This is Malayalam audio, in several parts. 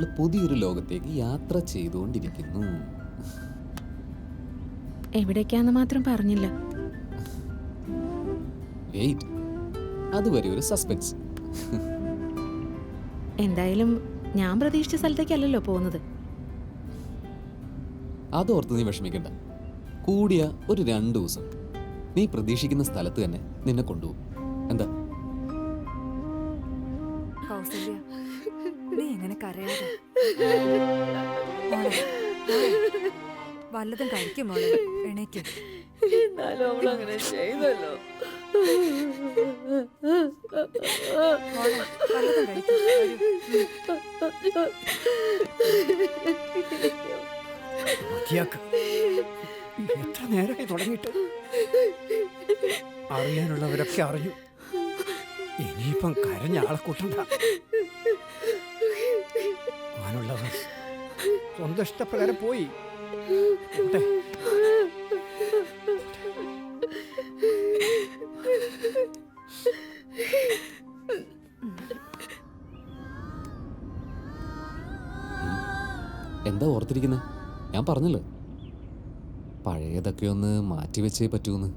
നമ്മൾ പുതിയൊരു ലോകത്തേക്ക് യാത്ര ചെയ്തുകൊണ്ടിരിക്കുന്നു. എവിടേക്കാന്ന് മാത്രം പറഞ്ഞില്ല. വെയിറ്റ്, അതുവരെ ഒരു സസ്പെൻസ്. എന്തായാലും ഞാൻ പ്രതീക്ഷിച്ച സ്ഥലത്തേക്കല്ലല്ലോ പോകുന്നത്. അതോർത്ത് നീ വിഷമിക്കണ്ട. കൂടിയ ഒരു 2 ദിവസം നീ പ്രതീക്ഷിക്കുന്ന സ്ഥലത്ത് തന്നെ നിന്നെ കൊണ്ടുപോകും. എന്താ? കൗസല്യ, നീ എങ്ങനെ കരയാതെ? വല്ലതും കഴിക്കും മോളെ, എണീക്കും. എന്നാലും അവളങ്ങനെ ചെയ്തല്ലോ. വല്ലതും കഴിക്കും. എത്ര നേരമായി തുടങ്ങിയിട്ട്? അറിയാനുള്ളവരൊക്കെ അറിഞ്ഞു. ഇനിയിപ്പം കരഞ്ഞ ആളെ കൂട്ടണ്ട. ആനുള്ളവർ സ്വന്തം ഇഷ്ടപ്രകാരം പോയി. എന്താ ഓർത്തിരിക്കുന്നത്? ഞാൻ പറഞ്ഞല്ലോ, പഴയതൊക്കെ ഒന്ന് മാറ്റിവെച്ചേ പറ്റൂന്ന്.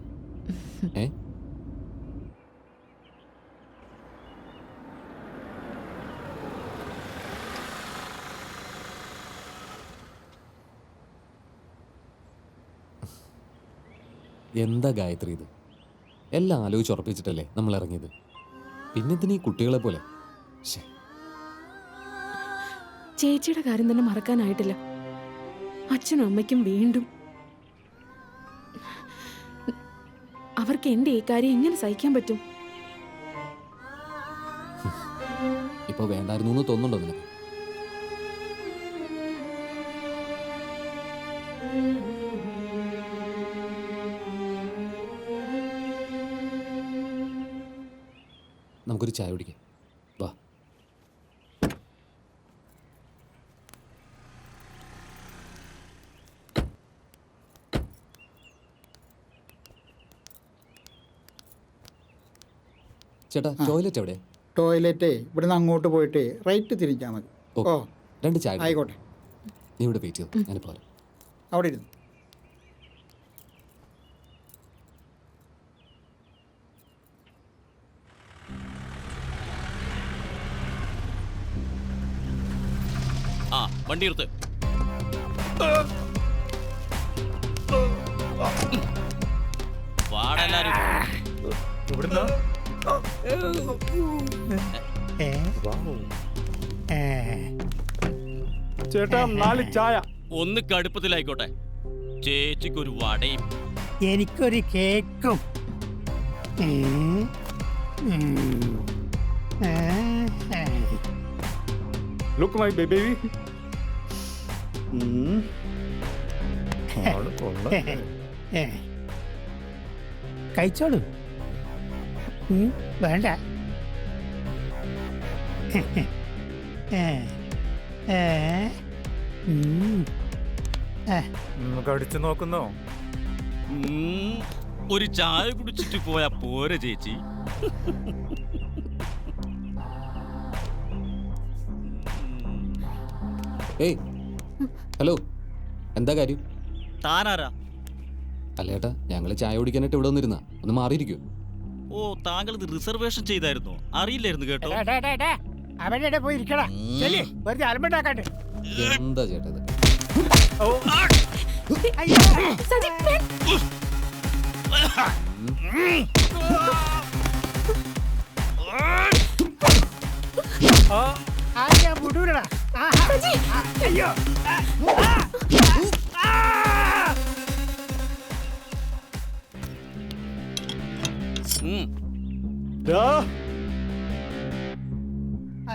എന്താ ഗായത്രി ഇത്? എല്ലാം ആലോചിച്ചുറപ്പിച്ചിട്ടല്ലേ നമ്മൾ ഇറങ്ങിയത്. പിന്നെന്തിനീ കുട്ടികളെ പോലെ? ചേച്ചിയുടെ കാര്യം തന്നെ മറക്കാനായിട്ടില്ല. അച്ഛനും അമ്മയ്ക്കും വീണ്ടും. അവർക്ക് എന്റെ ഈ കാര്യം എങ്ങനെ സഹിക്കാൻ പറ്റും? ഇപ്പൊ വേണ്ടായിരുന്നു എന്ന് തോന്നുന്നുണ്ടോ നിനക്ക്? നമുക്കൊരു ചായ കുടിക്കാം, വാ. ചേട്ടാ, ടോയ്ലറ്റ് എവിടെ? ടോയ്ലറ്റ് ഇവിടുന്ന് അങ്ങോട്ട് പോയിട്ട് റൈറ്റ് തിരിച്ചാൽ മതി. ഓ, 2 ചായ ആയിക്കോട്ടെ. നീ ഇവിടെ വെയിറ്റ് ചെയ്തു, ഞാനിപ്പോ വരാം. അവിടെ ഇരുന്നു. വണ്ടി എടുത്ത് വാടെല്ലാരും. ചേട്ടാ, 4 ചായ. ഒന്ന് കടുപ്പത്തിലായിക്കോട്ടെ. ചേച്ചിക്കൊരു വടയും എനിക്കൊരു കേക്കും. Look my baby. കഴിച്ചോളൂ. വേണ്ട. കടിച്ചു നോക്കുന്നോ? ഒരു ചായ കുടിച്ചിട്ട് പോയാ പോരെ ചേച്ചി? ഏയ്, ഹലോ, എന്താ കാര്യം? താനാരാ? അല്ലേട്ടാ, ഞങ്ങള് ചായ കുടിക്കാനായിട്ട് ഇവിടെ വന്നിരുന്ന, ഒന്ന് മാറിയിരിക്കൂ. ഓ, താങ്കൾ ഇത് റിസർവേഷൻ ചെയ്തായിരുന്നോ? അറിയില്ലായിരുന്നു കേട്ടോ. അവരുടെ പോയി ഇരിക്കടാ. വെറുതെ അലമ്പുണ്ടാക്കാണ്ട്. എന്താ ചേട്ടാ ഇത്? വിടൂലടാ. അയ്യോ,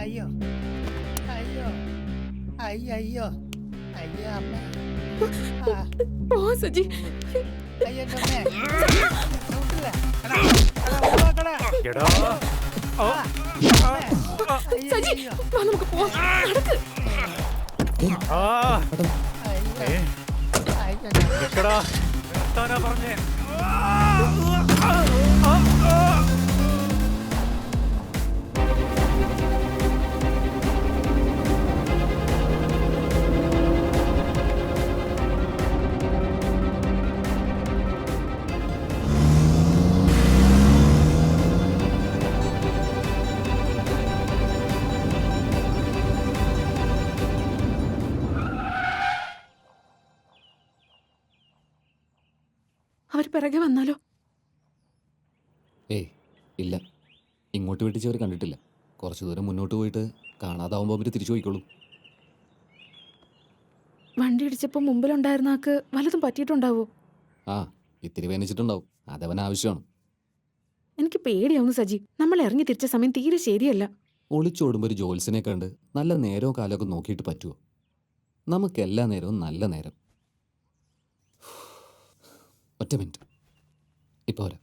അയ്യോ, അയ്യോ, അയ്യോ, അയ്യോ, അമ്മ. സജി, അയ്യോ, സജി, നമുക്ക് പോവാം. പറഞ്ഞേ. അവർ പിറകെ വന്നാലോ? ഏയ് ഇല്ല, ഇങ്ങോട്ട് വെട്ടിച്ചവർ കണ്ടിട്ടില്ല. കുറച്ച് ദൂരം മുന്നോട്ട് പോയിട്ട് കാണാതാവുമ്പോൾ അവർ തിരിച്ചു പോയിക്കോളൂ. വണ്ടി ഇടിച്ചപ്പോൾ മുമ്പിലുണ്ടായിരുന്ന ആൾക്ക് വല്ലതും പറ്റിയിട്ടുണ്ടാവോ? ആ, ഇത്തിരി വേദനിച്ചിട്ടുണ്ടാവും. അതവൻ ആവശ്യമാണ്. എനിക്ക് പേടിയാവുന്നു സജി. നമ്മൾ ഇറങ്ങി തിരിച്ച സമയം തീരെ ശരിയല്ല. ഒളിച്ചോടുമ്പോൾ ഒരു ജോത്സ്യനെ കണ്ട് നല്ല നേരവും കാലമൊക്കെ നോക്കിയിട്ട് പറ്റുമോ? നമുക്കെല്ലാ നേരവും നല്ല നേരം. ഒറ്റ മിനിറ്റ്, ഇപ്പോൾ വരാം.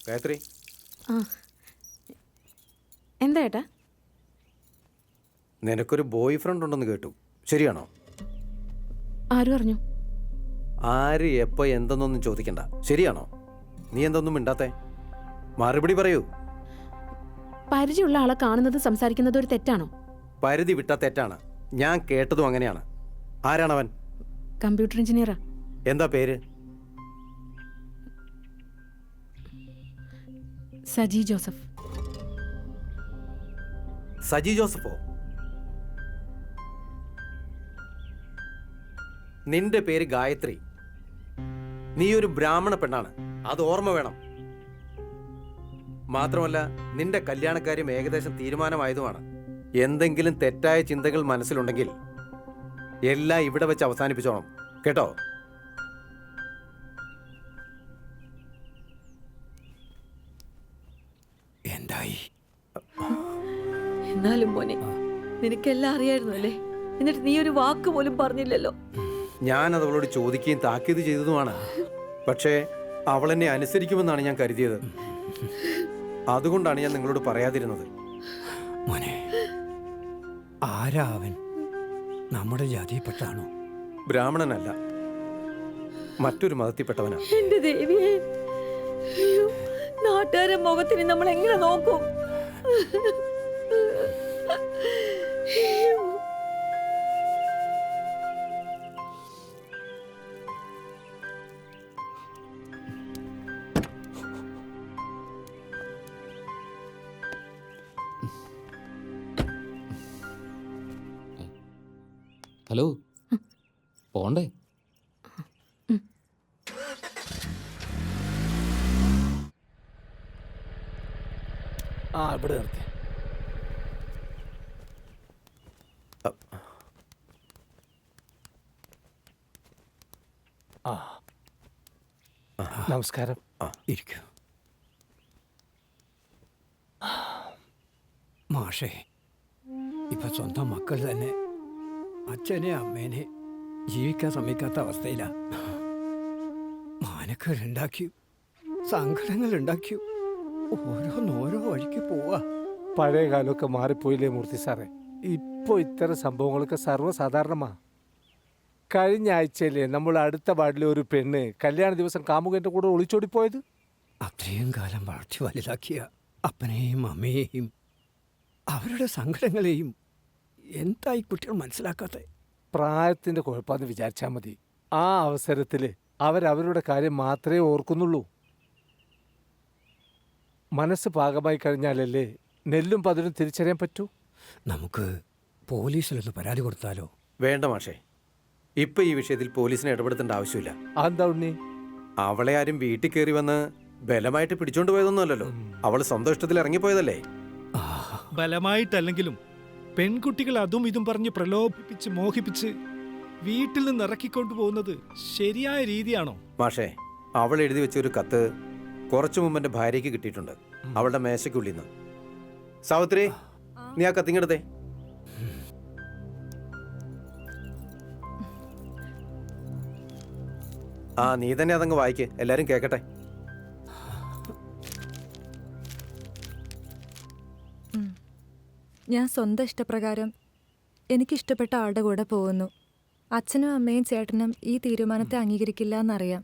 ഗായത്രി, ആ, എന്താ ഏട്ടാ? നിനക്കൊരു ബോയ് ഫ്രണ്ട് ഉണ്ടെന്ന് കേട്ടു, ശരിയാണോ? ആരും അറിഞ്ഞു? ആര് എപ്പോ എന്തെന്നൊന്നും ചോദിക്കണ്ട, ശരിയാണോ? നീ എന്തൊന്നും മിണ്ടാത്തെ? മറുപടി പറയൂ. പരിചയമുള്ള ആളെ കാണുന്നത് സംസാരിക്കുന്നത് ഒരു തെറ്റാണോ? പരിധി വിട്ട തെറ്റാണ്. ഞാൻ കേട്ടതും അങ്ങനെയാണ്. ആരാണവൻ? കമ്പ്യൂട്ടർ എഞ്ചിനീയറാ. എന്താ പേര്? സജി ജോസഫ്. സജി ജോസഫോ? നിന്റെ പേര് ഗായത്രി. നീ ഒരു ബ്രാഹ്മണ പെണ്ണാണ്, അത് ഓർമ്മ വേണം. മാത്രമല്ല, നിന്റെ കല്യാണക്കാര്യം ഏകദേശം തീരുമാനമായതുമാണ്. എന്തെങ്കിലും തെറ്റായ ചിന്തകൾ മനസ്സിലുണ്ടെങ്കിൽ എല്ലാം ഇവിടെ വെച്ച് അവസാനിപ്പിച്ചോണം, കേട്ടോ? എന്തായി? എന്നാലും മോനെ, നിനക്കെല്ലാം അറിയായിരുന്നു അല്ലേ? എന്നിട്ട് നീ ഒരു വാക്ക് പോലും പറഞ്ഞില്ലല്ലോ. ഞാൻ അത് അവളോട് ചോദിക്കുകയും താക്കീത് ചെയ്തതുമാണ്. പക്ഷേ അവൾ എന്നെ അനുസരിക്കുമെന്നാണ് ഞാൻ കരുതിയത്. അതുകൊണ്ടാണ് ഞാൻ നിങ്ങളോട് പറയാതിരുന്നത്. മോനെ, ആരാ അവൻ? നമ്മുടെ ജാതിയിൽപ്പെട്ടാണോ? ബ്രാഹ്മണനല്ല, മറ്റൊരു മതത്തിൽപ്പെട്ടവനാണ്. എന്റെ ദേവിയെ, അയ്യോ, നാട്ടുകാരെ മുഖത്തിന് നമ്മൾ എങ്ങനെ നോക്കും? ഹലോ, പോണ്ടേ? ആ, ഇവിടെ നിർത്തി. ആ, നമസ്കാരം. ഇരിക്കൂ. മാഷേ, ഇപ്പൊ സ്വന്തം മക്കൾ തന്നെ അച്ഛനെ അമ്മേനെ ജീവിക്കാൻ സമ്മതിക്കാത്ത അവസ്ഥയിലാ. മാനക്കേടുണ്ടാക്കി, സങ്കടങ്ങൾ ഉണ്ടാക്കി, ഓരോന്നോരോ വഴിക്ക് പോവാ. പഴയ കാലമൊക്കെ മാറിപ്പോയില്ലേ മൂർത്തി സാറേ? ഇപ്പോൾ ഇത്തരം സംഭവങ്ങളൊക്കെ സർവ്വസാധാരണമാ. കഴിഞ്ഞ ആഴ്ചയിലെ നമ്മൾ അടുത്ത വാർഡിലെ ഒരു പെണ്ണ് കല്യാണ ദിവസം കാമുകന്റെ കൂടെ ഒളിച്ചോടിപ്പോയത്. അത്രയും കാലം വളർത്തി വലുതാക്കിയ അപ്പനെയും അമ്മയെയും അവരുടെ സങ്കടങ്ങളെയും എന്തായി കുട്ടികൾ മനസ്സിലാക്കാത്തെ? പ്രായത്തിന്റെ കുഴപ്പമെന്ന് വിചാരിച്ചാൽ മതി. ആ അവസരത്തിൽ അവരവരുടെ കാര്യം മാത്രമേ ഓർക്കുന്നുള്ളൂ. മനസ്സ് പാകമായി കഴിഞ്ഞാലല്ലേ നെല്ലും പതിരും തിരിച്ചറിയാൻ പറ്റൂ. നമുക്ക് പോലീസിലൊന്ന് പരാതി കൊടുത്താലോ? വേണ്ട മാഷേ, ഇപ്പൊ ഈ വിഷയത്തിൽ പോലീസിനെ ഇടപെടുത്തേണ്ട ആവശ്യമില്ല. അതെന്താ ഉണ്ണി? അവളെ ആരും വീട്ടിൽ കയറി വന്ന് ബലമായിട്ട് പിടിച്ചോണ്ട് പോയതൊന്നുമല്ലല്ലോ. അവൾ സ്വന്തം ഇഷ്ടത്തിൽ ഇറങ്ങിപ്പോയതല്ലേ. ബലമായിട്ടല്ലെങ്കിലും പെൺകുട്ടികൾ അതും ഇതും പറഞ്ഞ് പ്രലോഭിപ്പിച്ച് മോഹിപ്പിച്ച് വീട്ടിൽ നിന്ന് ഇറക്കിക്കൊണ്ടു പോകുന്നത് ശരിയായ രീതിയാണോ? മാഷേ, അവൾ എഴുതി വെച്ച ഒരു കത്ത് കുറച്ചു മുമ്പ് എന്റെ ഭാര്യയ്ക്ക് കിട്ടിയിട്ടുണ്ട്, അവളുടെ മേശയ്ക്കുള്ളിൽ നിന്ന്. സാവിത്രി, നീ ആ കത്തിങ്ങെടുത്തേ. ആ, നീ തന്നെ അതങ്ങ് വായിക്ക്, എല്ലാരും കേക്കട്ടെ. ഞാൻ സ്വന്തം ഇഷ്ടപ്രകാരം എനിക്കിഷ്ടപ്പെട്ട ആളുടെ കൂടെ പോകുന്നു. അച്ഛനും അമ്മയും ചേട്ടനും ഈ തീരുമാനത്തെ അംഗീകരിക്കില്ല എന്നറിയാം.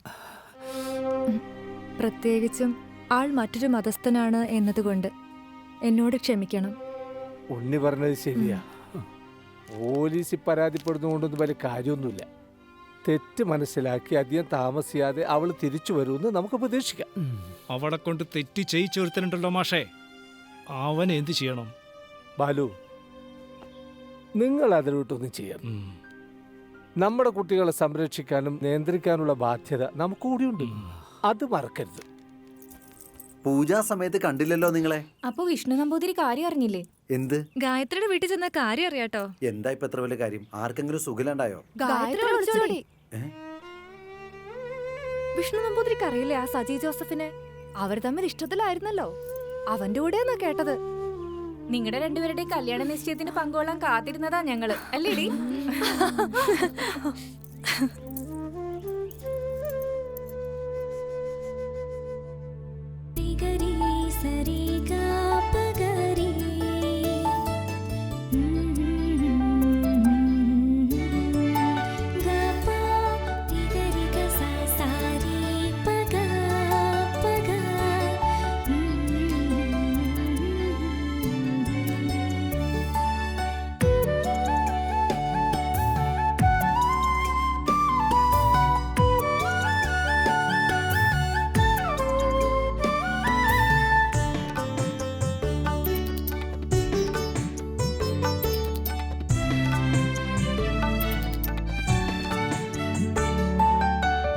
പ്രത്യേകിച്ചും ആൾ മറ്റൊരു മതസ്ഥനാണ് എന്നതുകൊണ്ട്. എന്നോട് ക്ഷമിക്കണം. ഉണ്ണി പറഞ്ഞത് ശരിയാ. പോലീസിൽ പരാതിപ്പെടുന്നതുകൊണ്ടൊന്നും വലിയ കാര്യമൊന്നുമില്ല. തെറ്റ് മനസ്സിലാക്കി അധികം താമസിയാതെ അവൾ തിരിച്ചു വരുമെന്ന് നമുക്ക് പ്രതീക്ഷിക്കാം. അവളെ കൊണ്ട് തെറ്റി ചെയ്യിച്ചൊരുത്തനുണ്ടല്ലോ മാഷേ, അവൻ എന്ത് ചെയ്യണം? ബാലു, നിങ്ങൾ അതിലോട്ടൊന്നും ചെയ്യണം. നമ്മുടെ കുട്ടികളെ സംരക്ഷിക്കാനും നിയന്ത്രിക്കാനുള്ള ബാധ്യത നമുക്ക് കൂടിയുണ്ട്. അത് മറക്കരുത്. പൂജാ സമയത്ത് കണ്ടില്ലല്ലോ നിങ്ങളെ. അപ്പൊ വിഷ്ണു നമ്പൂതിരി കാര്യം അറിഞ്ഞില്ലേ? എന്ത്? ഗായത്രിയുടെ വീട്ടിൽ ചെന്ന കാര്യം അറിയാട്ടോ. എന്താ ഇപ്പൊ എത്ര വലിയ കാര്യം? ആർക്കെങ്കിലും സുഖമില്ലാണ്ടായോ? ഗായത്രി വിളിച്ചോളടി. ഏ? വിഷ്ണു നമ്പൂതിരിക്ക് അറിയില്ലേ ആ സജി ജോസഫിനെ? അവർ തമ്മിൽ ഇഷ്ടത്തിലായിരുന്നല്ലോ. അവന്റെ കൂടെയാന്നാ കേട്ടത്. നിങ്ങളുടെ രണ്ടുപേരുടെയും കല്യാണ നിശ്ചയത്തിന് പങ്കുകൊള്ളാൻ കാത്തിരുന്നതാ ഞങ്ങള്, അല്ലേടി?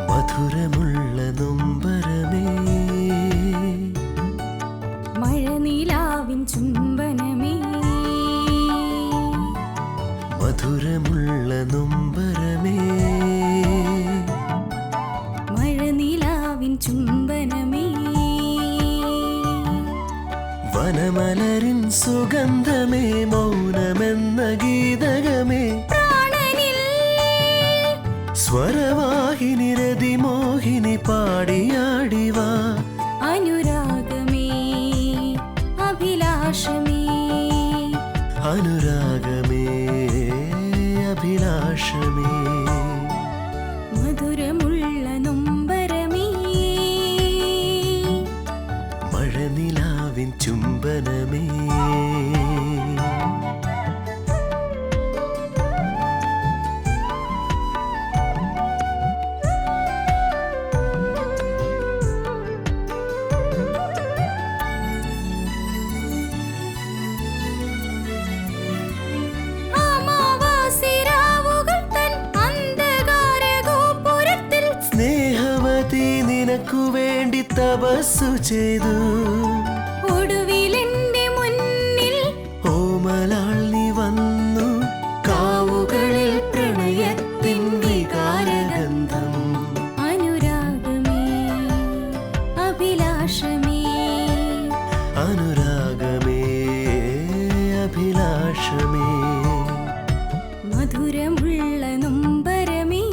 മധുരമുള്ള നൊമ്പരമേ, മഴനീലാവിൻ ചുംബനമേ, മധുരമുള്ള നൊമ്പരമേ, മഴനീലാവിൻ ചുംബനമേ, വനമലരിൻ സുഗന്ധമേ, മൗനമെന്ന ഗീതകമേ, സ്വരവാഹിനി രതിമോഹിനി പാടിയാടിവാ, അനുരാഗമേ അഭിലാഷമേ, അനുരാഗമേ അഭിലാഷമേ, മധുരമുള്ള നൊമ്പരമേ, മഴനിലാവിൻ ചുംബനമേ. വേണ്ടി തപസ്സു ചെയ്തു, ഒടുവിലെന്റെ മുന്നിൽ ഓമലാൾ നീ വന്നു, കാവുകളിൽ പ്രണയത്തിൻ വികാരഗന്ധം, അനുരാഗമേ അഭിലാഷമേ, അനുരാഗമേ അഭിലാഷമേ, മധുരമുള്ള നൊമ്പരമേ,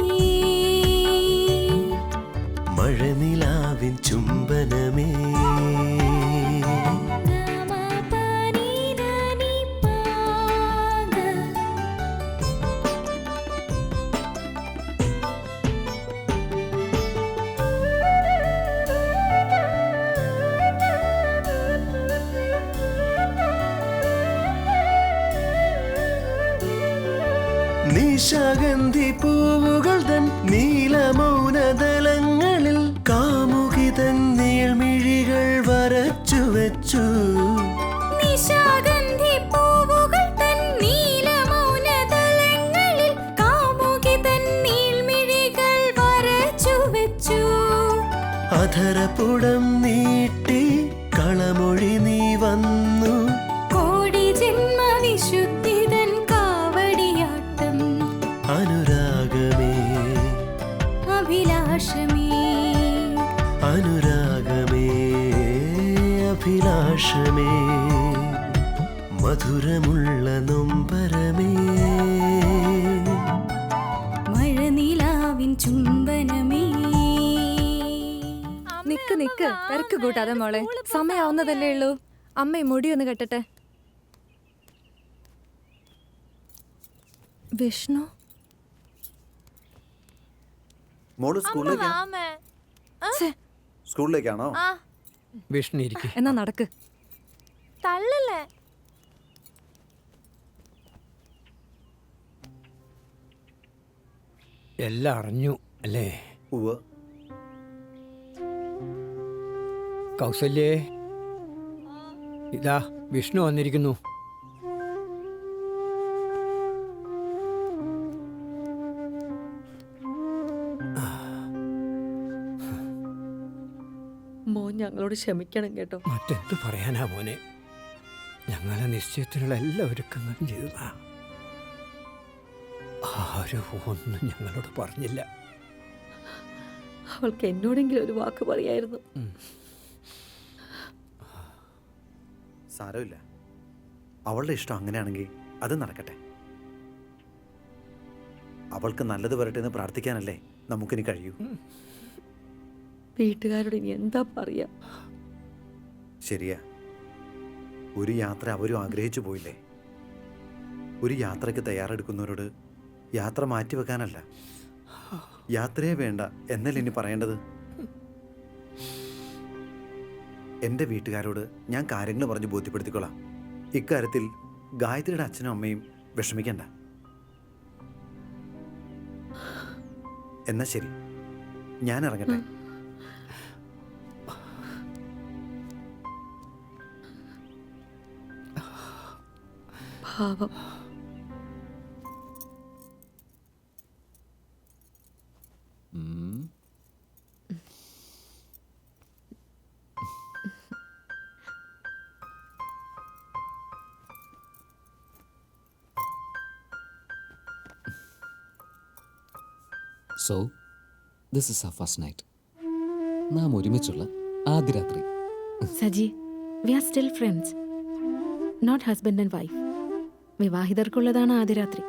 മഴനിലാവിൻ ചുംബനമേ. നിശാഗന്ധി പൂവുകൾ തൻ നീലമൗനദലങ്ങളിൽ കാമുകിതൻ നീൾമിഴികൾ വരച്ചു വെച്ചു, നിശാഗന്ധി പൂവുകൾ തൻ നീലമൗനദലങ്ങളിൽ കാമുകിതൻ നീൾമിഴികൾ വരച്ചു വെച്ചു, അധരപുടം നീട്ടി കളമൊഴി നീ വന്നു, കോടി ജന്മ വിശുദ്ധിതൻ കാവടിയാട്ടം, അനുരാഗമേ അഭിലാഷമേ, അനുരാഗമേ അഭിലാഷമേ, മധുരമുള്ള നൊമ്പരമേ, മഴനീലാവിൻ ചുംബനമേ. നിക്ക് നിക്ക്, തിരക്ക് കൂട്ടാതെ മോളെ, സമയാവുന്നതല്ലേ ഉള്ളൂ. അമ്മേ മുടിയൊന്ന് കെട്ടട്ടെ. വിഷ്ണു മോള് സ്കൂളിലേക്കാണോ? വിഷ്ണു ഇരിക്കും. എന്നാ നടക്ക്. തള്ളല്ലേ. എല്ലാം അറിഞ്ഞു അല്ലേ? ഉവ്വ്. കൗസല്യേ, ഇതാ വിഷ്ണു വന്നിരിക്കുന്നു. മോൻ ഞങ്ങളോട് ക്ഷമിക്കണം കേട്ടോ. മറ്റെന്ത് പറയാനാ മോനെ, ഞങ്ങളെ നിശ്ചയത്തിനുള്ള എല്ലാ ഒരുക്കങ്ങളും ചെയ്തതാ. ആരും ഒന്നും ഞങ്ങളോട് പറഞ്ഞില്ല. അവൾക്ക് എന്നോടെങ്കിലും ഒരു വാക്ക് പറയായിരുന്നു. സാരമില്ല, അവളുടെ ഇഷ്ടം അങ്ങനെയാണെങ്കിൽ അത് നടക്കട്ടെ. അവൾക്ക് നല്ലത് വരട്ടെ എന്ന് പ്രാർത്ഥിക്കാനല്ലേ നമുക്കിനി കഴിയൂ. വീട്ടുകാരോട് ഇനി എന്താ പറയാ? ശരിയാ, ഒരു യാത്ര അവരും ആഗ്രഹിച്ചു പോയില്ലേ. ഒരു യാത്രയ്ക്ക് തയ്യാറെടുക്കുന്നവരോട് യാത്ര മാറ്റിവെക്കാനല്ല, യാത്രയെ വേണ്ട എന്നല്ലേ ഇനി പറയേണ്ടത്. എൻ്റെ വീട്ടുകാരോട് ഞാൻ കാര്യങ്ങൾ പറഞ്ഞ് ബോധ്യപ്പെടുത്തിക്കൊള്ളാം. ഇക്കാര്യത്തിൽ ഗായത്രിയുടെ അച്ഛനും അമ്മയും വിഷമിക്കണ്ട. എന്നാ ശരി, ഞാൻ ഇറങ്ങട്ടെ. പാവം. So this is our first night. നാം ഒരുമിച്ചുള്ള ആദ്യ രാത്രി. Saji, we are still friends, not husband and wife. വിവാഹിതർക്കുള്ളതാണ് ആദ്യ രാത്രി.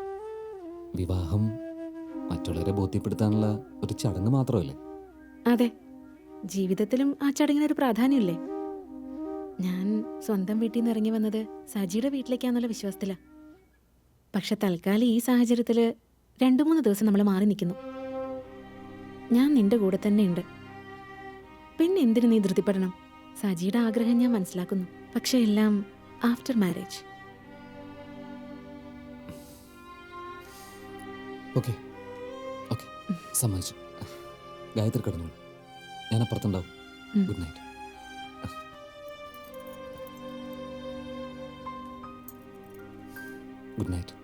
വിവാഹം മറ്റുള്ളവരെ ബോധ്യപ്പെടുത്താനുള്ള ഒരു ചടങ്ങ് മാത്രമല്ലേ? അതെ, ജീവിതത്തിലും ആ ചടങ്ങിനൊരു പ്രാധാന്യമില്ലേ? ഞാൻ സ്വന്തം വീട്ടിൽ നിന്ന് ഇറങ്ങി വന്നത് സജിയുടെ വീട്ടിലേക്കാന്നുള്ള വിശ്വാസത്തിലാ. പക്ഷെ തൽക്കാലം ഈ സാഹചര്യത്തിൽ 2-3 ദിവസം നമ്മൾ മാറി നിൽക്കുന്നു. ഞാൻ നിന്റെ കൂടെ തന്നെ ഉണ്ട്. പിന്നെ എന്തിനു നീ ധൃതിപ്പെടണം? സജിയുടെ ആഗ്രഹം ഞാൻ മനസ്സിലാക്കുന്നു, പക്ഷെ എല്ലാം ആഫ്റ്റർ മാരേജ്. ഓക്കെ ഓക്കെ, സമ്മതിച്ചു. ഗായത്രി കിടന്നോളൂ, ഞാൻ അപ്പുറത്തുണ്ടാവും. Good night. Good night.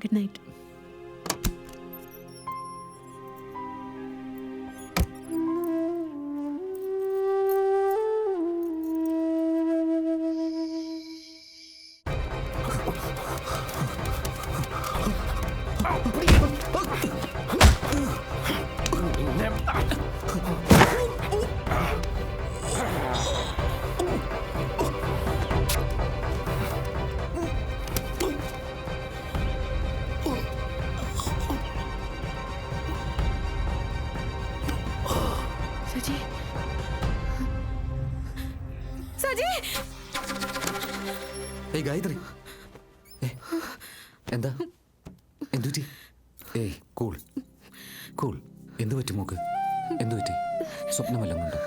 Good night. Saji, Saji, ഏയ് ഗായത്രി, എന്താ എന്തുപറ്റി? ഏയ് കൂൾ കൂൾ. എന്തു പറ്റി മോക്ക്? എന്തു പറ്റി? സ്വപ്നമെല്ലാം കണ്ടോ?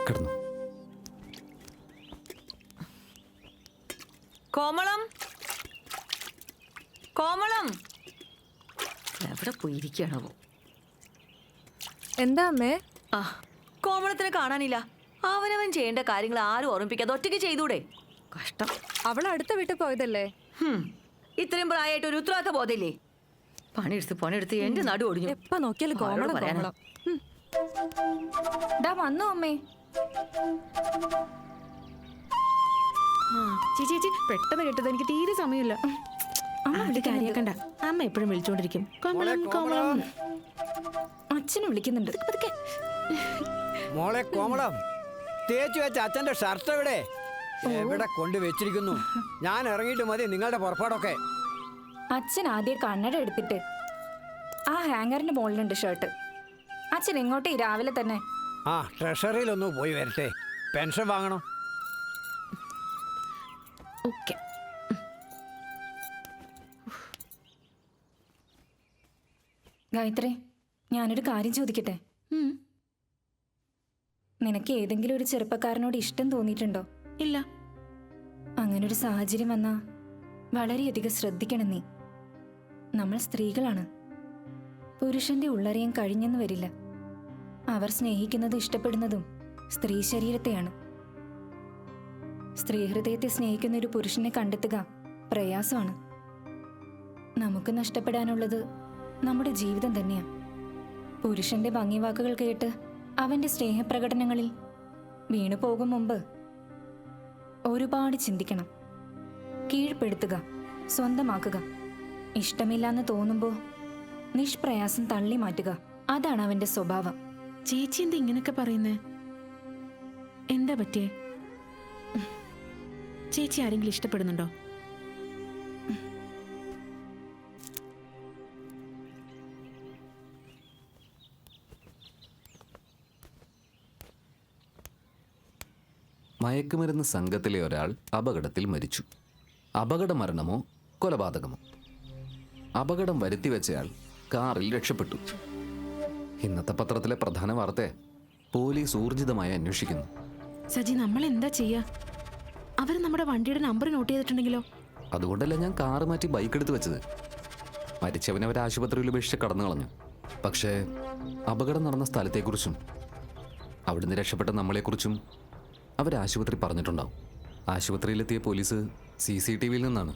കിടന്നു. കോമളം, കോമളം എവിടെ പോയിരിക്കണോ? എന്താ അമ്മേ? ആ, കോമളത്തിനെ കാണാനില്ല. അവനവൻ ചെയ്യേണ്ട കാര്യങ്ങൾ ആരും ഓർമ്മിപ്പിക്കാതെ ഒറ്റയ്ക്ക് ചെയ്തൂടെ? കഷ്ടം. അവൾ അടുത്ത വീട്ടിൽ പോയതല്ലേ? ഇത്രയും പ്രായമായിട്ട് ഒരു ഉത്തരവാദിത്ത ബോധമില്ലേ? പണിയെടുത്ത് എന്റെ നടു ഒടിഞ്ഞു. എപ്പ നോക്കിയാലും കോമളം കോമളം. വന്നു അമ്മേ. ചേച്ചി പെട്ടെന്ന് കേട്ടത്, എനിക്ക് തീരെ സമയമില്ല. അമ്മ കാര്യാക്കണ്ട, അമ്മ എപ്പോഴും വിളിച്ചോണ്ടിരിക്കും. കോമളം കോമളം. അച്ഛനെ വിളിക്കുന്നുണ്ട്. മോളെ കോമളം, തേച്ചു വെച്ച അച്ഛന്റെ ഷർട്ട് എവിടെ? എവിടെ കൊണ്ട് വെച്ചിരിക്കുന്നു? ഞാൻ ഇറങ്ങിയിട്ട് മതി നിങ്ങളുടെ പുറപ്പാടൊക്കെ. അച്ഛൻ ആദ്യം കണ്ണട എടുത്തിട്ട് ആ ഹാങ്ങറിന്റെ മുകളിലുണ്ട് ഷർട്ട്. അച്ഛൻ എങ്ങോട്ടേ രാവിലെ തന്നെ? ആ, ട്രഷറിയിലൊന്ന് പോയി വരട്ടെ, പെൻഷൻ വാങ്ങണം. ഓക്കെ. ഗായത്രി, ഞാനൊരു കാര്യം ചോദിക്കട്ടെ? നിനക്ക് ഏതെങ്കിലും ഒരു ചെറുപ്പക്കാരനോട് ഇഷ്ടം തോന്നിയിട്ടുണ്ടോ? ഇല്ല. അങ്ങനൊരു സാഹചര്യം വന്നാ വളരെയധികം ശ്രദ്ധിക്കണം നീ. നമ്മൾ സ്ത്രീകളാണ്. പുരുഷന്റെ ഉള്ളറിയാൻ കഴിഞ്ഞെന്ന് വരില്ല. അവർ സ്നേഹിക്കുന്നതും ഇഷ്ടപ്പെടുന്നതും സ്ത്രീ ശരീരത്തെയാണ്. സ്ത്രീ ഹൃദയത്തെ സ്നേഹിക്കുന്ന ഒരു പുരുഷനെ കണ്ടെത്തുക പ്രയാസമാണ്. നമുക്ക് നഷ്ടപ്പെടാനുള്ളത് നമ്മുടെ ജീവിതം തന്നെയാണ്. പുരുഷന്റെ ഭംഗിവാക്കുകൾ കേട്ട് അവന്റെ സ്നേഹപ്രകടനങ്ങളിൽ വീണു പോകും മുമ്പ് ഒരുപാട് ചിന്തിക്കണം. കീഴ്പ്പെടുത്തുക, സ്വന്തമാക്കുക. ഇഷ്ടമില്ലാന്ന് തോന്നുമ്പോൾ നിഷ്പ്രയാസം തള്ളി മാറ്റുക. അതാണ് അവന്റെ സ്വഭാവം. ചേച്ചി എന്താ ഇങ്ങനൊക്കെ പറയുന്നേ? എന്താ പറ്റിയേ? ചേച്ചി ആരെങ്കിലും ഇഷ്ടപ്പെടുന്നുണ്ടോ? മയക്കുമരുന്ന് സംഘത്തിലെ ഒരാൾ അപകടത്തിൽ മരിച്ചു. അപകട മരണമോ കൊലപാതകമോ? അപകടം വരുത്തിവെച്ചയാൾ കാറിൽ രക്ഷപ്പെട്ടു. ഇന്നത്തെ പത്രത്തിലെ പ്രധാന വാർത്ത പോലീസ് ഊർജിതമായി അന്വേഷിക്കുന്നു. സജി, നമ്മൾ എന്താ ചെയ്യാ? അവർ നമ്മുടെ വണ്ടിയുടെ നമ്പർ നോട്ട് ചെയ്തിട്ടുണ്ടെങ്കിലോ? അതുകൊണ്ടല്ല ഞാൻ കാറ് മാറ്റി ബൈക്ക് എടുത്ത് വെച്ചത്. മരിച്ചവനെ അവർ ആശുപത്രിയിൽ ഉപേക്ഷിച്ച് കടന്നു കളഞ്ഞു. പക്ഷേ അപകടം നടന്ന സ്ഥലത്തെക്കുറിച്ചും അവിടുന്ന് രക്ഷപ്പെട്ട നമ്മളെക്കുറിച്ചും അവർ ആശുപത്രി പറഞ്ഞിട്ടുണ്ടാവും. ആശുപത്രിയിലെത്തിയ പോലീസ് CCTVയിൽ നിന്നാണ്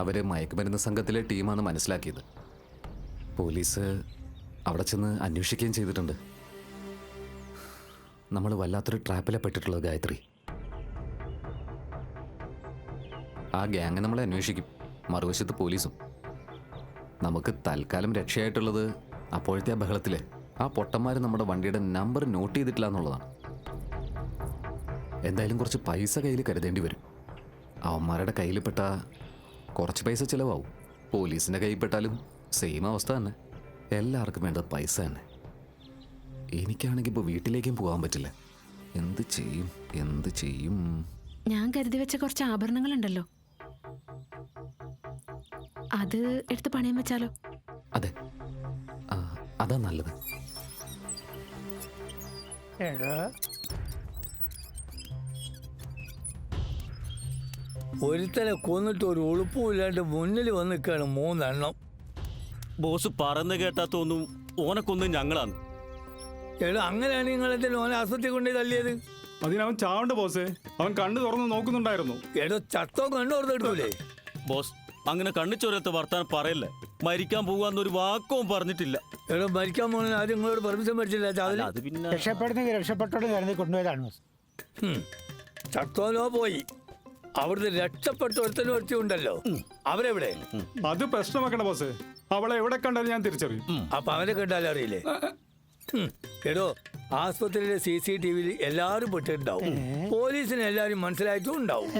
അവർ മയക്കുമരുന്ന് സംഘത്തിലെ ടീമാണെന്ന് മനസ്സിലാക്കിയത്. പോലീസ് അവിടെ ചെന്ന് അന്വേഷിക്കുകയും ചെയ്തിട്ടുണ്ട്. നമ്മൾ വല്ലാത്തൊരു ട്രാപ്പിലെ പെട്ടിട്ടുള്ളത് ഗായത്രി. ആ ഗ്യാങ് നമ്മളെ അന്വേഷിക്കും, മറുവശത്ത് പോലീസും. നമുക്ക് തൽക്കാലം രക്ഷയായിട്ടുള്ളത് അപ്പോഴത്തെ ആ ബഹളത്തിൽ ആ പൊട്ടന്മാർ നമ്മുടെ വണ്ടിയുടെ നമ്പർ നോട്ട് ചെയ്തിട്ടില്ല എന്നുള്ളതാണ്. എന്തായാലും കുറച്ച് പൈസ കയ്യിൽ കരുതേണ്ടി വരും. അവന്മാരുടെ കയ്യിൽപ്പെട്ട കുറച്ച് പൈസ ചിലവാവും. പോലീസിൻ്റെ കയ്യിൽപ്പെട്ടാലും സെയിം അവസ്ഥ തന്നെ. എല്ലാവർക്കും വേണ്ടത് പൈസ തന്നെ. എനിക്കാണെങ്കിൽ ഇപ്പോൾ വീട്ടിലേക്കും പോകാൻ പറ്റില്ല. എന്ത് ചെയ്യും? ഞാൻ കരുതി വെച്ച കുറച്ച് ആഭരണങ്ങളുണ്ടല്ലോ, അത് എടുത്ത് പണയം വെച്ചാലോ? അതെ, അതാ നല്ലത്. ഒരുത്തനെ കൊന്നിട്ട് ഒരു ഉളുപ്പുമില്ലാണ്ട് മുന്നിൽ വന്ന് നിൽക്കുകയാണ് 3 എണ്ണം. ബോസ് പറയുന്ന കേട്ടാത്തൊന്നും ഓനെ കൊന്ന് ഞങ്ങളാണ്. എടാ, അങ്ങനെയാണ് നിങ്ങളെന്തെങ്കിലും ഓനെ ആസ്പത്രി കൊണ്ടേ തല്ലിയത്? അതിനവൻ ചാവണ്ട ബോസേ. അവൻ കണ്ണു തുറന്ന് നോക്കുന്നുണ്ടായിരുന്നു. എടോ, ചത്തോ കണ്ണു തുറന്നെടുത്തൂലേ? ബോസ് അങ്ങനെ കണ്ണിച്ചോരത്തെ വർത്താനം പറയല്ലേ. മരിക്കാൻ പോകാന്നൊരു വാക്കവും പറഞ്ഞിട്ടില്ല. എടോ, മരിക്കാൻ പോകുന്ന ആദ്യം നിങ്ങളോട് പെർമിഷൻ മേടിച്ചില്ല. അത് പിന്നെ രക്ഷപ്പെടുന്നെങ്കിൽ രക്ഷപ്പെട്ടോട് കരുതി കൊണ്ടുപോയതാണ്. ചത്തോലോ പോയി. അവിടുന്ന് രക്ഷപ്പെട്ട ഒരുത്തനും ഒരുത്തിയുണ്ടല്ലോ, അവരെവിടെ? അത് പ്രശ്നമാക്കണ്ട ബോസ്. അവളെ എവിടെ കണ്ടാലും ഞാൻ തിരിച്ചറിയും. അപ്പൊ അവനെ കണ്ടാലും അറിയില്ലേ? എടോ, ആസ്പത്രിയിലെ CCTVയിൽ എല്ലാവരും പെട്ടിട്ടുണ്ടാവും. പോലീസിന് എല്ലാവരും മനസ്സിലായിട്ടും ഉണ്ടാവും.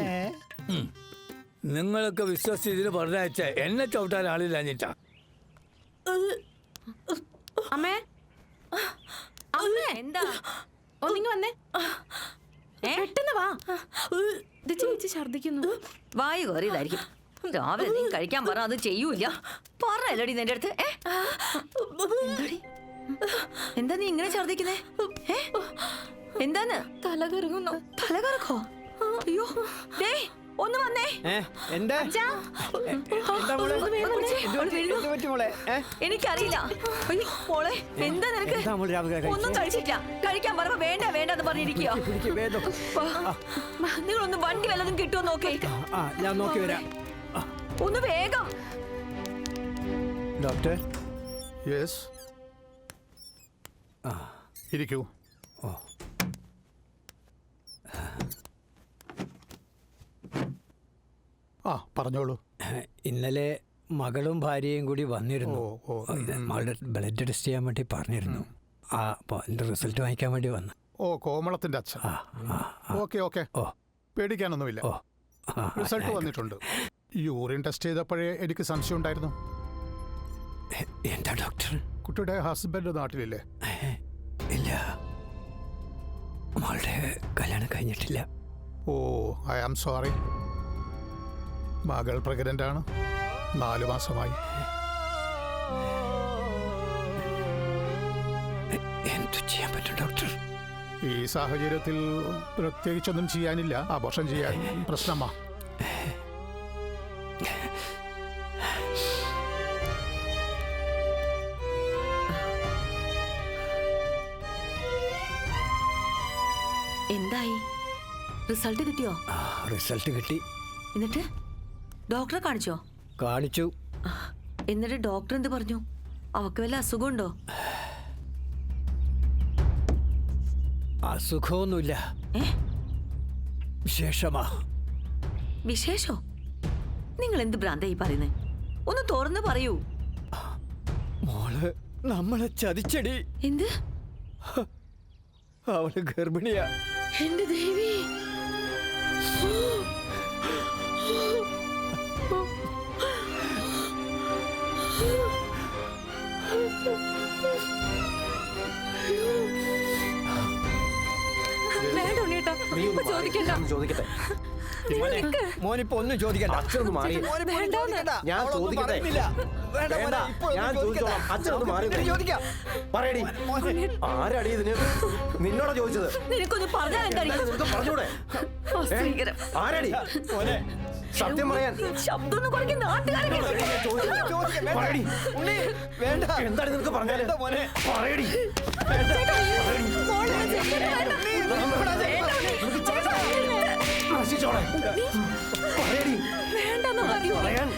നിങ്ങളൊക്കെ വിശ്വസിച്ച് ഇതിന് പറഞ്ഞയച്ച എന്നെ ചവിട്ടാൻ ആളില്ലാഞ്ഞിട്ടാ. അമ്മേ, അമ്മേ, എന്താ? ഒന്നിങ്ങ് വന്നേ, പെട്ടെന്ന് വാ. ഇത് ചേച്ചി ഛർദ്ദിക്കുന്നു. വായു കയറിയതായിരിക്കും. രാവിലെ നീ കഴിക്കാൻ പറ, അത് ചെയ്യൂല. പറഞ്ഞല്ലടി നിന്റെ അടുത്ത്. എന്താടി, എന്താ നീ ഇങ്ങനെ ഛർദ്ദിക്കുന്നേ? എന്താന്ന്? തലകറങ്ങുന്നു. തലകറക്കോ? അയ്യോ, ദേ ഒന്ന് വന്നേ. എനിക്കറിയില്ല. അയ്യോ മോളെ, എന്താ നിനക്ക്? ഒന്നും കഴിച്ചില്ല. കഴിക്കാൻ പറയുമ്പോ വേണ്ട വേണ്ടെന്ന് പറഞ്ഞിരിക്കുക. നിങ്ങളൊന്ന് വണ്ടി വല്ലതും കിട്ടുമോ നോക്കേ. ഞാൻ നോക്കി വരാം. ഒന്ന് വേഗം. ഡോക്ടർ. യെസ്, ഇരിക്കൂ. പറഞ്ഞോളൂ. ഇന്നലെ മകളും ഭാര്യയും കൂടി വന്നിരുന്നു. മകളുടെ ബ്ലഡ് ടെസ്റ്റ് ചെയ്യാൻ വേണ്ടി പറഞ്ഞിരുന്നു. അപ്പോൾ എൻ്റെ റിസൾട്ട് വാങ്ങിക്കാൻ വേണ്ടി വന്നു. കോമളത്തിന്റെ അച്ഛൻ. ഓക്കെ. പേടിക്കാനൊന്നുമില്ല. റിസൾട്ട് വന്നിട്ടുണ്ട്. യൂറിൻ ടെസ്റ്റ് ചെയ്തപ്പോഴേ എനിക്ക് സംശയം ഉണ്ടായിരുന്നു. എന്താ ഡോക്ടർ? കുട്ടിയുടെ ഹസ്ബൻഡ് നാട്ടിലില്ലേ? ഇല്ല, മകളുടെ കല്യാണം കഴിഞ്ഞിട്ടില്ല. I am sorry. മകൾ പ്രഗ്നന്റ് ആണ്. 4 മാസമായി. എന്തു ചെയ്യാൻ പറ്റും ഡോക്ടർ? ഈ സാഹചര്യത്തിൽ പ്രത്യേകിച്ചൊന്നും ചെയ്യാനില്ല. ആഘോഷം ചെയ്യാൻ പ്രശ്നമാ. എന്തായി? റിസൾട്ട് കിട്ടിയോ? റിസൾട്ട് കിട്ടി. എന്നിട്ട് ഡോക്ടറെ കാണിച്ചോ? കാണിച്ചു. എന്നിട്ട് ഡോക്ടർ എന്ത് പറഞ്ഞു? അവക്ക് വല്ല അസുഖമുണ്ടോ? അസുഖമൊന്നുമില്ല. വിശേഷമാ. വിശേഷോ? നിങ്ങൾ എന്ത് ഭ്രാന്തായി പറയുന്നേ? ഒന്ന് തുറന്ന് പറയൂ. മോള് നമ്മളെ ചതിച്ചടി. എന്ത്? അവള് ഗർഭിണിയാ. എന്റെ ദേവി! വേണ്ട ഉണ്ണിയേട്ടാ, ഇപ്പൊ ചോദിക്കണ്ട. ചോദിക്കട്ടെ. മോനിപ്പോ ഒന്നും ചോദിക്കണ്ട. അച്ഛനൊന്ന് മാറി. ഞാൻ ചോദിക്കട്ടെ. വേണ്ട, ഞാൻ ചോദിച്ചോളാം. അച്ഛനൊന്ന് മാറി. പറയടി, ആരടി ഇതിന് നിന്നോടാ ചോദിച്ചത്? നിനക്കൊന്ന് പറഞ്ഞാൽ എന്താ? നിനക്ക് പറഞ്ഞൂടെ? ആരടി? സത്യം പറയാൻ. ശബ്ദം ഒന്ന് കുറയ്ക്ക്, നാട്ടുകാരെ പറയടി. എന്താണ് നിനക്ക് പറഞ്ഞാല്? പറയടി. നശിച്ചോളെ. പറയടി. പറയാൻ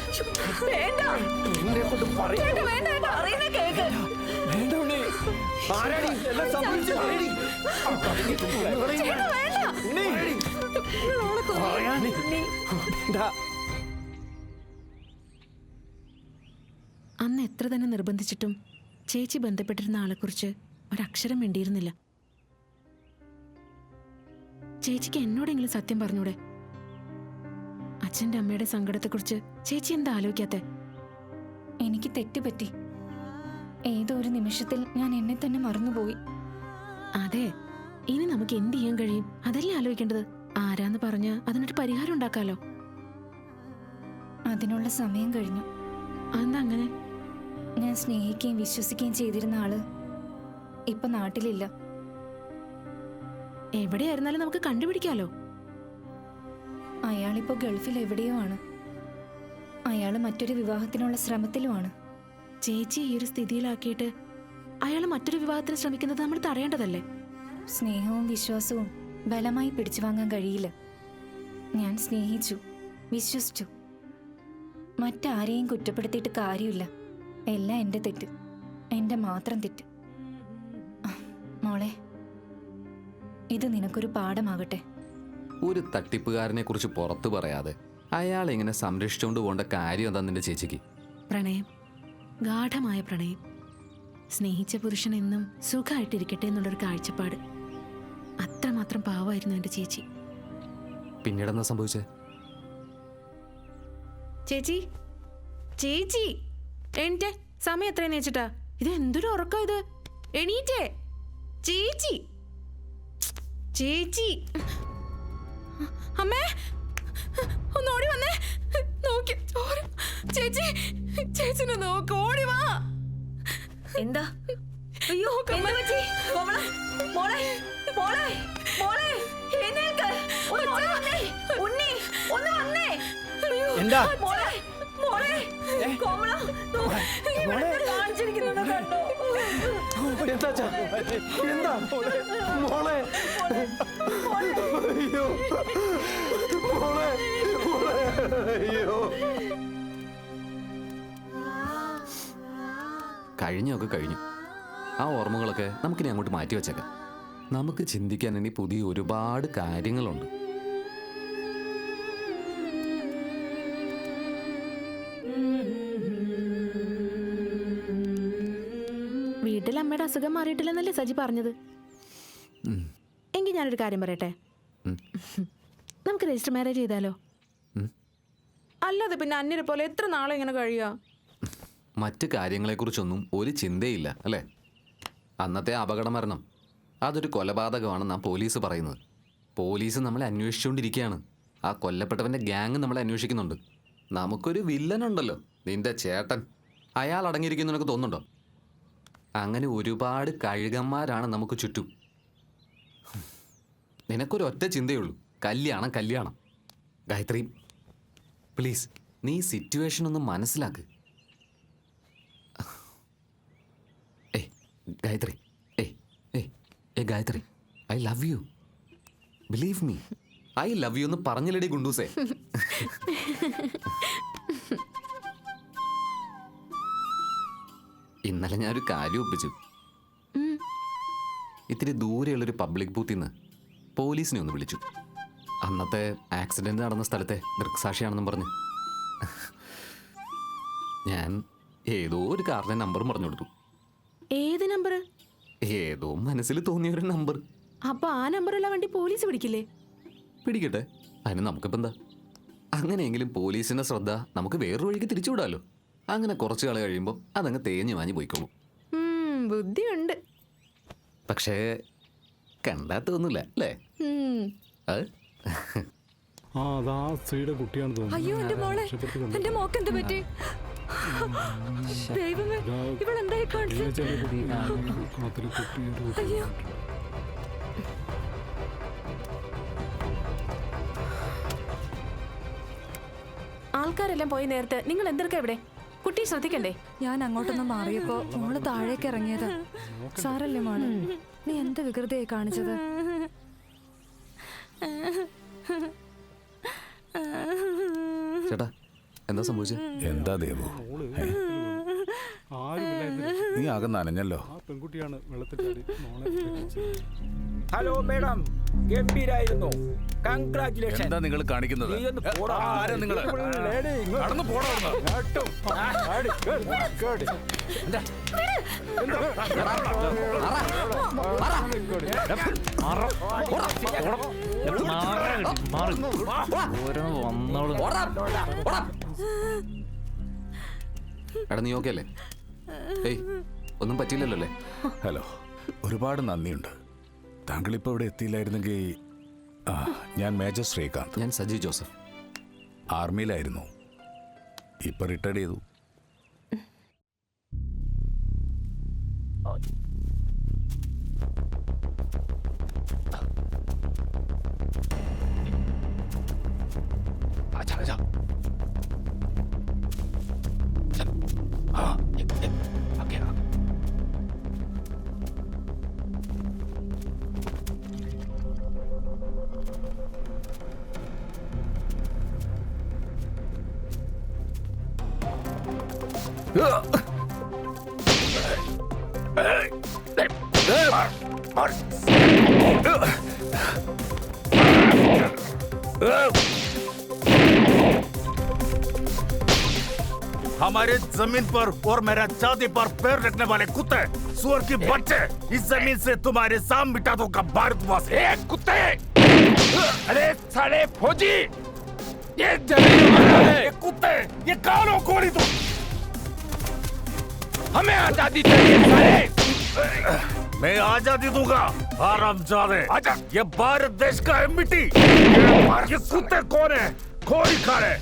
നിന്നെ കൊണ്ട് പറയടി. വേണ്ട ഉണ്ണി. ആരടി? എല്ലാം സംഭവിച്ചു. പറയടി. പറയാൻ. അന്ന് എത്ര തന്നെ നിർബന്ധിച്ചിട്ടും ചേച്ചി ബന്ധപ്പെട്ടിരുന്ന ആളെക്കുറിച്ച് ഒരക്ഷരം വേണ്ടിയിരുന്നില്ല. ചേച്ചിക്ക് എന്നോടെങ്കിലും സത്യം പറഞ്ഞൂടെ? അച്ഛൻ്റെ അമ്മയുടെ സങ്കടത്തെക്കുറിച്ച് ചേച്ചി എന്താ ആലോചിക്കാത്തെ? എനിക്ക് തെറ്റുപറ്റി. ഏതോ ഒരു നിമിഷത്തിൽ ഞാൻ എന്നെ തന്നെ മറന്നുപോയി. അതെ, ഇനി നമുക്ക് എന്ത് ചെയ്യാൻ കഴിയും? അതല്ലേ ആലോചിക്കേണ്ടത്. ആരാന്ന് പറഞ്ഞ അതിനൊരു പരിഹാരം ഉണ്ടാക്കാലോ. അതിനുള്ള സമയം കഴിഞ്ഞു. അതെന്താ അങ്ങനെ? ഞാൻ സ്നേഹിക്കുകയും വിശ്വസിക്കുകയും ചെയ്തിരുന്ന ആള് ഇപ്പൊ നാട്ടിലില്ല. എവിടെയായിരുന്നാലും നമുക്ക് കണ്ടുപിടിക്കാലോ. അയാളിപ്പോ ഗൾഫിൽ എവിടെയോ ആണ്. അയാള് മറ്റൊരു വിവാഹത്തിനുള്ള ശ്രമത്തിലുമാണ്. ചേച്ചി ഈ ഒരു സ്ഥിതിയിലാക്കിയിട്ട് അയാൾ മറ്റൊരു വിവാഹത്തിന് ശ്രമിക്കുന്നത് നമ്മൾ തടയേണ്ടതല്ലേ? സ്നേഹവും വിശ്വാസവും ബലമായി പിടിച്ചു വാങ്ങാൻ കഴിയില്ല. ഞാൻ സ്നേഹിച്ചു, വിശ്വസിച്ചു. മറ്റാരെയും കുറ്റപ്പെടുത്തിയിട്ട് കാര്യമില്ല. എല്ലാം എൻ്റെ തെറ്റ്, എൻ്റെ മാത്രം തെറ്റ്. മോളെ, ഇത് നിനക്കൊരു പാഠമാകട്ടെ. ഒരു തട്ടിപ്പുകാരനെ കുറിച്ച് പുറത്തു പറയാതെ അയാൾ ഇങ്ങനെ സംരക്ഷിച്ചുകൊണ്ട് പോകേണ്ട കാര്യം എന്താ നിന്റെ ചേച്ചിക്ക്? പ്രണയം, ഗാഠമായ പ്രണയം. സ്നേഹിച്ച പുരുഷൻ എന്നും സുഖമായിട്ടിരിക്കട്ടെ എന്നുള്ളൊരു കാഴ്ചപ്പാട്. അത്രമാത്രം പാവമായിരുന്നു എൻ്റെ ചേച്ചി. പിന്നീടെന്താ സംഭവിച്ചേ? ചേച്ചി, ചേച്ചി എണീറ്റേ. സമയം എത്രയെന്ന് വെച്ചിട്ടാ? ഇത് എന്തൊരു ഉറക്കം ഇത്? എണീറ്റേ ചേച്ചി. ചേച്ചി, അമ്മേ ഒന്ന് ഓടി വന്നേ. നോക്കി ചേച്ചി, ചേച്ചിനെ നോക്ക്, ഓടി വാ. എന്താ? അയ്യോ, എന്താ പറ്റി? കോമള, മോളെ, മോളെ, മോളെ, എഴുന്നേൽക്ക്. ഒന്ന് ഓടി വന്നേ. ഉണ്ണി, ഒന്ന് വന്നേ. എന്താ? മോളെ, മോളെ, കോമള, ഇവിടെ കാണിച്ചിരിക്കുന്നത് കണ്ടോ? എന്താ എന്താ മോളെ? അയ്യോ മോളെ, അയ്യോ. കഴിഞ്ഞൊക്കെ കഴിഞ്ഞു. ആ ഓർമ്മകളൊക്കെ നമുക്കിനി അങ്ങോട്ട് മാറ്റി വെച്ചേക്കാം. നമുക്ക് ചിന്തിക്കാൻ ഇനി പുതിയ ഒരുപാട് കാര്യങ്ങളുണ്ട്. വീട്ടിൽ അമ്മയുടെ അസുഖം മാറിയിട്ടില്ലെന്നല്ലേ സജി പറഞ്ഞത്? എങ്കിൽ ഞാനൊരു കാര്യം പറയട്ടെ. നമുക്ക് രജിസ്റ്റർ മാരേജ് ചെയ്താലോ? അല്ലാതെ പിന്നെ അന്യരെ പോലെ എത്ര നാളെ ഇങ്ങനെ കഴിയുക? മറ്റ് കാര്യങ്ങളെക്കുറിച്ചൊന്നും ഒരു ചിന്തയില്ല അല്ലേ? അന്നത്തെ അപകട മരണം അതൊരു കൊലപാതകമാണെന്നാണ് പോലീസ് പറയുന്നത്. പോലീസ് നമ്മളെ അന്വേഷിച്ചുകൊണ്ടിരിക്കുകയാണ്. ആ കൊല്ലപ്പെട്ടവൻ്റെ ഗ്യാങ് നമ്മളെ അന്വേഷിക്കുന്നുണ്ട്. നമുക്കൊരു വില്ലനുണ്ടല്ലോ, നിന്റെ ചേട്ടൻ. അയാൾ അടങ്ങിയിരിക്കുന്നു നിനക്ക് തോന്നുന്നുണ്ടോ? അങ്ങനെ ഒരുപാട് കഴുകന്മാരാണ് നമുക്ക് ചുറ്റും. നിനക്കൊരു ഒറ്റ ചിന്തയുള്ളൂ, കല്യാണം കല്യാണം. ഗായത്രി പ്ലീസ്, നീ സിറ്റുവേഷൻ ഒന്ന് മനസ്സിലാക്ക്. ഏയ് Gayathri, Gayathri, I love you, believe me, I love you എന്ന് പറഞ്ഞില്ലടി ഗുണ്ടൂസേ. ഇന്നലെ ഞാനൊരു കാര്യം ഒപ്പിച്ചു. ഇത്തിരി ദൂരെയുള്ളൊരു പബ്ലിക് ബൂത്തിൽ നിന്ന് പോലീസിനെ ഒന്ന് വിളിച്ചു. അന്നത്തെ ആക്സിഡന്റ് നടന്ന സ്ഥലത്തെ ദൃക്സാക്ഷിയാണെന്നും പറഞ്ഞു. ഞാൻ ഏതോ ഒരു കാറിന്റെ നമ്പർ പറഞ്ഞു കൊടുത്തു. ഏത് നമ്പർ? ഏതോ മനസ്സിൽ തോന്നിയ ഒരു നമ്പർ. അപ്പൊ ആ നമ്പറുള്ള വണ്ടി പോലീസ് പിടിക്കില്ലേ? പിടിക്കട്ടെ, അതിന് നമുക്കിപ്പോൾ എന്താ. അങ്ങനെയെങ്കിലും പോലീസിന്റെ ശ്രദ്ധ നമുക്ക് വേറൊരു വഴിക്ക് തിരിച്ചുവിടാമല്ലോ. അങ്ങനെ കുറച്ചു കാലം കഴിയുമ്പോൾ അതങ്ങ് തേഞ്ഞു വാഞ്ഞു പോയിക്കോളും. ബുദ്ധിയുണ്ട്. പക്ഷേ കണ്ടാ തോന്നില്ല അല്ലേ? അയ്യോ എന്റെ മോളെ, എന്റെ മോക്ക് എന്ത് പറ്റി? ദൈവമേ, ഇവളെന്തായി കാണിച്ചത്? അയ്യോ. ആൾക്കാരെല്ലാം പോയി നേരത്തെ നിങ്ങൾ എന്തൊക്കെ ഇവിടെ? കുട്ടി ശ്രദ്ധിക്കണ്ടേ? ഞാൻ അങ്ങോട്ടൊന്ന് മാറിയപ്പോ മോള് താഴേക്ക് ഇറങ്ങിയത്. സാരല്ലേ മോളെ, നീ എന്ത് വികൃതിയായി കാണിച്ചത്? ചേട്ടാ, എന്താ സംഭവിച്ചത്? എന്താ ദേവു, നീ ആകെ നനഞ്ഞല്ലോ. പെൺകുട്ടിയാണ് വെള്ളത്തിൽ ചാടി മോളെ. ഹലോ മേഡം, ഗംഭീരായിരുന്നു. കൺഗ്രാറ്റുലേഷൻ. എന്താ നിങ്ങൾ കാണിക്കുന്നത്? ആരാ നിങ്ങൾ? നടന്നു പോടാ. എടാ നീ ഓക്കെ അല്ലേ? ഏയ് ഒന്നും പറ്റിയില്ലല്ലോ അല്ലേ? ഹലോ, ഒരുപാട് നന്ദിയുണ്ട്. താങ്കൾ ഇപ്പോൾ ഇവിടെ എത്തിയില്ലായിരുന്നെങ്കിൽ. ഞാൻ മേജർ ശ്രീകാന്ത്. ഞാൻ സജി ജോസഫ്. ആർമിയിലായിരുന്നു, ഇപ്പൊ റിട്ടയർഡ് ചെയ്തു. हमारे जमीन पर और मेरा जाति पर पैर रखने वाले कुत्ते, सुअर के बच्चे, इस जमीन से तुम्हारे साम मिटा दूंगा भारतवासी। कुत्ते! अरे साले फौजी, ये जमीन हमारा है। ये कुत्ते, ये कानों गोली दो, हमें आजादी चाहिए साले। मैं आजादी दूंगा हरामजादे। ये भारत देश का है मिट्टी। ये कुत्ते कौन है? खोरी खा रहे।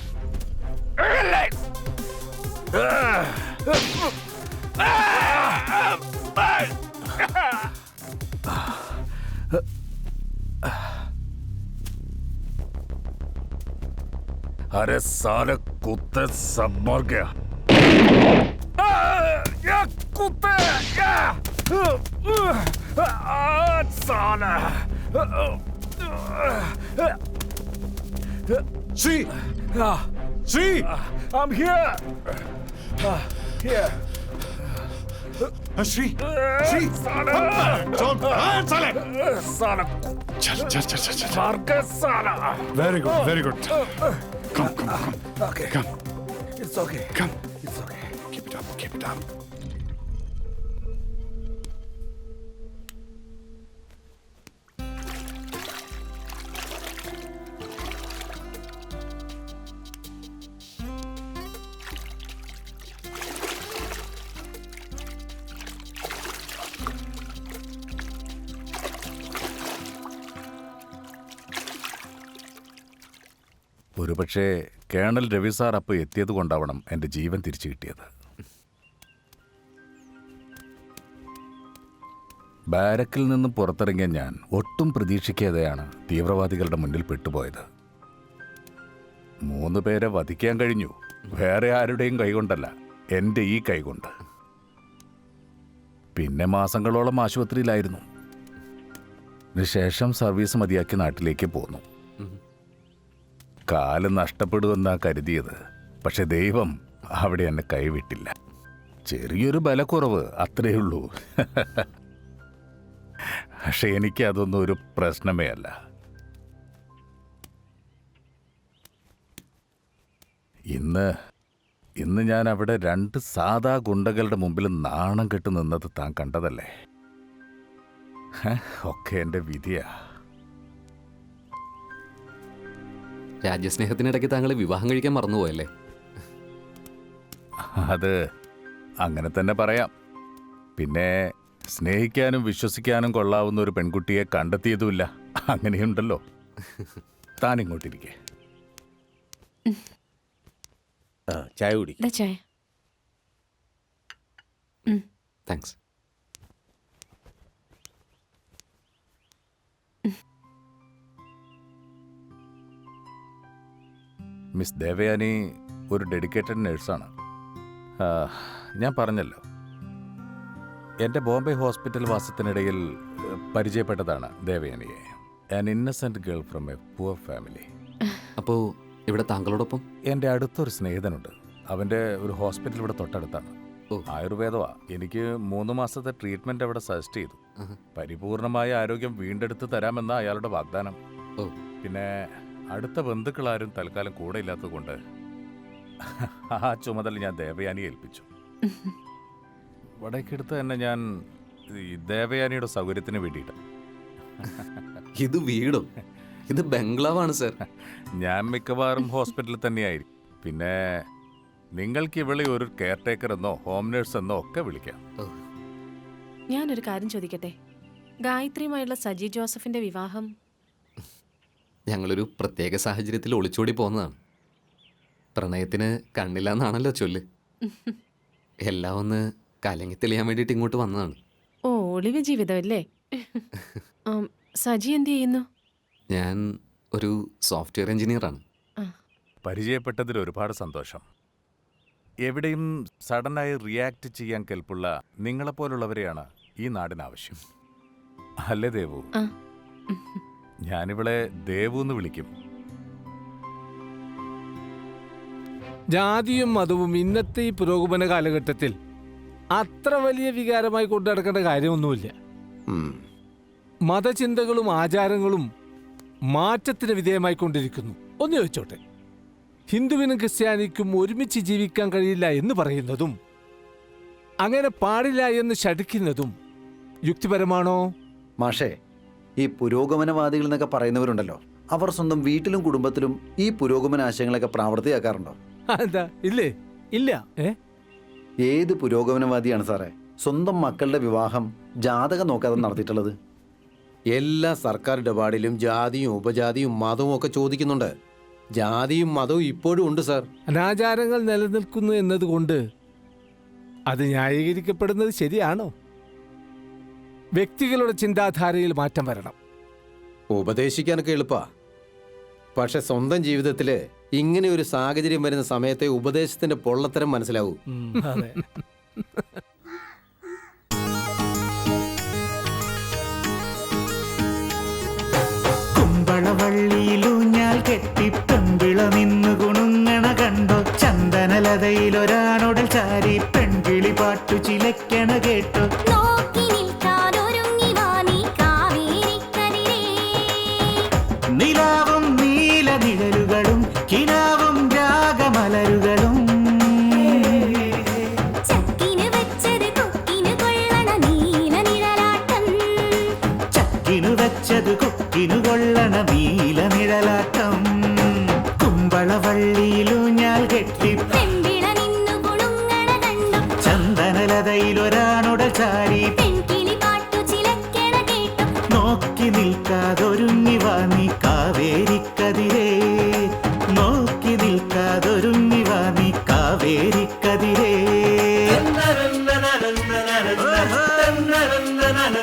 अरे साले कुत्ते सब मर गया। ये कुत्ते, साला। She, she, I'm here. Here. She, साला। John, साले। साला। चल, चल, चल, चल, चल। मार के साला। Very good, very good. Come, come, come. Okay. Come. It's okay. Come. It's okay. Keep it up, keep it up. ഒരുപക്ഷെ കേണൽ രവി സാർ അപ്പോൾ എത്തിയത് കൊണ്ടാവണം എൻ്റെ ജീവൻ തിരിച്ചു കിട്ടിയത്. ബാരക്കിൽ നിന്നും പുറത്തിറങ്ങിയ ഞാൻ ഒട്ടും പ്രതീക്ഷിക്കാതെയാണ് തീവ്രവാദികളുടെ മുന്നിൽ പെട്ടുപോയത്. 3 പേരെ വധിക്കാൻ കഴിഞ്ഞു. വേറെ ആരുടെയും കൈകൊണ്ടല്ല, എൻ്റെ ഈ കൈകൊണ്ട്. പിന്നെ മാസങ്ങളോളം ആശുപത്രിയിലായിരുന്നു. അതിനുശേഷം സർവീസ് മതിയാക്കി നാട്ടിലേക്ക് പോന്നു. കാല് നഷ്ടപ്പെടുമെന്നാ കരുതിയത്. പക്ഷെ ദൈവം അവിടെ എന്നെ കൈവിട്ടില്ല. ചെറിയൊരു ബലക്കുറവ്, അത്രയേ ഉള്ളൂ. പക്ഷെ എനിക്ക് അതൊന്നും ഒരു പ്രശ്നമേ അല്ല. ഇന്ന് ഞാൻ അവിടെ 2 സാധാ ഗുണ്ടകളുടെ മുമ്പിൽ നാണം കെട്ട് നിന്നത് താൻ കണ്ടതല്ലേ? ഒക്കെ എൻ്റെ വിധിയാ. രാജ്യസ്നേഹത്തിനിടയ്ക്ക് താങ്കൾ വിവാഹം കഴിക്കാൻ മറന്നുപോയല്ലേ? അത് അങ്ങനെ തന്നെ പറയാം. പിന്നെ സ്നേഹിക്കാനും വിശ്വസിക്കാനും കൊള്ളാവുന്ന ഒരു പെൺകുട്ടിയെ കണ്ടെത്തിയതുമില്ല. അങ്ങനെയുണ്ടല്ലോ. താൻ ഇങ്ങോട്ടിരിക്കേ. ചായ കുടി. ചായ. താങ്ക്സ്. മിസ് ദേവയാനി ഒരു ഡെഡിക്കേറ്റഡ് നേഴ്സാണ്. ഞാൻ പറഞ്ഞല്ലോ, എൻ്റെ ബോംബെ ഹോസ്പിറ്റൽ വാസത്തിനിടയിൽ പരിചയപ്പെട്ടതാണ് ദേവയാനിയെ. An innocent girl from a poor family. അപ്പോൾ ഇവിടെ താങ്കളോടൊപ്പം എൻ്റെ അടുത്തൊരു സ്നേഹിതനുണ്ട്. അവൻ്റെ ഒരു ഹോസ്പിറ്റൽ ഇവിടെ തൊട്ടടുത്താണ്. ആയുർവേദമാ. എനിക്ക് 3 മാസത്തെ ട്രീറ്റ്മെൻറ്റ് അവിടെ സജസ്റ്റ് ചെയ്തു. പരിപൂർണമായ ആരോഗ്യം വീണ്ടെടുത്ത് തരാമെന്ന അയാളുടെ വാഗ്ദാനം. പിന്നെ അടുത്ത ബന്ധുക്കളാരും തൽക്കാലം കൂടെ ഇല്ലാത്തതുകൊണ്ട് ആ ചുമതല ഞാൻ ദേവയാനിയെ ഏൽപ്പിച്ചു. വടക്കെടുത്ത് തന്നെ ഞാൻ ഈ ദേവയാനിയുടെ സൗകര്യത്തിന് വേണ്ടിയിട്ട്. ഇത് വീടോ? ഇത് ബംഗ്ലാവാണ് സർ. ഞാൻ മിക്കവാറും ഹോസ്പിറ്റലിൽ തന്നെയായിരിക്കും. പിന്നെ നിങ്ങൾക്ക് ഇവളെ ഒരു കെയർ ടേക്കർ എന്നോ ഹോം നേഴ്സ് എന്നോ ഒക്കെ വിളിക്കാം. ഞാനൊരു കാര്യം ചോദിക്കട്ടെ? ഗായത്രിയുമായുള്ള സജി ജോസഫിന്റെ വിവാഹം ഞങ്ങളൊരു പ്രത്യേക സാഹചര്യത്തിൽ ഒളിച്ചോടി പോകുന്നതാണ്. പ്രണയത്തിന് കണ്ണില്ലാന്നാണല്ലോ ചൊല്ല്. എല്ലാം ഒന്ന് കലങ്ങി തെളിയാൻ വേണ്ടിയിട്ട് ഇങ്ങോട്ട് വന്നതാണ്. ഓ, ഒളിവ് ജീവിതമല്ലേ? സജി എന്ത് ചെയ്യുന്നു? ഞാൻ ഒരു സോഫ്റ്റ്വെയർ എഞ്ചിനീയറാണ്. പരിചയപ്പെട്ടതിൽ ഒരുപാട് സന്തോഷം. എവിടെയും സഡനായി റിയാക്ട് ചെയ്യാൻ കെൽപ്പുള്ള നിങ്ങളെപ്പോലുള്ളവരെയാണ് ഈ നാടിന് ആവശ്യം. അല്ലേ ദേവു? ഞാനിവളെ ദേവു എന്ന് വിളിക്കും. ജാതിയും മതവും ഇന്നത്തെ ഈ പുരോഗമന കാലഘട്ടത്തിൽ അത്ര വലിയ വികാരമായി കൊണ്ടു നടക്കേണ്ട കാര്യമൊന്നുമില്ല. മതചിന്തകളും ആചാരങ്ങളും മാറ്റത്തിന് വിധേയമായിക്കൊണ്ടിരിക്കുന്നു. ഒന്ന് ചോദിച്ചോട്ടെ, ഹിന്ദുവിനും ക്രിസ്ത്യാനിക്കും ഒരുമിച്ച് ജീവിക്കാൻ കഴിയില്ല എന്ന് പറയുന്നതും അങ്ങനെ പാടില്ല എന്ന് ശഠിക്കുന്നതും യുക്തിപരമാണോ? മാഷേ, ഈ പുരോഗമനവാദികൾ എന്നൊക്കെ പറയുന്നവരുണ്ടല്ലോ, അവർ സ്വന്തം വീട്ടിലും കുടുംബത്തിലും ഈ പുരോഗമന ആശയങ്ങളൊക്കെ പ്രാവർത്തിയാക്കാറുണ്ടോ? എന്താ ഇല്ലേ? ഇല്ല. ഏത് പുരോഗമനവാദിയാണ് സാറേ സ്വന്തം മക്കളുടെ വിവാഹം ജാതകം നോക്കാതെ നടത്തിയിട്ടുള്ളത്? എല്ലാ സർക്കാർ ഇടപാടിലും ജാതിയും ഉപജാതിയും മതവും ഒക്കെ ചോദിക്കുന്നുണ്ട്. ജാതിയും മതവും ഇപ്പോഴും ഉണ്ട് സാർ. അനാചാരങ്ങൾ നിലനിൽക്കുന്നു എന്നതുകൊണ്ട് അത് ന്യായീകരിക്കപ്പെടുന്നത് ശരിയാണോ? വ്യക്തികളുടെ ചിന്താധാരയിൽ മാറ്റം വരണം. ഉപദേശിക്കാനൊക്കെ എളുപ്പാ, പക്ഷെ സ്വന്തം ജീവിതത്തില് ഇങ്ങനെ ഒരു സാഹചര്യം വരുന്ന സമയത്തെ ഉപദേശത്തിന്റെ പൊള്ളത്തരം മനസ്സിലാവൂ. കുമ്പളവള്ളിയിലൂഞ്ഞാൽ കെട്ടി പെൺപിള നിന്ന് കുണുങ്ങണ കണ്ടോ? ചന്ദനലതയിലൊരാണുടൽ ചാരി പെൺകിളി പാട്ടു ചിലക്കണ കേട്ടോ? നിലാവും നീല നിഴലുകളും കിനാവും രാഗമലരുകളും ചക്കിനു വെച്ചത് കൊക്കിനു കൊള്ളണ നീല നിഴലാട്ടം. കുമ്പളവള്ളിയിലൂഞ്ഞാൽ കെട്ടി ചന്ദനലതയിലൊരാണുടൽ ചാരി നോക്കി നിൽക്കാതൊരുങ്ങി വാ നീ കാവേരിക്കതിരേ. നോക്കി നിൽക്കാതൊരുങ്ങി വാ നീ കാവേരിക്കതിരേ. Here we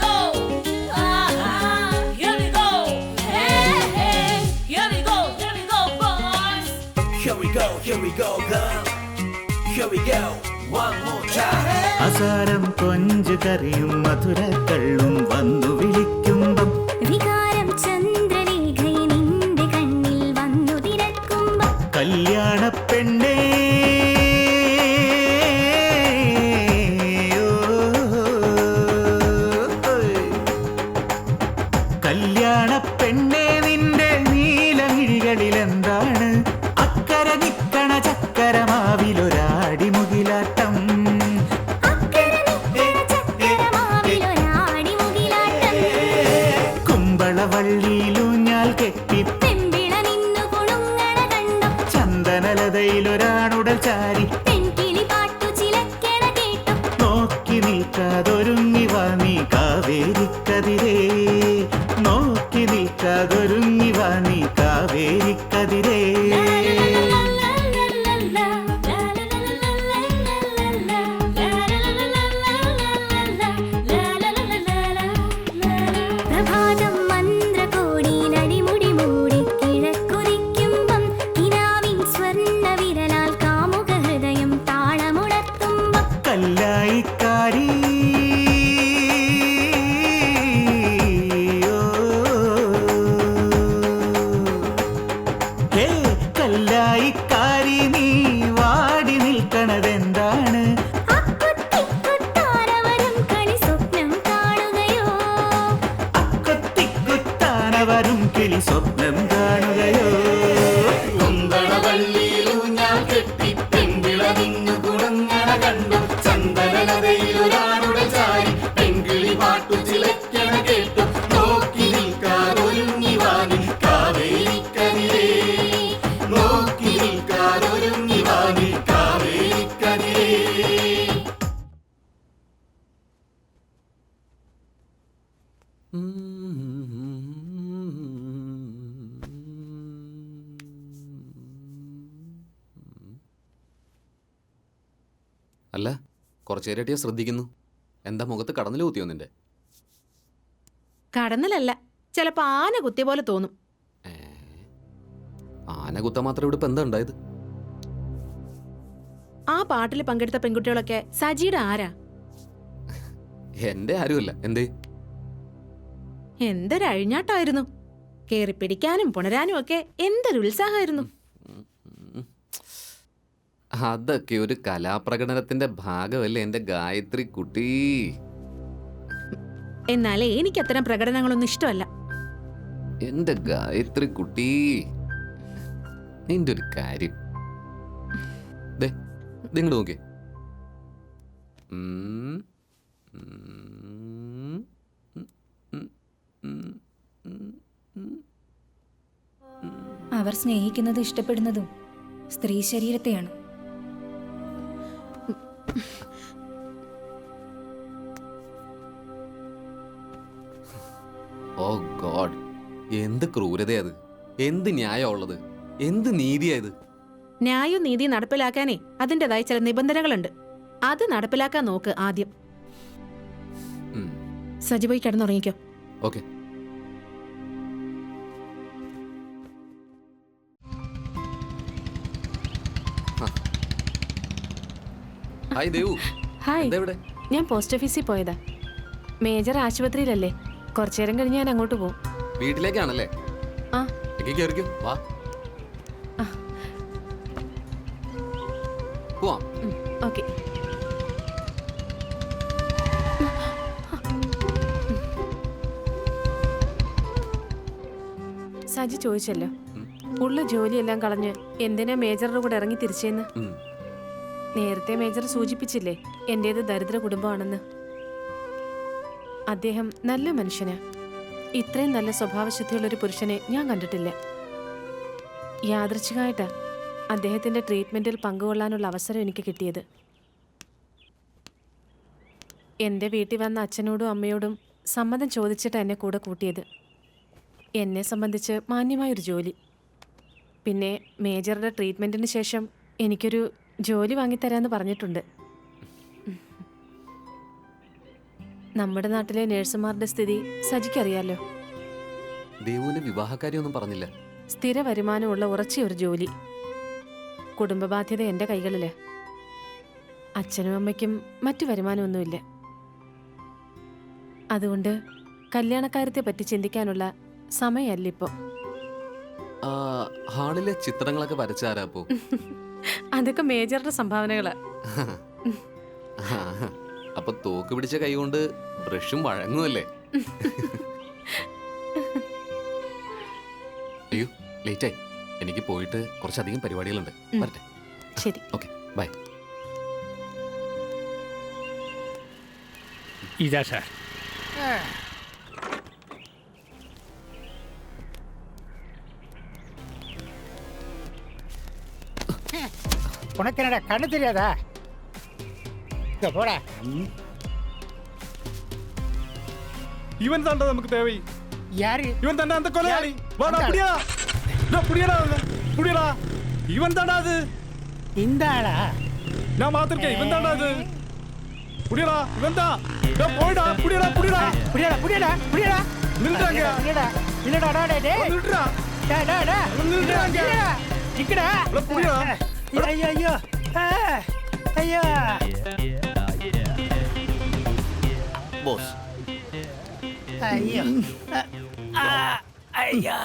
go. Here we go. Here we go. Here we go, boys. Here we go, girl. Here we go, one more time. അസാരം കൊഞ്ചു കറിയും മധുര കള്ളും വന്നു വിളിക്കുമ്പം വികാരം ചന്ദ്രലേഖയിൽ നിന്റെ കണ്ണിൽ വന്നു തിരക്കുമ്പം കല്യാണ പെണ്ണേ കല്യാണ പെണ്ണേ നിന്റെ നീലമിഴികളിൽ എന്താണ് അക്കര നിക്കണ ചക്കരമാവിലൊരാടി മുകിലാട്ടം കുമ്പളവള്ളിയിലൂഞ്ഞാൽ കെട്ടി പെമ്പിള നിന്നു കുണുങ്ങണ കണ്ടോ ചന്ദനലതയിലൊരാണുടൽ ചാരി പെൺകിളി പാട്ടു ചിലക്കണ കേട്ടോ നോക്കി നിൽക്കാതൊരുങ്ങി വാ നീ കാവേരിക്കതിരേ നോക്കി നിൽക്കാതൊരുങ്ങി വാ നീ കാവേരിക്കതിരേ പ്രഭാതം മന്ത്രകോടിയിൽ അടിമുടി മൂടി കിഴക്കുതിക്കുമ്പം കിനാവിൻ സ്വർണ്ണ വിരലാൽ കാമുക ഹൃദയം താളമുണർത്തുമ്പം കല്ലായിക്കാരി ഹേ കല്ലായിക്കാരി നീ വാടി നിൽക്കണതെന്താണ് കുത്താരവരും കളി സ്വപ്നം കാണുകയോ കൊത്തിക്കുത്താനവരും കിളി സ്വപ്നം കാണുകയോ കുമ്പളവള്ളിയിലൂഞ്ഞാൽ കെട്ടി പെൺകിള നിന്നു കുടങ്ങണ കണ്ടു ചന്ദനലതയിലൊരാളുടെ ചാരി പെൺകിളി പാട്ടു ചിലക്കണ കേട്ടു നോക്കി നിൽക്കാതൊരുങ്ങി വാങ്ങി കാവേരിക്കതിരേ നോക്കി നിൽക്കാതൊരുങ്ങി വാങ്ങി കാവേരിക്കതിരേ അല്ല കുറച്ചു നേരമായിട്ട് ഞാൻ ശ്രദ്ധിക്കുന്നു. എന്താ മുഖത്ത് കടന്നിൽ കുത്തിയോ നിന്റെ? കടന്നലല്ല, ചിലപ്പോ ആന കുത്തിയ പോലെ തോന്നും. ആന കുത്ത മാത്രം ഇവിടെ ഇപ്പം എന്താ ഉണ്ടായത്? ആ പാട്ടിൽ പങ്കെടുത്ത പെൺകുട്ടികളൊക്കെ സജിയുടെ ആരാ? എന്റെ ആരുമല്ല. എന്തേ? എന്തൊരു അഴിഞ്ഞാട്ടായിരുന്നു. കേറി പിടിക്കാനും പുണരാനും ഒക്കെ എന്തൊരു ഉത്സാഹമായിരുന്നു. അതൊക്കെ ഒരു കലാപ്രകടനത്തിന്റെ ഭാഗമല്ലേ എന്റെ ഗായത്രി കുട്ടി. എന്നാലേ എനിക്ക് അത്തരം പ്രകടനങ്ങളൊന്നും ഇഷ്ടമല്ല. എന്റെ ഗായത്രി കുട്ടി, നിന്റെ ഒരു കാര്യം നിങ്ങൾ നോക്കിയേ. അവർ സ്നേഹിക്കുന്നതും ഇഷ്ടപ്പെടുന്നതും സ്ത്രീ ശരീരത്തെയാണ്. ഓ ഗോഡ്, എന്ത് ക്രൂരതയത്, എന്ത് ന്യായമുള്ളത്, എന്ത് നീതിയായത്. ന്യായവും നീതിയും നടപ്പിലാക്കാനേ അതിൻ്റെതായ ചില നിബന്ധനകളുണ്ട്. അത് നടപ്പിലാക്കാൻ നോക്ക് ആദ്യം. സജി പോയി കിടന്നുറങ്ങിക്കോ. ഓക്കെ. ഹായ് ദേവു. ഹായ്. എന്താ ഇവിടെ? ഞാൻ പോസ്റ്റ് ഓഫീസിൽ പോയതാ. മേജർ ആശുപത്രിയിലല്ലേ, കുറച്ചു നേരം കഴിഞ്ഞ് ഞാൻ അങ്ങോട്ട് പോകും. വീട്ടിലേക്കാണല്ലേ? ആ. കേറിക്കോ, വാ പോവാം. ഓക്കെ. സജി ചോദിച്ചല്ലോ, ഉള്ള ജോലിയെല്ലാം കളഞ്ഞ് എന്തിനാ മേജറുടെ കൂടെ ഇറങ്ങി തിരിച്ചെന്ന്. നേരത്തെ മേജർ സൂചിപ്പിച്ചില്ലേ എന്റേത് ദരിദ്ര കുടുംബമാണെന്ന്. അദ്ദേഹം നല്ല മനുഷ്യനാ. ഇത്രയും നല്ല സ്വഭാവശുദ്ധിയുള്ളൊരു പുരുഷനെ ഞാൻ കണ്ടിട്ടില്ല. യാദൃച്ഛികമായിട്ടാ അദ്ദേഹത്തിന്റെ ട്രീറ്റ്മെന്റിൽ പങ്കുകൊള്ളാനുള്ള അവസരം എനിക്ക് കിട്ടിയത്. എൻ്റെ വീട്ടിൽ വന്ന അച്ഛനോടും അമ്മയോടും സമ്മതം ചോദിച്ചിട്ട് എന്നെ കൂടെ കൂട്ടിയത്. എന്നെ സംബന്ധിച്ച് മാന്യമായൊരു ജോലി. പിന്നെ മേജറുടെ ട്രീറ്റ്മെൻറ്റിന് ശേഷം എനിക്കൊരു ജോലി വാങ്ങിത്തരാമെന്ന് പറഞ്ഞിട്ടുണ്ട്. നമ്മുടെ നാട്ടിലെ നേഴ്സുമാരുടെ സ്ഥിതി സജിക്കറിയാലോ. ദേവുവിന് വിവാഹക്കാരിയൊന്നും പറഞ്ഞില്ല. സ്ഥിര വരുമാനമുള്ള ഉറച്ച ഒരു ജോലി. കുടുംബ ബാധ്യത എൻ്റെ കൈകളില്. അച്ഛനും അമ്മയ്ക്കും മറ്റു വരുമാനമൊന്നുമില്ല. അതുകൊണ്ട് കല്യാണക്കാര്യത്തെ പറ്റി ചിന്തിക്കാനുള്ള സമയമല്ല ഇപ്പോൾ. ഹാളിലെ ചിത്രങ്ങളൊക്കെ വരച്ചാരാപ്പോ? അതൊക്കെ മേജറുടെ സംഭാവനകളാ. അപ്പൊ തോക്ക് പിടിച്ച കൈ കൊണ്ട് ബ്രഷും വഴങ്ങുമല്ലേ? അയ്യോ, ലേറ്റായി. എനിക്ക് പോയിട്ട് കുറച്ചധികം പരിപാടികളുണ്ട്. വരട്ടെ. ശരി. Okay, bye. ഇതാ സാർ. உனக்கு என்னடா கண்ணு தெரியாதா? போட. ഇവൻ താണ്ടാ നമുക്ക് തേവൈ. யாரு? ഇവൻ താണ്ടാ അന്ത കൊലയാളി. വാടാ പുടിയാ. പുടിയടാ പുടിയടാ. ഇവൻ താണ്ടാ അത്. இந்த ஆளா? ഞാൻ മാത്രക്കേ ഇവൻ താണ്ടാ അത്. പുടിയടാ ഇവൻ താ. പോയിടാ പുടിയടാ പുടിയടാ. புடியடா புடியடா புடியடா. നിൽടാங்க. புடியடா. இல்லடா டேய் டேய். നിൽടാ. டேய் டேய் டேய். നിൽടാங்க. நிக்கடா. புடியடா. ஐயோ ஐயோ. ஐயோ. ബോസ്. ஐயோ. ஐயா.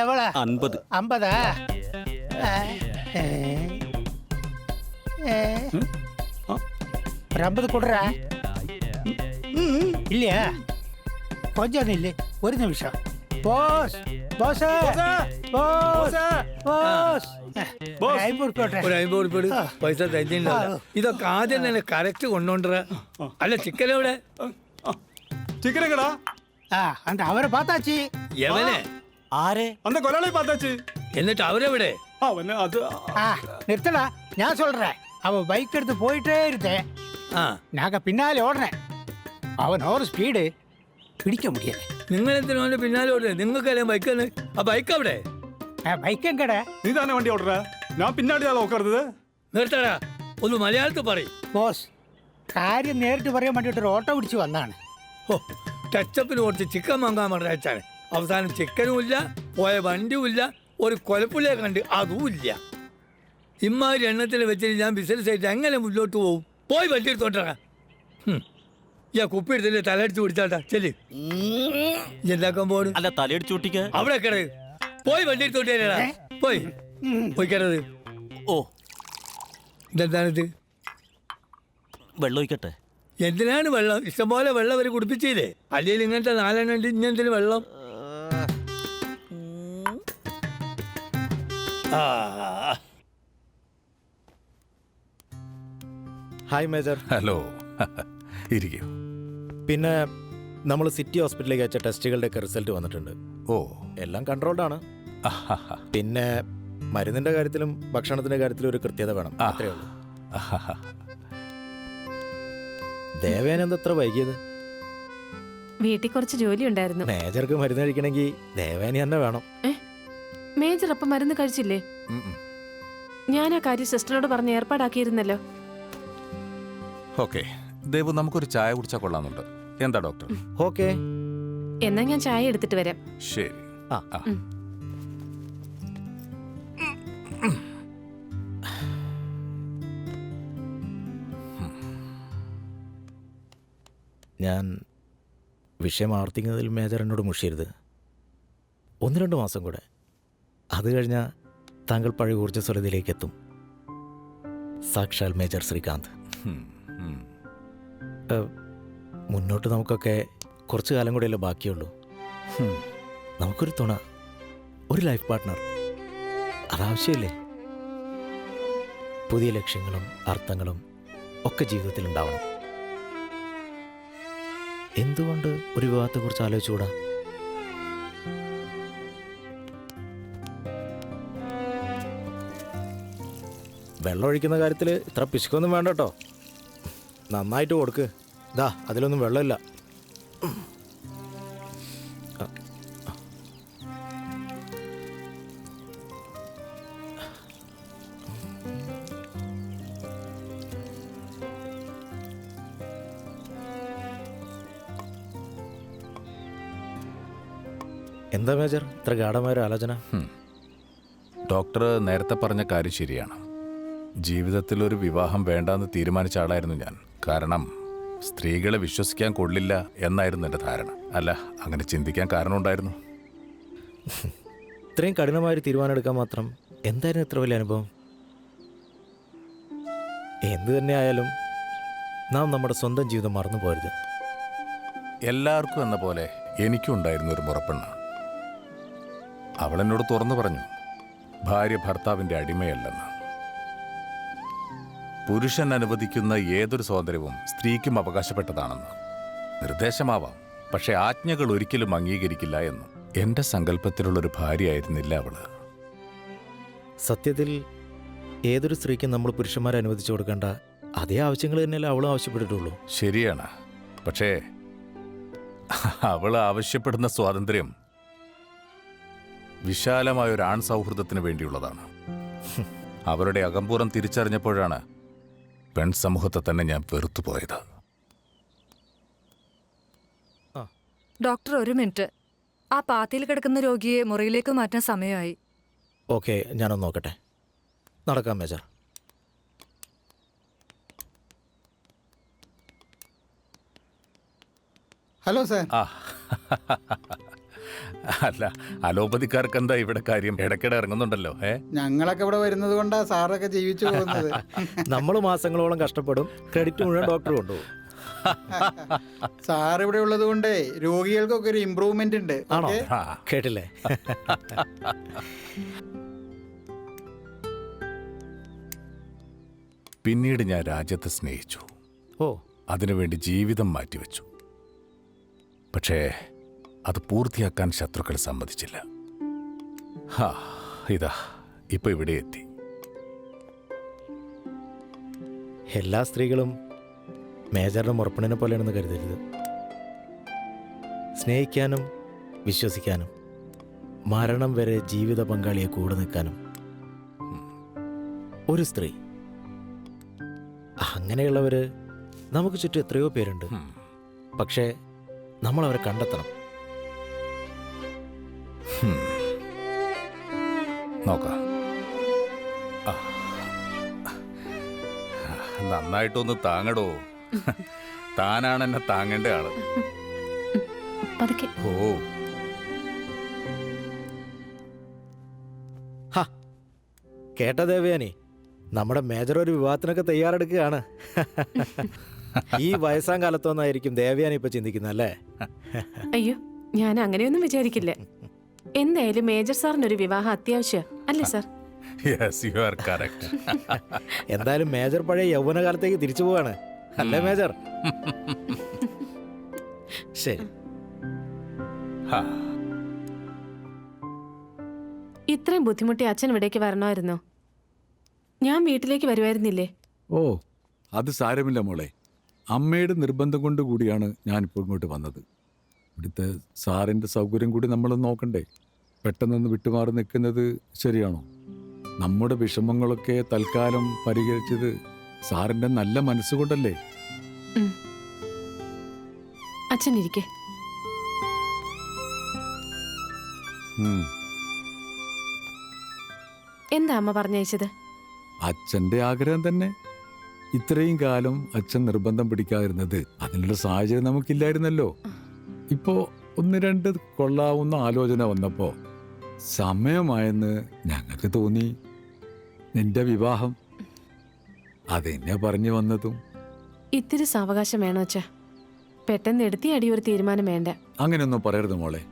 எவ்வளோ? 50. 50? ஒரு 50 கொடுறா. இல்லையா? கொஞ்சம் இல்லை, ஒரு நிமிஷம். ബോസ് ബോസ് ബോസ് ബോസ് ഒരു 50 ഉറുപ്പിക പൈസ തരുന്നുണ്ടാവില്ല. ഇതൊക്കെ ആദ്യം തന്നെ കറക്റ്റ് കൊണ്ടോണ്ടേ. അല്ല ചിക്കൻ എവിടെ? ചിക്കൻ എങ്ങടാ? அந்த அவரை பார்த்தாச்சு. എവനെ? ആരെ? அந்த കൊലയാളി பார்த்தாச்சு. എന്നിട്ട് അവരെവിടെ? അവനെ അത് நிறுத்தடா, நான் சொல்றேன். அவன் பைக் எடுத்து போயிட்டே இருந்தேன். நாங்க பின்னாலே ஓடுறேன். அவன் ஒரு ஸ்பீடு പിടിക്ക முடியல. നിങ്ങൾ എന്തിനാ അവന്റെ പിന്നാലെ ഓടുന്നത്? നിങ്ങൾക്കറിയാം ബൈക്കാണ്. ആ ബൈക്ക് അവിടെ? ബൈക്ക് എങ്കടെ? നീ തന്നെ വണ്ടി ഓടുற. ഞാൻ പിന്നാടിയാ നോക്കരുത്. നിർത്തടാ, ഒന്ന് മലയാളത്തിൽ പറയും. ബോസ്, കാര്യം നേരിട്ട് പറയാൻ വേണ്ടിയിട്ട് ഒരു ഓട്ടോ പിടിച്ച് വന്നാണ്. ഓ, ടച്ചപ്പിന് കുറച്ച് ചിക്കൻ വാങ്ങാൻ പറഞ്ഞാണ്. അവസാനം ചിക്കനും ഇല്ല, പോയ വണ്ടിയും ഇല്ല, ഒരു കൊലപ്പുള്ളിയെ കണ്ട് അതും ഇല്ല. ഇമ്മാതിരി എണ്ണത്തിൽ വെച്ചിട്ട് ഞാൻ ബിസിനസ് ആയിട്ട് എങ്ങനെ മുന്നോട്ട് പോകും? പോയി വണ്ടി എടുത്തോട്ടാ. ഈ കുപ്പി എടുത്തില്ലേ തലയടിച്ച് പിടിച്ചാട്ടാ. ചെല്ലി എന്താക്കാൻ പോണു? അല്ല, തലയടിച്ചു പൊട്ടിക്ക. അവിടെ കിട പോയി വണ്ടി എടുത്തോട്ടേടാ. പോയി പോയിക്കണത്. ഓ, ഇതെന്താണിത്? വെള്ളം ഒഴിക്കട്ടെ. എന്തിനാണ് വെള്ളം? ഇഷ്ടംപോലെ വെള്ളം അവർ കുടിപ്പിച്ചില്ലേ? അല്ലെങ്കിൽ ഇങ്ങനത്തെ 4 എണ്ണം ഇങ്ങനത്തെ വെള്ളം. Hi major. ഹലോ, ഇരിക്കൂ. പിന്നെ നമ്മൾ സിറ്റി ഹോസ്പിറ്റലിലേക്ക് അയച്ച ടെസ്റ്റുകളുടെയൊക്കെ റിസൾട്ട് വന്നിട്ടുണ്ട്. ഓ, എല്ലാം കൺട്രോൾഡ് ആണ്. പിന്നെ മരുന്നിന്റെ കാര്യത്തിലും ഭക്ഷണത്തിന്റെ കാര്യത്തിലും ഒരു കൃത്യത വേണം. അത്രേ ഉള്ളൂ. ദേവേന എന്തത്ര വൈകിയത്? വീട്ടിൽ കുറച്ച് ജോലി ഉണ്ടായിരുന്നു. മേജർക്ക് മരുന്ന് കഴിക്കണമെങ്കിൽ ദേവേനി തന്നെ വേണം. മേജർ അപ്പം മരുന്ന് കഴിച്ചില്ലേ? ഞാൻ ആ കാര്യം സിസ്റ്ററിനോട് പറഞ്ഞ് ഏർപ്പാടാക്കിയിരുന്നല്ലോ. ഓക്കെ, ദേവു നമുക്കൊരു ചായ കുടിച്ചാൽ കൊള്ളാമെന്നുണ്ട്. എന്താ ഡോക്ടർ? ഓക്കെ, എന്നാ ഞാൻ ചായ എടുത്തിട്ട് വരാം. ശരി. ഞാൻ വിഷയം ആവർത്തിക്കുന്നതിൽ മേജർ എന്നോട് മുഷിയരുത്. 1-2 മാസം കൂടെ, അത് കഴിഞ്ഞാൽ താങ്കൾ പഴയ ഊർജ്ജസ്വലതയിലേക്ക് എത്തും. സാക്ഷാൽ മേജർ ശ്രീകാന്ത്. മുന്നോട്ട് നമുക്കൊക്കെ കുറച്ചു കാലം കൂടെയല്ലേ ബാക്കിയുള്ളൂ. നമുക്കൊരു തുണ, ഒരു ലൈഫ് പാർട്ട്ണർ, അതാവശ്യമില്ലേ? പുതിയ ലക്ഷ്യങ്ങളും അർത്ഥങ്ങളും ഒക്കെ ജീവിതത്തിൽ ഉണ്ടാവണം. എന്തുകൊണ്ട് ഒരു വിവാഹത്തെക്കുറിച്ച് ആലോചിച്ചുകൂടാ? വെള്ളം ഒഴിക്കുന്ന കാര്യത്തിൽ ഇത്ര പിശുക്കൊന്നും വേണ്ട കേട്ടോ. നന്നായിട്ട് കൊടുക്ക്. ഇതാ, അതിലൊന്നും വെള്ളമില്ല. എന്താ മേജർ ഇത്ര ഗാഠമായൊരു ആലോചന? ഡോക്ടർ നേരത്തെ പറഞ്ഞ കാര്യം ശരിയാണ്. ജീവിതത്തിൽ ഒരു വിവാഹം വേണ്ടാന്ന് തീരുമാനിച്ച ആളായിരുന്നു ഞാൻ. കാരണം സ്ത്രീകളെ വിശ്വസിക്കാൻ കൊള്ളില്ല എന്നായിരുന്നു എൻ്റെ ധാരണ. അല്ല, അങ്ങനെ ചിന്തിക്കാൻ കാരണമുണ്ടായിരുന്നു. ഇത്രയും കഠിനമായൊരു തീരുമാനം എടുക്കാൻ മാത്രം എന്തായിരുന്നു ഇത്ര വലിയ അനുഭവം? എന്തു തന്നെ ആയാലും നാം നമ്മുടെ സ്വന്തം ജീവിതം മറന്നു പോരുത്. എല്ലാവർക്കും എന്ന പോലെ എനിക്കും ഉണ്ടായിരുന്നു ഒരു മുറപ്പെണ്ണ്. അവളെന്നോട് തുറന്നു പറഞ്ഞു, ഭാര്യ ഭർത്താവിൻ്റെ അടിമയല്ലെന്ന്. പുരുഷൻ അനുവദിക്കുന്ന ഏതൊരു സ്വാതന്ത്ര്യവും സ്ത്രീക്കും അവകാശപ്പെട്ടതാണെന്ന്. നിർദ്ദേശമാവാം, പക്ഷെ ആജ്ഞകൾ ഒരിക്കലും അംഗീകരിക്കില്ല എന്ന്. എൻ്റെ സങ്കല്പത്തിലുള്ളൊരു ഭാര്യയായിരുന്നില്ല അവള്. സത്യത്തിൽ ഏതൊരു സ്ത്രീക്കും നമ്മൾ പുരുഷന്മാരെ അനുവദിച്ചു കൊടുക്കേണ്ട അതേ ആവശ്യങ്ങൾ തന്നെയല്ലേ അവളും ആവശ്യപ്പെട്ടിട്ടുള്ളൂ. ശരിയാണ്, പക്ഷേ അവൾ ആവശ്യപ്പെടുന്ന സ്വാതന്ത്ര്യം വിശാലമായ ഒരു ആൺ സൗഹൃദത്തിന് വേണ്ടിയുള്ളതാണ്. അവരുടെ അകമ്പൂർവ്വം തിരിച്ചറിഞ്ഞപ്പോഴാണ് പെൺ സമൂഹത്തെ തന്നെ ഞാൻ വെറുത്തുപോയത്. ഡോക്ടർ, ഒരു മിനിറ്റ്. ആ പാത്തിയിൽ കിടക്കുന്ന രോഗിയെ മുറിയിലേക്ക് മാറ്റാൻ സമയമായി. ഓക്കെ, ഞാനൊന്ന് നോക്കട്ടെ. നടക്കാം മേജർ. Hello sir. അല്ല, അലോപ്പതിക്കാർക്ക് എന്താ ഇവിടെ കാര്യം? ഇടയ്ക്കിടെ ഇറങ്ങുന്നുണ്ടല്ലോ. ഞങ്ങളൊക്കെ ഇവിടെ വരുന്നത് കൊണ്ടാ സാറൊക്കെ ജീവിച്ചു പോകുന്നത്. നമ്മൾ മാസങ്ങളോളം കഷ്ടപ്പെടും, ക്രെഡിറ്റ് മുഴുവൻ ഡോക്ടർ കൊണ്ടുപോകും. സാർ ഇവിടെ ഉള്ളത് കൊണ്ടേ രോഗികൾക്കൊക്കെ ഒരു ഇമ്പ്രൂവ്മെന്റ് ഉണ്ട്. ആണോ? കേട്ടില്ലേ? പിന്നീട് ഞാൻ രാജ്യത്തെ സ്നേഹിച്ചു. അതിനുവേണ്ടി ജീവിതം മാറ്റിവെച്ചു. പക്ഷേ അത് പൂർത്തിയാക്കാൻ ശത്രുക്കൾ സമ്മതിച്ചില്ല. ഇതാ ഇപ്പൊ ഇവിടെ എത്തി. എല്ലാ സ്ത്രീകളും മേജറുടെ മുറപ്പണിനെ പോലെയാണെന്ന് കരുതരുത്. സ്നേഹിക്കാനും വിശ്വസിക്കാനും മരണം വരെ ജീവിത പങ്കാളിയെ കൂടെ നിൽക്കാനും ഒരു സ്ത്രീ, അങ്ങനെയുള്ളവര് നമുക്ക് ചുറ്റും എത്രയോ പേരുണ്ട്. പക്ഷേ നമ്മൾ അവരെ കണ്ടെത്തണം. നോക്കാം. നന്നായിട്ടൊന്ന് താങ്ങടോ. താനാണ് എന്നെ താങ്ങേണ്ട ആള്. ഓ, കേട്ട ദേവയാനി, നമ്മുടെ മേജർ ഒരു വിവാഹത്തിനൊക്കെ തയ്യാറെടുക്കുകയാണ്. ഈ വയസ്സാം കാലത്തൊന്നായിരിക്കും ദേവയാനി ഇപ്പൊ ചിന്തിക്കുന്നല്ലേ? അയ്യോ, ഞാൻ അങ്ങനെയൊന്നും വിചാരിക്കില്ല. എന്തായാലും മേജർ സാറിനൊരു വിവാഹം അത്യാവശ്യം അല്ലേ സാർ? എന്തായാലും മേജർ പഴയ യൗവനകാലത്തേക്ക് തിരിച്ചു പോവാണ് അല്ലേ മേജർ? ശരി. ഇത്രയും ബുദ്ധിമുട്ടി അച്ഛൻ ഇവിടേക്ക് വരണമായിരുന്നോ? ഞാൻ വീട്ടിലേക്ക് വരുമായിരുന്നില്ലേ? ഓ, അത് സാരമില്ല മോളെ. അമ്മയുടെ നിർബന്ധം കൊണ്ട് കൂടിയാണ് ഞാനിപ്പോൾ ഇങ്ങോട്ട് വന്നത്. ഇവിടുത്തെ സാറിൻ്റെ സൗകര്യം കൂടി നമ്മൾ നോക്കണ്ടേ? പെട്ടെന്നൊന്ന് വിട്ടുമാറി നിൽക്കുന്നത് ശരിയാണോ? നമ്മുടെ വിഷമങ്ങളൊക്കെ തൽക്കാലം പരിഹരിച്ചത് സാറിൻ്റെ നല്ല മനസ്സുകൊണ്ടല്ലേ? അച്ഛൻ ഇരിക്കെ. എന്താ അമ്മ പറഞ്ഞയച്ചത്? അച്ഛൻ്റെ ആഗ്രഹം തന്നെ. ഇത്രയും കാലം അച്ഛൻ നിർബന്ധം പിടിക്കാതിരുന്നത് അതിനുള്ള സാഹചര്യം നമുക്കില്ലായിരുന്നല്ലോ. ഇപ്പോ ഒന്ന് രണ്ട് കൊള്ളാവുന്ന ആലോചന വന്നപ്പോ സമയമായെന്ന് ഞങ്ങൾക്ക് തോന്നി. നിന്റെ വിവാഹം അതെന്നെ പറഞ്ഞു വന്നതും. ഇത്തിരി സാവകാശം വേണോ അച്ഛാ? പെട്ടെന്ന് എടുത്തി അടി ഒരു തീരുമാനം വേണ്ട. അങ്ങനെയൊന്നും പറയരുത് മോളെ.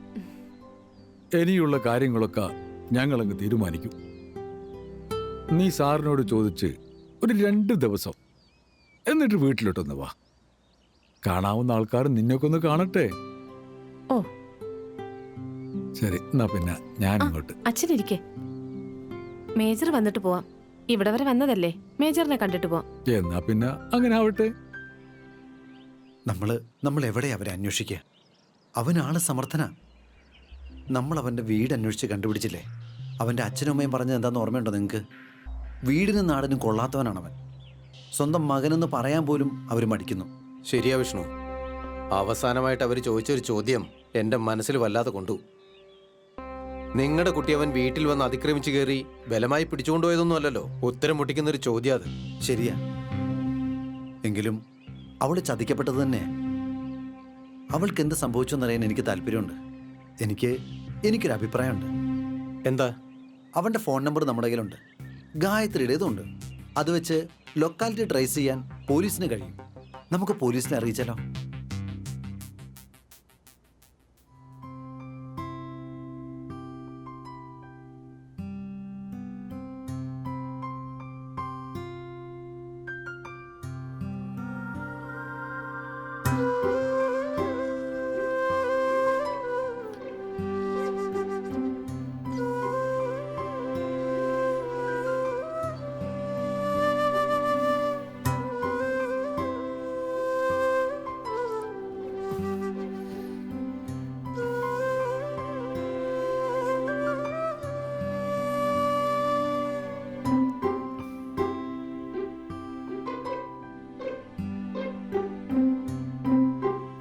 ഇനിയുള്ള കാര്യങ്ങളൊക്കെ ഞങ്ങളങ്ങ് തീരുമാനിക്കും. നീ സാറിനോട് ചോദിച്ച് ഒരു 2 ദിവസം എന്നിട്ട് വീട്ടിലോട്ടൊന്ന് വാ. കാണാവുന്ന ആൾക്കാർ നിന്നൊക്കൊന്ന് കാണട്ടെ. ഓ ശരി, എന്നാ പിന്നെ ഞാനിങ്ങോട്ട്. അച്ഛനിരിക്കെ. മേജർ വന്നിട്ട് പോവാം. ഇവിടെ വരെ വന്നതല്ലേ, മേജറിനെ കണ്ടിട്ട് പോവാം. എന്നാ പിന്നെ അങ്ങനെ ആവട്ടെ. നമ്മൾ എവിടെ അവരെ അന്വേഷിക്കുക? അവനാള് സമർത്ഥന. നമ്മൾ അവൻ്റെ വീട് അന്വേഷിച്ച് കണ്ടുപിടിച്ചില്ലേ? അവൻ്റെ അച്ഛനും അമ്മയും പറഞ്ഞത് എന്താണെന്ന് ഓർമ്മയുണ്ടോ നിങ്ങൾക്ക്? വീടിനും നാടിനും കൊള്ളാത്തവനാണവൻ. സ്വന്തം മകനെന്ന് പറയാൻ പോലും അവർ മടിക്കുന്നു. ശരിയാ വിഷ്ണു. അവസാനമായിട്ട് അവർ ചോദിച്ചൊരു ചോദ്യം എൻ്റെ മനസ്സിൽ വല്ലാതെ കൊണ്ടു. നിങ്ങളുടെ കുട്ടി അവൻ വീട്ടിൽ വന്ന് അതിക്രമിച്ചു കയറി ബലമായി പിടിച്ചുകൊണ്ടുപോയതൊന്നും അല്ലല്ലോ. ഉത്തരം മുട്ടിക്കുന്ന ഒരു ചോദ്യം അത്. ശരിയാ. എങ്കിലും അവൾ ചതിക്കപ്പെട്ടത് തന്നെ. അവൾക്ക് എന്ത് സംഭവിച്ചെന്നറിയാൻ എനിക്ക് താല്പര്യമുണ്ട്. എനിക്കൊരു അഭിപ്രായമുണ്ട്. എന്താ? അവൻ്റെ ഫോൺ നമ്പർ നമ്മുടെ കയ്യിലുണ്ട്, ഗായത്രിയുടേതുണ്ട്. അത് വെച്ച് ലൊക്കാലിറ്റി ട്രേസ് ചെയ്യാൻ പോലീസിന് കഴിയും. നമുക്ക് പോലീസിനെ അറിയിച്ചാലോ?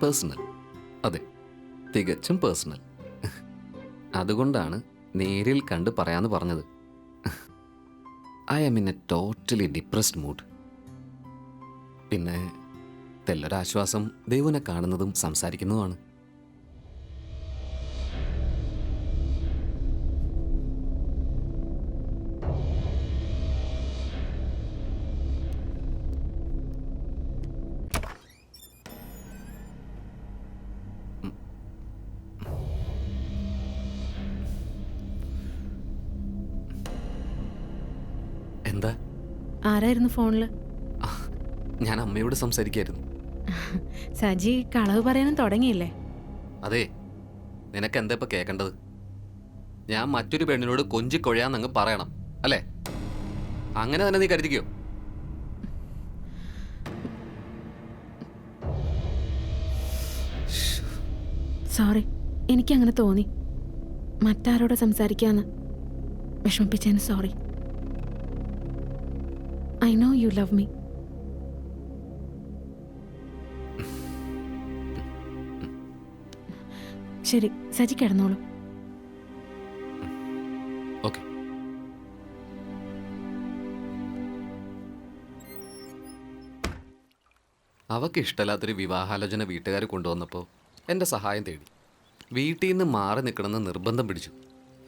പേഴ്സണൽ. അതെ, തികച്ചും പേഴ്സണൽ. അതുകൊണ്ടാണ് നേരിൽ കണ്ട് പറയാന്ന് പറഞ്ഞത്. I am in a totally depressed mood. പിന്നെ തെല്ലൊരാശ്വാസം ദേവുനെ കാണുന്നതും സംസാരിക്കുന്നതുമാണ്. എന്താ? ആരായിരുന്നു ഫോണില്? ഞാൻ അമ്മയോട് സംസാരിക്കായിരുന്നു. സജി കളവ് പറയാനും തുടങ്ങിയില്ലേ? അതെ, നിനക്ക് എന്താ ഇപ്പൊ കേൾക്കേണ്ടത്? ഞാൻ മറ്റൊരു പെണ്ണിനോട് കൊഞ്ചിക്കൊഴയാന്നങ്ങ് പറയണം അല്ലേ? അങ്ങനെ തന്നെ നീ കരുതിക്കോ? സോറി, എനിക്കങ്ങനെ തോന്നി. മറ്റാരോട് സംസാരിക്കാന്ന് വിഷമിപ്പിച്ചതിന് sorry. I know you love me. ശരി, സജി കിടന്നോളൂ. ഓക്കെ. അവക്ക് ഇഷ്ടമല്ലാത്തൊരു വിവാഹാലോചന വീട്ടുകാർ കൊണ്ടുവന്നപ്പോൾ എൻ്റെ സഹായം തേടി. വീട്ടിൽ നിന്ന് മാറി നിൽക്കണമെന്ന് നിർബന്ധം പിടിച്ചു.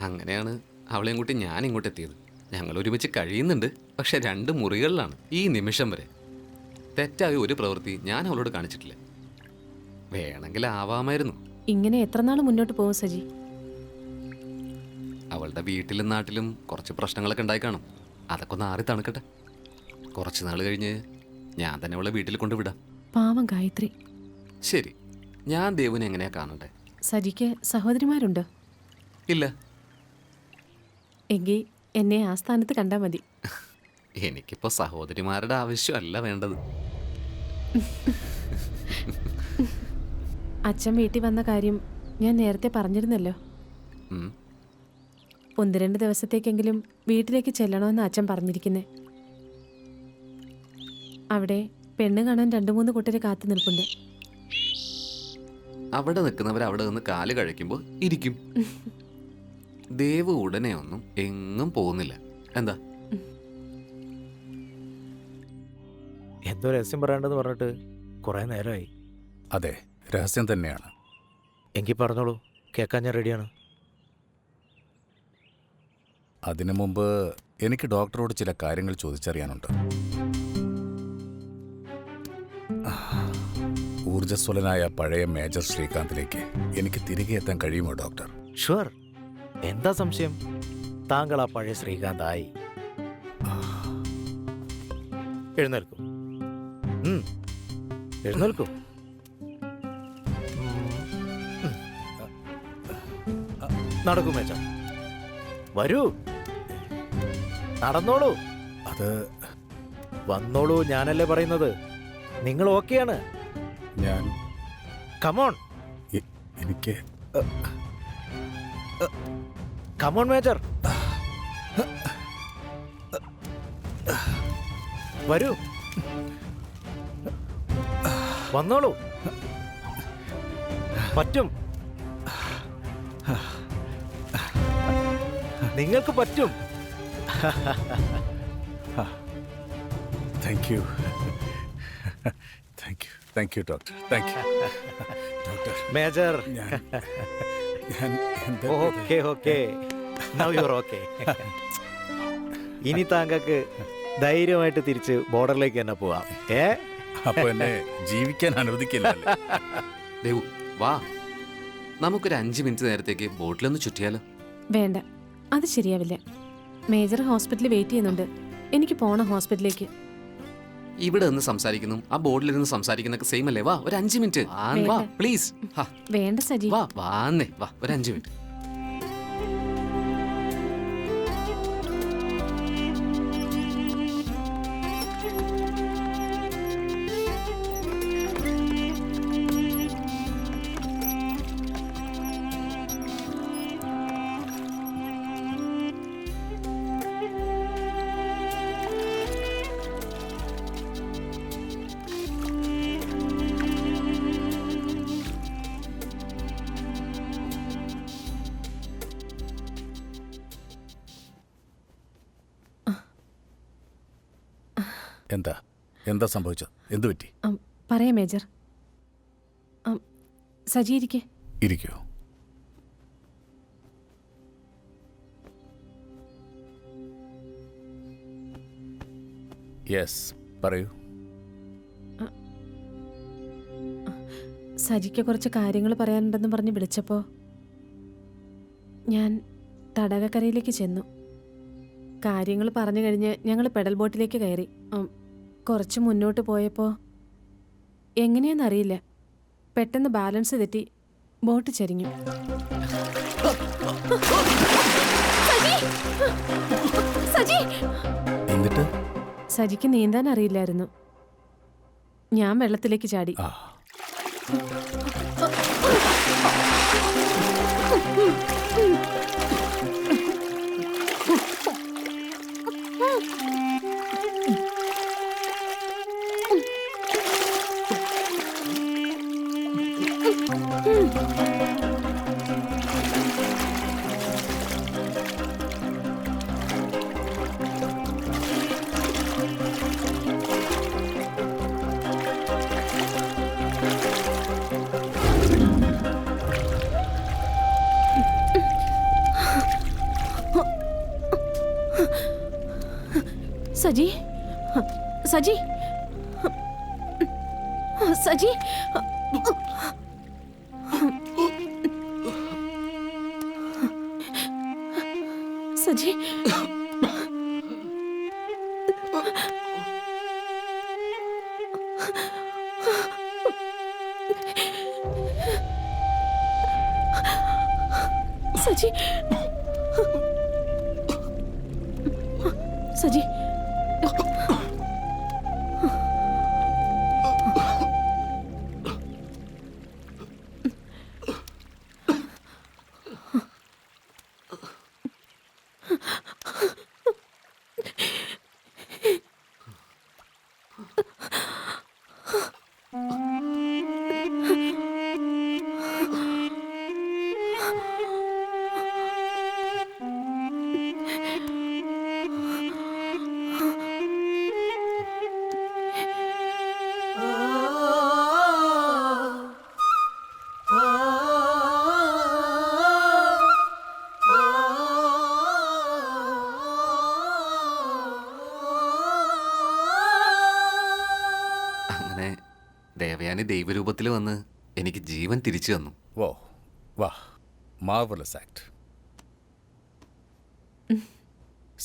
അങ്ങനെയാണ് അവളെയും കൂട്ടി ഞാൻ ഇങ്ങോട്ട് എത്തിയത്. ഞങ്ങൾ ഒരുമിച്ച് കഴിയുന്നുണ്ട്, പക്ഷെ 2 മുറികളിലാണ് ഈ നിമിഷം വരെ. തെറ്റായ ഒരു പ്രവൃത്തി ഞാൻ അവളോട് കാണിച്ചിട്ടില്ല. വേണമെങ്കിൽ ആവാമായിരുന്നു. ഇങ്ങനെ എത്ര നാൾ മുന്നോട്ട് പോകും സജി? അവളുടെ വീട്ടിലും നാട്ടിലും കുറച്ച് പ്രശ്നങ്ങളൊക്കെ ഉണ്ടായി കാണും. അതൊക്കെ ഒന്ന് ആറി തണുക്കട്ടെ. കുറച്ച് നാൾ കഴിഞ്ഞ് ഞാൻ തന്നെ അവളെ വീട്ടിൽ കൊണ്ടുവിടാം. പാവം ഗായത്രി. ശരി, ഞാൻ ദേവുനെ എങ്ങനെയാ കാണണ്ടേ? സജിക്ക് സഹോദരിമാരുണ്ടോ? ഇല്ല. എങ്കിൽ എന്നെ ആ സ്ഥാനത്ത് കണ്ടാൽ മതി. എനിക്കിപ്പോൾ സഹോദരിമാരുടെ ആവശ്യമല്ല വേണ്ടത്. അച്ഛൻ വീട്ടിൽ വന്ന കാര്യം ഞാൻ നേരത്തെ പറഞ്ഞിരുന്നല്ലോ. 1-2 ദിവസത്തേക്കെങ്കിലും വീട്ടിലേക്ക് ചെല്ലണമെന്ന് അച്ഛൻ പറഞ്ഞിരിക്കുന്നേ. അവിടെ പെണ്ണ് കാണാൻ 2-3 കൂട്ടര് കാത്തു നിൽപ്പുണ്ട്. അവിടെ നിൽക്കുന്നവർ അവിടെ നിന്ന് കാല് കഴിക്കുമ്പോൾ ഇരിക്കും. ദേവ് ഉടനെ ഒന്നും എങ്ങും പോകുന്നില്ല. എന്താ? എന്തോ രഹസ്യം പറയേണ്ടെന്ന് പറഞ്ഞിട്ട് കുറേ നേരമായി. അതെ, രഹസ്യം തന്നെയാണ്. എങ്കിൽ പറഞ്ഞോളൂ, കേൾക്കാൻ ഞാൻ റെഡിയാണ്. അതിനു മുമ്പ് എനിക്ക് ഡോക്ടറോട് ചില കാര്യങ്ങൾ ചോദിച്ചറിയാനുണ്ട്. ഊർജ്ജസ്വലനായ പഴയ മേജർ ശ്രീകാന്തിലേക്ക് എനിക്ക് തിരികെ എത്താൻ കഴിയുമോ ഡോക്ടർ? ഷുവർ. എന്താ സംശയം? താങ്കൾ ആ പഴയ ശ്രീകാന്തായി. എഴുന്നേൽക്കൂ. എഴുന്നേൽക്കൂ. നടക്കൂ മേജ. വരൂ, നടന്നോളൂ. അത് വന്നോളൂ, ഞാനല്ലേ പറയുന്നത്. നിങ്ങൾ ഓക്കെയാണ്? ഞാൻ കമോൺ. എനിക്ക് കമോൺ മേജർ, വരൂ, വന്നോളൂ. പറ്റും. നിങ്ങൾക്ക് പറ്റും. Thank you thank you doctor, thank you doctor. Major, ഞാൻ എന്താ okay okay, now you are okay. ഇനി താങ്കൾക്ക് ധൈര്യമായിട്ട് തിരിച്ച് ബോർഡറിലേക്ക് തന്നെ പോവാം. അപ്പൊ എന്നെ ജീവിക്കാൻ അനുവദിക്കില്ല. ദേവു വാ, നമുക്കൊരു 5 മിനിറ്റ് നേരത്തേക്ക് ബോട്ടിലൊന്ന് ചുറ്റിയാലോ? വേണ്ട, അത് ശരിയാവില്ല. മേജർ ഹോസ്പിറ്റലിൽ വെയിറ്റ് ചെയ്യുന്നുണ്ട്. എനിക്ക് പോണം ഹോസ്പിറ്റലിലേക്ക്. ഇവിടെ നിന്ന് സംസാരിക്കുന്നു, ആ ബോർഡിലിരുന്ന് സംസാരിക്കുന്നൊക്കെ സെയിം അല്ലേ? വാ ഒരു 5 മിനിറ്റ് വാ പ്ലീസ്. വേണ്ട സജി, വാ വാന്നേ വാ ഒരു 5 മിനിറ്റ്. എന്താ സംഭവിച്ചത്? എന്തു പറ്റി? പറയാം മേജർ. സജി ഇരിക്കൂ. യെസ്, പറയൂ. സജിക്ക് കുറച്ച് കാര്യങ്ങൾ പറയാനുണ്ടെന്ന് പറഞ്ഞ് വിളിച്ചപ്പോൾ ഞാൻ തടാകക്കരയിലേക്ക് ചെന്നു. കാര്യങ്ങൾ പറഞ്ഞു കഴിഞ്ഞ് ഞങ്ങൾ പെഡൽ ബോട്ടിലേക്ക് കയറി. കുറച്ച് മുന്നോട്ട് പോയപ്പോൾ എങ്ങനെയാണെന്നറിയില്ല, പെട്ടെന്ന് ബാലൻസ് തെറ്റി ബോട്ട് ചരിഞ്ഞു. എന്നിട്ട് സജിക്ക് നീന്താൻ അറിയില്ലായിരുന്നു. ഞാൻ വെള്ളത്തിലേക്ക് ചാടി. സജി, സജി, സജി, സജി, സജി, സജി, ദേവയാനി ദൈവരൂപത്തിൽ വന്ന് എനിക്ക് ജീവൻ തിരിച്ചു തന്നു. വാ, മാർവലസ് ആക്ട്.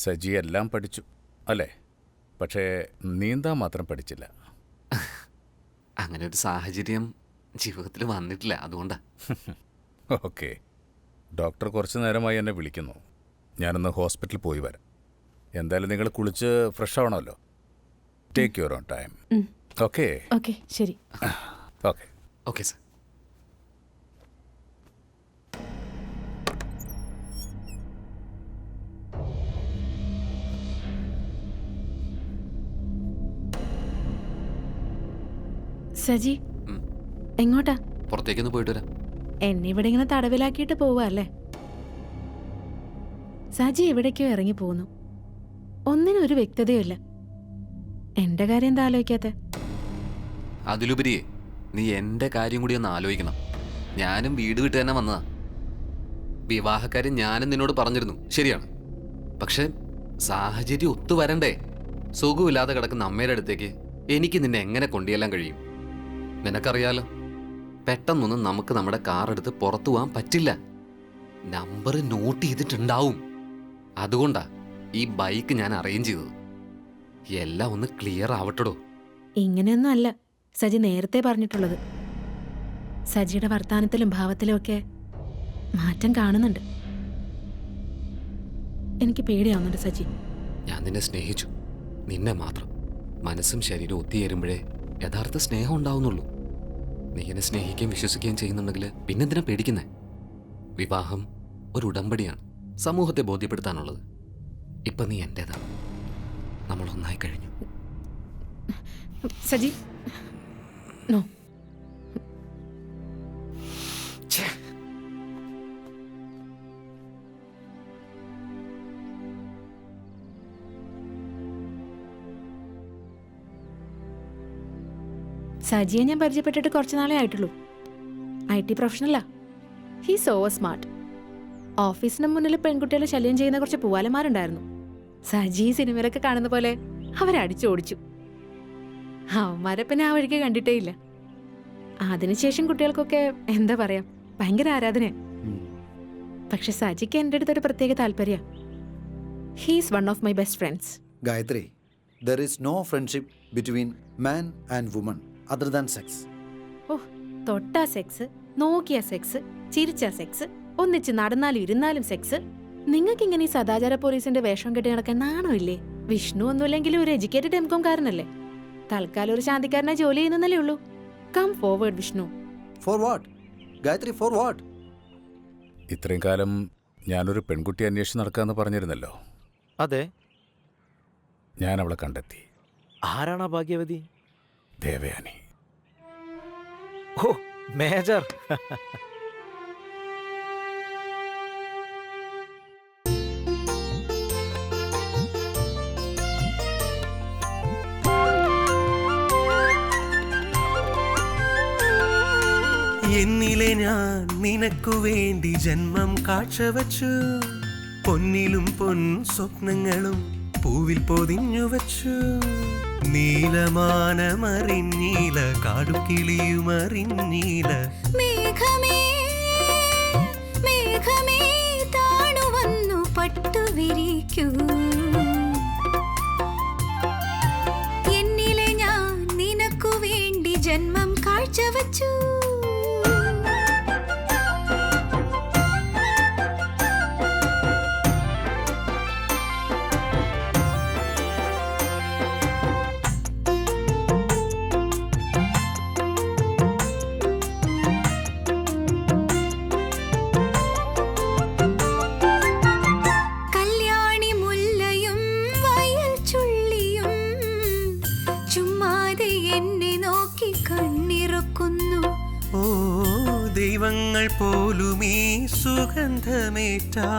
സജി എല്ലാം പഠിച്ചു അല്ലേ? പക്ഷേ നീന്താൻ മാത്രം പഠിച്ചില്ല. അങ്ങനെ ഒരു സാഹചര്യം ജീവിതത്തിൽ വന്നിട്ടില്ല, അതുകൊണ്ടാ. ഓക്കെ, ഡോക്ടർ കുറച്ച് നേരമായി എന്നെ വിളിക്കുന്നു. ഞാനൊന്ന് ഹോസ്പിറ്റലിൽ പോയി വരാം. എന്തായാലും നിങ്ങൾ കുളിച്ച് ഫ്രഷ് ആവണമല്ലോ. Take your own time. Okay okay, ശരി. Okay okay sir. സജി, എങ്ങോട്ടാ? പുറത്തേക്കൊന്ന് പോയിട്ട് വരാം. എന്നെ ഇവിടെ ഇങ്ങനെ തടവിലാക്കിയിട്ട് പോവാ അല്ലേ? സജി എവിടേക്കോ ഇറങ്ങി പോകുന്നു. ഒന്നിനും ഒരു വ്യക്തതയുമില്ല. എന്റെ കാര്യം എന്താ ആലോചിക്കാത്ത? അതിലുപരിയേ നീ എൻ്റെ കാര്യം കൂടി ഒന്ന് ആലോചിക്കണം. ഞാനും വീട് വിട്ട് തന്നെ വന്നതാ. വിവാഹക്കാര്യം ഞാനും നിന്നോട് പറഞ്ഞിരുന്നു, ശരിയാണ്. പക്ഷെ സാഹചര്യം ഒത്തു വരണ്ടേ? സുഖമില്ലാതെ കിടക്കുന്ന അമ്മയുടെ അടുത്തേക്ക് എനിക്ക് നിന്നെ എങ്ങനെ കൊണ്ടുചെല്ലാൻ കഴിയും? നിനക്കറിയാലോ, പെട്ടെന്നൊന്നും നമുക്ക് നമ്മുടെ കാർ എടുത്ത് പുറത്തു പോകാൻ പറ്റില്ല. നമ്പർ നോട്ട് ചെയ്തിട്ടുണ്ടാവും. അതുകൊണ്ടാ ഈ ബൈക്ക് ഞാൻ അറേഞ്ച് ചെയ്തത്. എല്ലാം ഒന്ന് ക്ലിയർ ആവട്ടടോ. ഇങ്ങനെയൊന്നും അല്ല സജി നേരത്തെ പറഞ്ഞിട്ടുള്ളത്. സജിയുടെ വർത്താനത്തിലും ഭാവത്തിലും ഒക്കെ മാറ്റം കാണുന്നുണ്ട്. എനിക്ക് പേടിയാവുന്നുണ്ട് സജി. ഞാൻ നിന്നെ സ്നേഹിച്ചു, നിന്നെ മാത്രം. മനസ്സും ശരീരവും ഒത്തുചേരുമ്പോഴേ യഥാർത്ഥ സ്നേഹം ഉണ്ടാവുന്നുള്ളൂ. നീ എന്നെ സ്നേഹിക്കുകയും വിശ്വസിക്കുകയും ചെയ്യുന്നുണ്ടെങ്കിൽ പിന്നെന്തിനാ പേടിക്കുന്നേ? വിവാഹം ഒരു ഉടമ്പടിയാണ്, സമൂഹത്തെ ബോധ്യപ്പെടുത്താനുള്ളത്. ഇപ്പം നീ എൻ്റേതാണ്. നമ്മൾ ഒന്നായി കഴിഞ്ഞു. സജി നോ. സജിയെ ഞാൻ പരിചയപ്പെട്ടിട്ട് കുറച്ച് നാളേ ആയിട്ടുള്ളൂ. IT പ്രൊഫഷണലാ. He so smart. ഓഫീസിന് മുന്നിൽ പെൺകുട്ടികളെ ശല്യം ചെയ്യുന്ന കുറച്ച് പൂവാലന്മാരുണ്ടായിരുന്നു. സജി സിനിമയിലൊക്കെ കാണുന്ന പോലെ അവരടിച്ചോടിച്ചു. അവന്മാരെ പിന്നെ ആ വഴിക്ക് കണ്ടിട്ടേ ഇല്ല. അതിനുശേഷം കുട്ടികൾക്കൊക്കെ എന്താ പറയാ, ഭയങ്കര ആരാധന. പക്ഷെ സജിക്ക് എൻ്റെ അടുത്തൊരു പ്രത്യേക താല്പര്യ. He's one of my best friends. Gayathri, there is no friendship between man and woman other than sex. ഓ, തൊട്ടാ സെക്സ്, നോക്കിയ സെക്സ്, ചിരിച്ച സെക്സ്, ഒന്നിച്ച് നടന്നാലും ഇരുന്നാലും സെക്സ്. നിങ്ങൾക്ക് ഇങ്ങനെ ഈ സദാചാര പോലീസിന്റെ വേഷം കെട്ടി നടക്കാൻ നാണമില്ലേ? വിഷ്ണു ഒന്നുമില്ലെങ്കിലും ഒരു എഡ്യൂക്കേറ്റഡ് M.Com കാരനല്ലേ? തൽക്കാലം ഒരു ശാന്തിക്കാരനായി ജോലി ചെയ്യുന്നല്ലേ ഉള്ളൂ. Come forward Vishnu. For what? Gayathri, for what? ഇത്രയും കാലം ഞാനൊരു പെൺകുട്ടി അന്വേഷിച്ച് നടക്കാമെന്ന് പറഞ്ഞിരുന്നല്ലോ. അതെ, ഞാൻ അവളെ കണ്ടെത്തി. ആരാണ് ആ ഭാഗ്യവതി? ദേവയാനി. ഓ, മേജർ. എന്നിലെ ഞാൻ നിനക്കു വേണ്ടി ജന്മം കാഴ്ചവച്ചു. പൊന്നിലും പൊൻ സ്വപ്നങ്ങളും പൂവിൽ പൊതിഞ്ഞു വച്ചു. നീലമാനമറിഞ്ഞീല, കാടുകിളിയുമറിഞ്ഞീല. മേഘമേ മേഘമേ താണുവന്നു പട്ടുവിരിക്കൂ. എന്നിലെ ഞാൻ നിനക്കു വേണ്ടി ജന്മം കാഴ്ചവച്ചു. ദൈവങ്ങൾ പോലും ഈ സുഗന്ധമേറ്റാൽ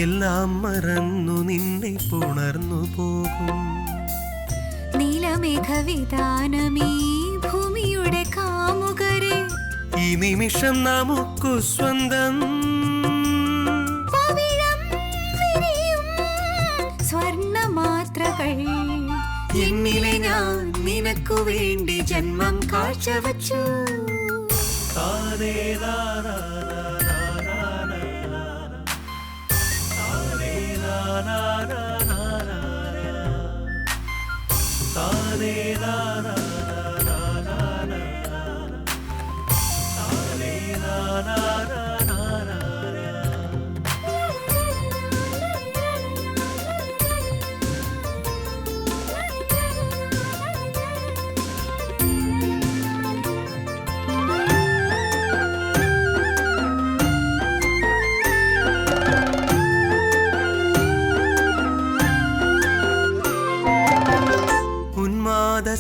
എല്ലാം മറന്നു നിന്നെ പുണർന്നു പോകും. നീലമേഘവിതാനമീ ഭൂമിയുടെ കാമുകരെ, ഈ നിമിഷം നമുക്കു സ്വന്തം. പവിഴം വിരിയും സ്വർണ്ണമാത്രകൾ. എന്നിലെ ഞാൻ നിനക്കു വേണ്ടി ജന്മം കാഴ്ചവച്ചു.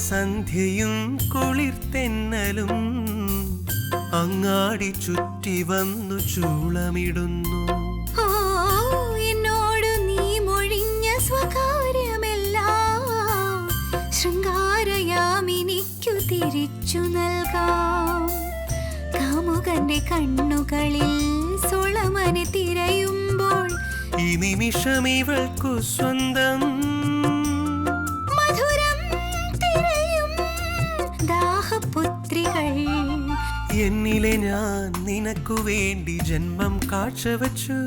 സന്ധ്യയും കുളിർത്തെന്നലും അങ്ങാടി ചുറ്റി വന്നു ചൂളമിടുന്നു. ഓ ശൃംഗാരയാമിനിക്കു തിരിച്ചു നൽകാം. കാമുകന്റെ കണ്ണുകളിൽ സൊളമനെ തിരയുമ്പോൾ ഈ നിമിഷം ഇവൾക്കു സ്വന്തം മധുരം തിരയും ദാഹപുത്രികൾ. എന്നിലെ ഞാൻ നിനക്കു വേണ്ടി ജന്മം കാഴ്ചവച്ചു.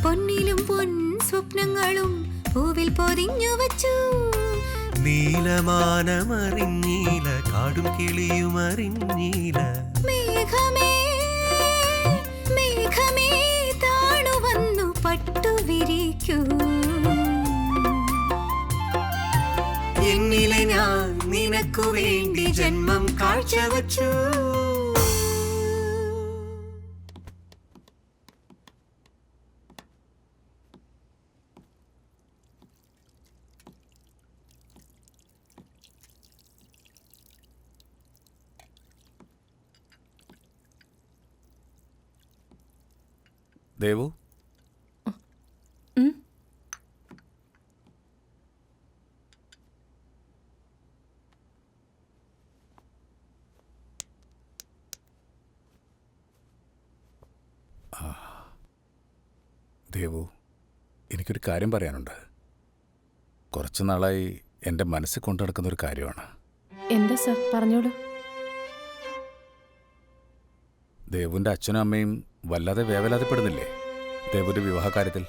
പൊന്നിലും പൊൻ സ്വപ്നങ്ങളും പൂവിൽ പൊതിഞ്ഞു വച്ചു. നീലമാനമറിഞ്ഞീല, കാടും കിളിയും അറിഞ്ഞീല. മേഘമേ മേഘമേ താണു വന്നു പട്ടുവിരിക്കൂ. എന്നിലെ ഞാൻ നിനക്കു വേണ്ടി ജന്മം കാഴ്ചവച്ചു. ദേവു, ദേവു, എനിക്കൊരു കാര്യം പറയാനുണ്ട്. കുറച്ച് നാളായി എൻ്റെ മനസ്സിൽ കൊണ്ടു നടക്കുന്ന ഒരു കാര്യമാണ്. എന്താ സാർ, പറഞ്ഞോളൂ. ദേവുവിൻ്റെ അച്ഛനും അമ്മയും വല്ലാതെ വേവലാതിപ്പെടുന്നില്ലേ ദേവുവിൻ്റെ വിവാഹ കാര്യത്തിൽ?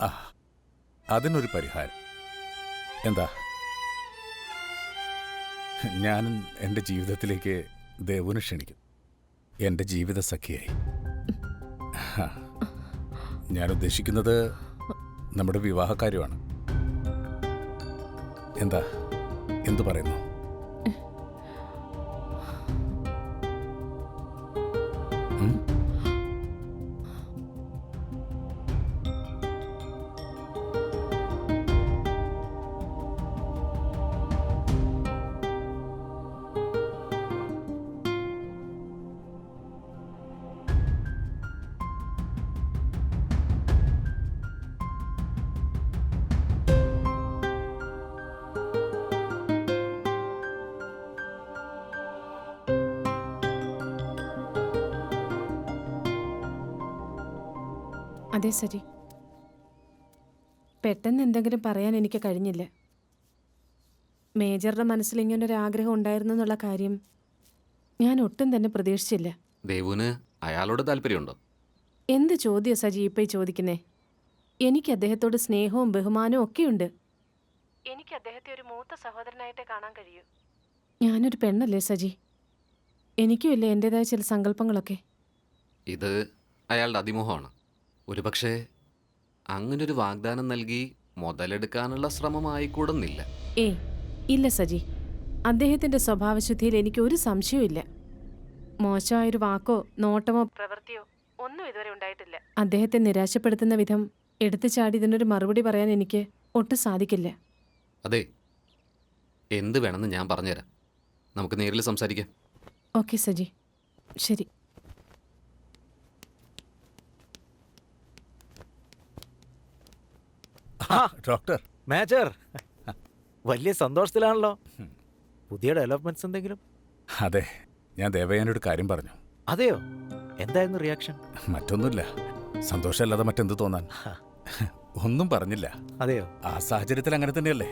ആ, അതിനൊരു പരിഹാരം എന്താ? ഞാൻ എൻ്റെ ജീവിതത്തിലേക്ക് ദേവുവിനെ ക്ഷണിക്കും, എൻ്റെ ജീവിത സഖിയായി. ഞാൻ ഉദ്ദേശിക്കുന്നത് നമ്മുടെ വിവാഹ കാര്യമാണ്. എന്താ, എന്തു പറയുന്നു? അതെ സജി, പെട്ടെന്ന് എന്തെങ്കിലും പറയാൻ എനിക്ക് കഴിഞ്ഞില്ല. മേജറുടെ മനസ്സിൽ ഇങ്ങനൊരു ആഗ്രഹം ഉണ്ടായിരുന്നു എന്നുള്ള കാര്യം ഞാൻ ഒട്ടും തന്നെ പ്രതീക്ഷിച്ചില്ല. ദേവുവിന് അയാളോട് താല്പര്യമുണ്ടോ? എന്ത് ചോദ്യം സജി ഇപ്പം ചോദിക്കുന്നേ? എനിക്ക് അദ്ദേഹത്തോട് സ്നേഹവും ബഹുമാനവും ഒക്കെയുണ്ട്. എനിക്ക് അദ്ദേഹത്തെ ഒരു മൂത്ത സഹോദരനായിട്ടേ കാണാൻ കഴിയൂ. ഞാനൊരു പെണ്ണല്ലേ സജി, എനിക്കും ഇല്ലേ എൻ്റെതായ ചില സങ്കല്പങ്ങളൊക്കെ. ഇത് അയാളുടെ അതിമോഹമാണ്. ഒരുപക്ഷെ അങ്ങനൊരു വാഗ്ദാനം നൽകി മുതലെടുക്കാനുള്ള ശ്രമമായിക്കൂടുന്നില്ല. ഏയ് ഇല്ല സജി, അദ്ദേഹത്തിൻ്റെ സ്വഭാവശുദ്ധിയിൽ എനിക്ക് ഒരു സംശയവുമില്ല. മോശമായൊരു വാക്കോ നോട്ടമോ പ്രവൃത്തിയോ ഒന്നും ഇതുവരെ ഉണ്ടായിട്ടില്ല. അദ്ദേഹത്തെ നിരാശപ്പെടുത്തുന്ന വിധം എടുത്തു ചാടി ഇതിനൊരു മറുപടി പറയാൻ എനിക്ക് ഒട്ടും സാധിക്കില്ല. അതെ, എന്ത് വേണമെന്ന് ഞാൻ പറഞ്ഞുതരാം. നമുക്ക് നേരിൽ സംസാരിക്കാം. ഓക്കെ സജി, ശരി. ഡോക്ടർ, മേജർ, വലിയ സന്തോഷത്തിലാണല്ലോ. പുതിയ ഡെവലപ്മെന്റ്സ് എന്തെങ്കിലും? അതെ, ഞാൻ ദേവയാനോട് കാര്യം പറഞ്ഞു. അതെയോ? എന്തായിരുന്നു റിയാക്ഷൻ? മറ്റൊന്നുമില്ല, സന്തോഷമല്ലാതെ മറ്റെന്ത് തോന്നാൻ. ഒന്നും പറഞ്ഞില്ല. അതെയോ? ആ സാഹചര്യത്തിൽ അങ്ങനെ തന്നെയല്ലേ,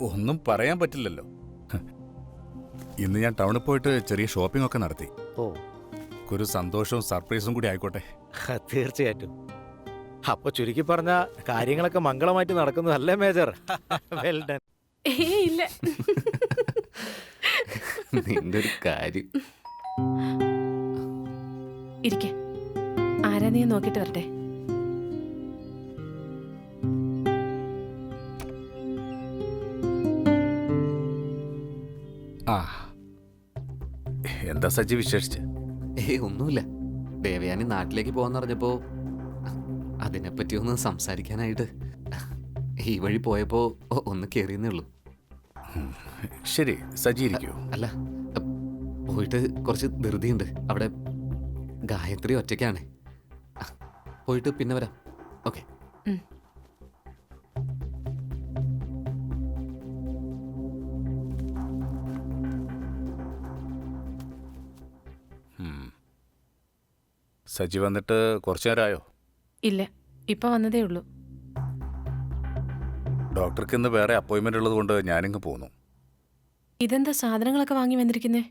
ഒന്നും പറയാൻ പറ്റില്ലല്ലോ. ഇന്ന് ഞാൻ ടൗണിൽ പോയിട്ട് ചെറിയ ഷോപ്പിംഗ് ഒക്കെ നടത്തി. ഓ, ഒരു സന്തോഷവും സർപ്രൈസും കൂടി ആയിക്കോട്ടെ. തീർച്ചയായിട്ടും. അപ്പൊ ചുരുക്കി പറഞ്ഞ കാര്യങ്ങളൊക്കെ മംഗളമായിട്ട് നടക്കുന്നതല്ലേ മേജർ? Well done. ഇല്ല, നിന്റെ ഒരു കാര്യം. ഇരിക്കെ, ആരാ നീ നോക്കിട്ട് വരട്ടെ. ആ, എന്താ സജ്ജി വിശേഷിച്ച്? ഒന്നുമില്ല, ദേവയാനി നാട്ടിലേക്ക് പോകാന്ന് പറഞ്ഞപ്പോ അതിനെപ്പറ്റി ഒന്ന് സംസാരിക്കാനായിട്ട് ഈ വഴി പോയപ്പോ ഒന്ന് കയറിയെന്നേ ഉള്ളൂ. ശരി, സജ്ജി ഇരിക്കൂ. അല്ല, പോയിട്ട് കുറച്ച് ധൃതിയുണ്ട്. അവിടെ ഗായത്രി ഒറ്റയ്ക്കാണ്. പോയിട്ട് പിന്നെ വരാം. ഓക്കെ. സജി വന്നിട്ട് കുറച്ചു നേരമായോ? ഇല്ല, ഇപ്പൊ വന്നതേ ഉള്ളൂ. ഡോക്ടർക്ക് ഇന്ന് വേറെ അപ്പോയിൻമെൻ്റ് ഉള്ളത് കൊണ്ട് ഞാനിങ്ങ് പോന്നു. ഇതെന്താ സാധനങ്ങളൊക്കെ വാങ്ങി വന്നിരിക്കുന്നേ?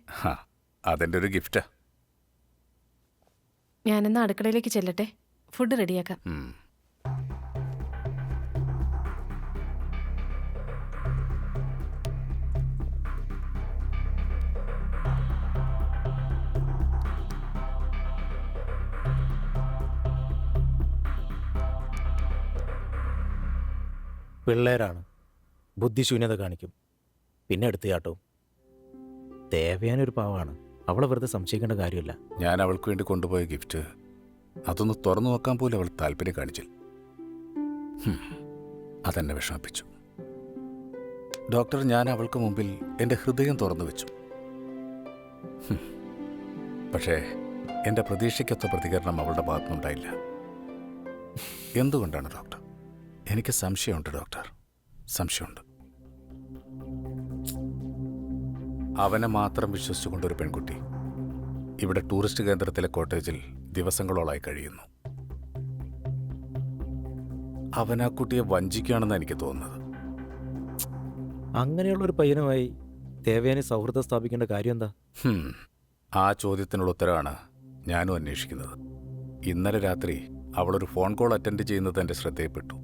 അതെൻ്റെ ഒരു ഗിഫ്റ്റാ. ഞാനെന്നാ അടുക്കളയിലേക്ക് ചെല്ലട്ടെ, ഫുഡ് റെഡിയാക്കാം. പിള്ളേരാണ്, ബുദ്ധിശൂന്യത കാണിക്കും, പിന്നെ എടുത്തുചാട്ടവും. ദേവയാനൊരു പാവമാണ്, അവളെ വെറുതെ സംശയിക്കേണ്ട കാര്യമില്ല. ഞാൻ അവൾക്ക് വേണ്ടി കൊണ്ടുപോയ ഗിഫ്റ്റ് അതൊന്ന് തുറന്നു നോക്കാൻ പോലും അവൾ താല്പര്യം കാണിച്ചില്ല. അതെന്നെ വിഷമിപ്പിച്ചു. ഡോക്ടർ, ഞാൻ അവൾക്ക് മുമ്പിൽ എൻ്റെ ഹൃദയം തുറന്നു വെച്ചു. പക്ഷേ എൻ്റെ പ്രതീക്ഷയ്ക്കൊത്ത പ്രതികരണം അവളുടെ ഭാഗത്തുനിന്നുണ്ടായില്ല. എന്തുകൊണ്ടാണ് ഡോക്ടർ? എനിക്ക് സംശയമുണ്ട് ഡോക്ടർ, സംശയമുണ്ട്. അവനെ മാത്രം വിശ്വസിച്ചുകൊണ്ടൊരു പെൺകുട്ടി ഇവിടെ ടൂറിസ്റ്റ് കേന്ദ്രത്തിലെ കോട്ടേജിൽ ദിവസങ്ങളോളായി കഴിയുന്നു. അവൻ ആ കുട്ടിയെ വഞ്ചിക്കുകയാണെന്ന് എനിക്ക് തോന്നുന്നത്. അങ്ങനെയുള്ളൊരു പയ്യനുമായി ദേവയാനി സൗഹൃദം സ്ഥാപിക്കേണ്ട കാര്യം എന്താ? ആ ചോദ്യത്തിനുള്ള ഉത്തരവാണ് ഞാനും അന്വേഷിക്കുന്നത്. ഇന്നലെ രാത്രി അവളൊരു ഫോൺ കോൾ അറ്റൻഡ് ചെയ്യുന്നത് എൻ്റെ ശ്രദ്ധയിൽപ്പെട്ടു.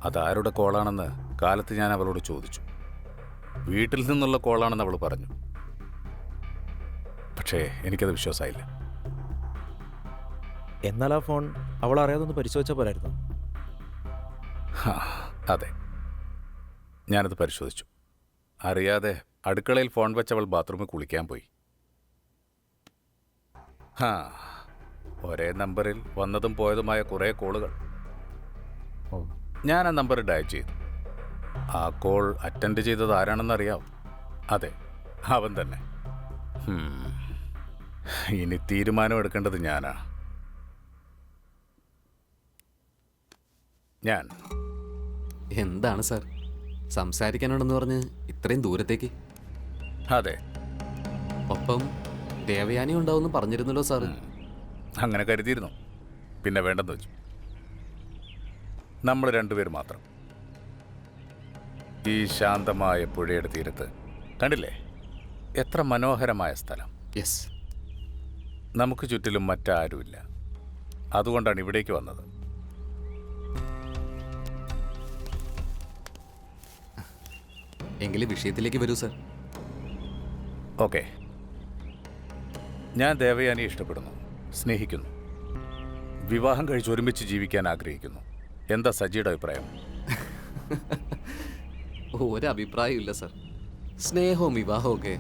അതാരുടെ കോളാണെന്ന് കാലത്ത് ഞാൻ അവളോട് ചോദിച്ചു. വീട്ടിൽ നിന്നുള്ള കോളാണെന്ന് അവൾ പറഞ്ഞു. പക്ഷേ എനിക്കത് വിശ്വാസമായില്ല. എന്നാൽ ആ ഫോൺ അവൾ അറിയാതെ ഒന്ന് പരിശോധിച്ചാൽ പോരായിരുന്നു? അതെ, ഞാനത് പരിശോധിച്ചു. അറിയാതെ അടുക്കളയിൽ ഫോൺ വെച്ച് അവൾ ബാത്റൂമിൽ കുളിക്കാൻ പോയി. ഒരേ നമ്പറിൽ വന്നതും പോയതുമായ കുറേ കോളുകൾ. ഞാൻ ആ നമ്പർ ഡയൽ ചെയ്തു. ആ കോൾ അറ്റൻഡ് ചെയ്തത് ആരാണെന്നറിയാം? അതെ, അവൻ തന്നെ. ഇനി തീരുമാനമെടുക്കേണ്ടത് ഞാനാ. ഞാൻ എന്താണ് സാർ സംസാരിക്കാനുണ്ടെന്ന് പറഞ്ഞ് ഇത്രയും ദൂരത്തേക്ക്? അതെ, ഒപ്പം ദേവയാനി ഉണ്ടാവുമെന്ന് പറഞ്ഞിരുന്നല്ലോ സാറ്. അങ്ങനെ കരുതിയിരുന്നു, പിന്നെ വേണ്ടെന്ന് വെച്ചു. നമ്മൾ രണ്ടുപേർ മാത്രം ഈ ശാന്തമായ പുഴയുടെ തീരത്ത്. കണ്ടില്ലേ എത്ര മനോഹരമായ സ്ഥലം? യെസ്. നമുക്ക് ചുറ്റിലും മറ്റാരുമില്ല. അതുകൊണ്ടാണ് ഇവിടേക്ക് വന്നത്. എങ്കിലും വിഷയത്തിലേക്ക് വരൂ സർ. ഓക്കെ, ഞാൻ ദേവയാനിയെ ഇഷ്ടപ്പെടുന്നു, സ്നേഹിക്കുന്നു, വിവാഹം കഴിച്ച് ഒരുമിച്ച് ജീവിക്കാൻ ആഗ്രഹിക്കുന്നു. എന്താ സജിയുടെ അഭിപ്രായം? ഒരഭിപ്രായം ഇല്ല സർ. സ്നേഹവും വിവാഹവും ഒക്കെ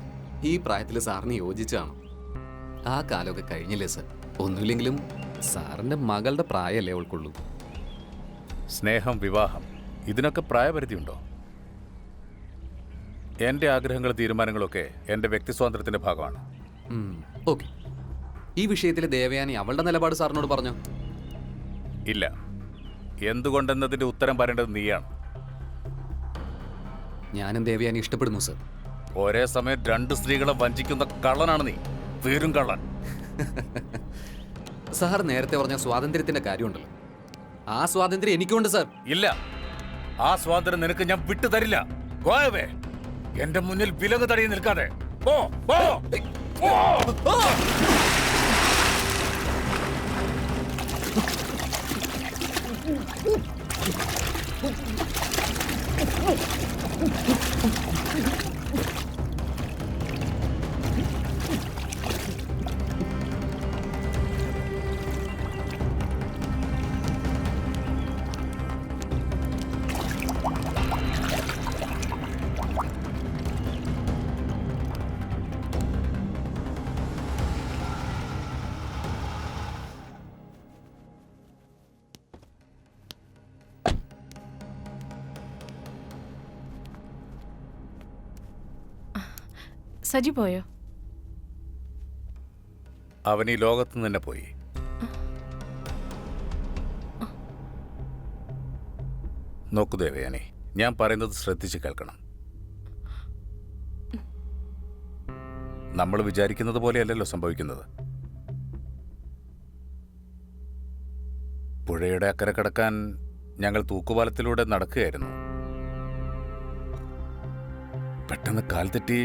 ഈ പ്രായത്തിൽ സാറിന് യോജിച്ചാണ്. ആ കാലമൊക്കെ കഴിഞ്ഞില്ലേ സർ? ഒന്നുമില്ലെങ്കിലും സാറിൻ്റെ മകളുടെ പ്രായമല്ലേ അവൾക്കുള്ളൂ. സ്നേഹം, വിവാഹം, ഇതിനൊക്കെ പ്രായപരിധിയുണ്ടോ? എൻ്റെ ആഗ്രഹങ്ങളും തീരുമാനങ്ങളൊക്കെ എൻ്റെ വ്യക്തി സ്വാതന്ത്ര്യത്തിൻ്റെ ഭാഗമാണ്. ഓക്കെ, ഈ വിഷയത്തിൽ ദേവയാനി അവളുടെ നിലപാട് സാറിനോട് പറഞ്ഞോ? ഇല്ല. എന്തുകൊണ്ടെന്നതിൻ്റെ ഉത്തരം പറയേണ്ടത് നീയാണ്. ഞാനും ദേവയാനി ഇഷ്ടപ്പെടുന്നു സർ. ഒരേ സമയം രണ്ട് സ്ത്രീകളെ വഞ്ചിക്കുന്ന കള്ളനാണ് നീ, പേരും കള്ളൻ. സാർ നേരത്തെ പറഞ്ഞ സ്വാതന്ത്ര്യത്തിന്റെ കാര്യമുണ്ടല്ലോ, ആ സ്വാതന്ത്ര്യം എനിക്കുണ്ട് സാർ. ഇല്ല, ആ സ്വാതന്ത്ര്യം നിനക്ക് ഞാൻ വിട്ടു തരില്ല. ഗോയവേ, എന്റെ മുന്നിൽ വിലങ്ങ് തടയി നിൽക്കാതെ പോ, പോ, പോ. സജി പോയോ? അവൻ ഈ ലോകത്ത് നിന്ന് തന്നെ പോയി. നോക്കൂ ദേവയാനി, ഞാൻ പറയുന്നത് ശ്രദ്ധിച്ച് കേൾക്കണം. നമ്മൾ വിചാരിക്കുന്നത് പോലെയല്ലല്ലോ സംഭവിക്കുന്നത്. പുഴയുടെ അക്കരെ കടക്കാൻ ഞങ്ങൾ തൂക്കുപാലത്തിലൂടെ നടക്കുകയായിരുന്നു. പെട്ടെന്ന് കാൽ തെറ്റി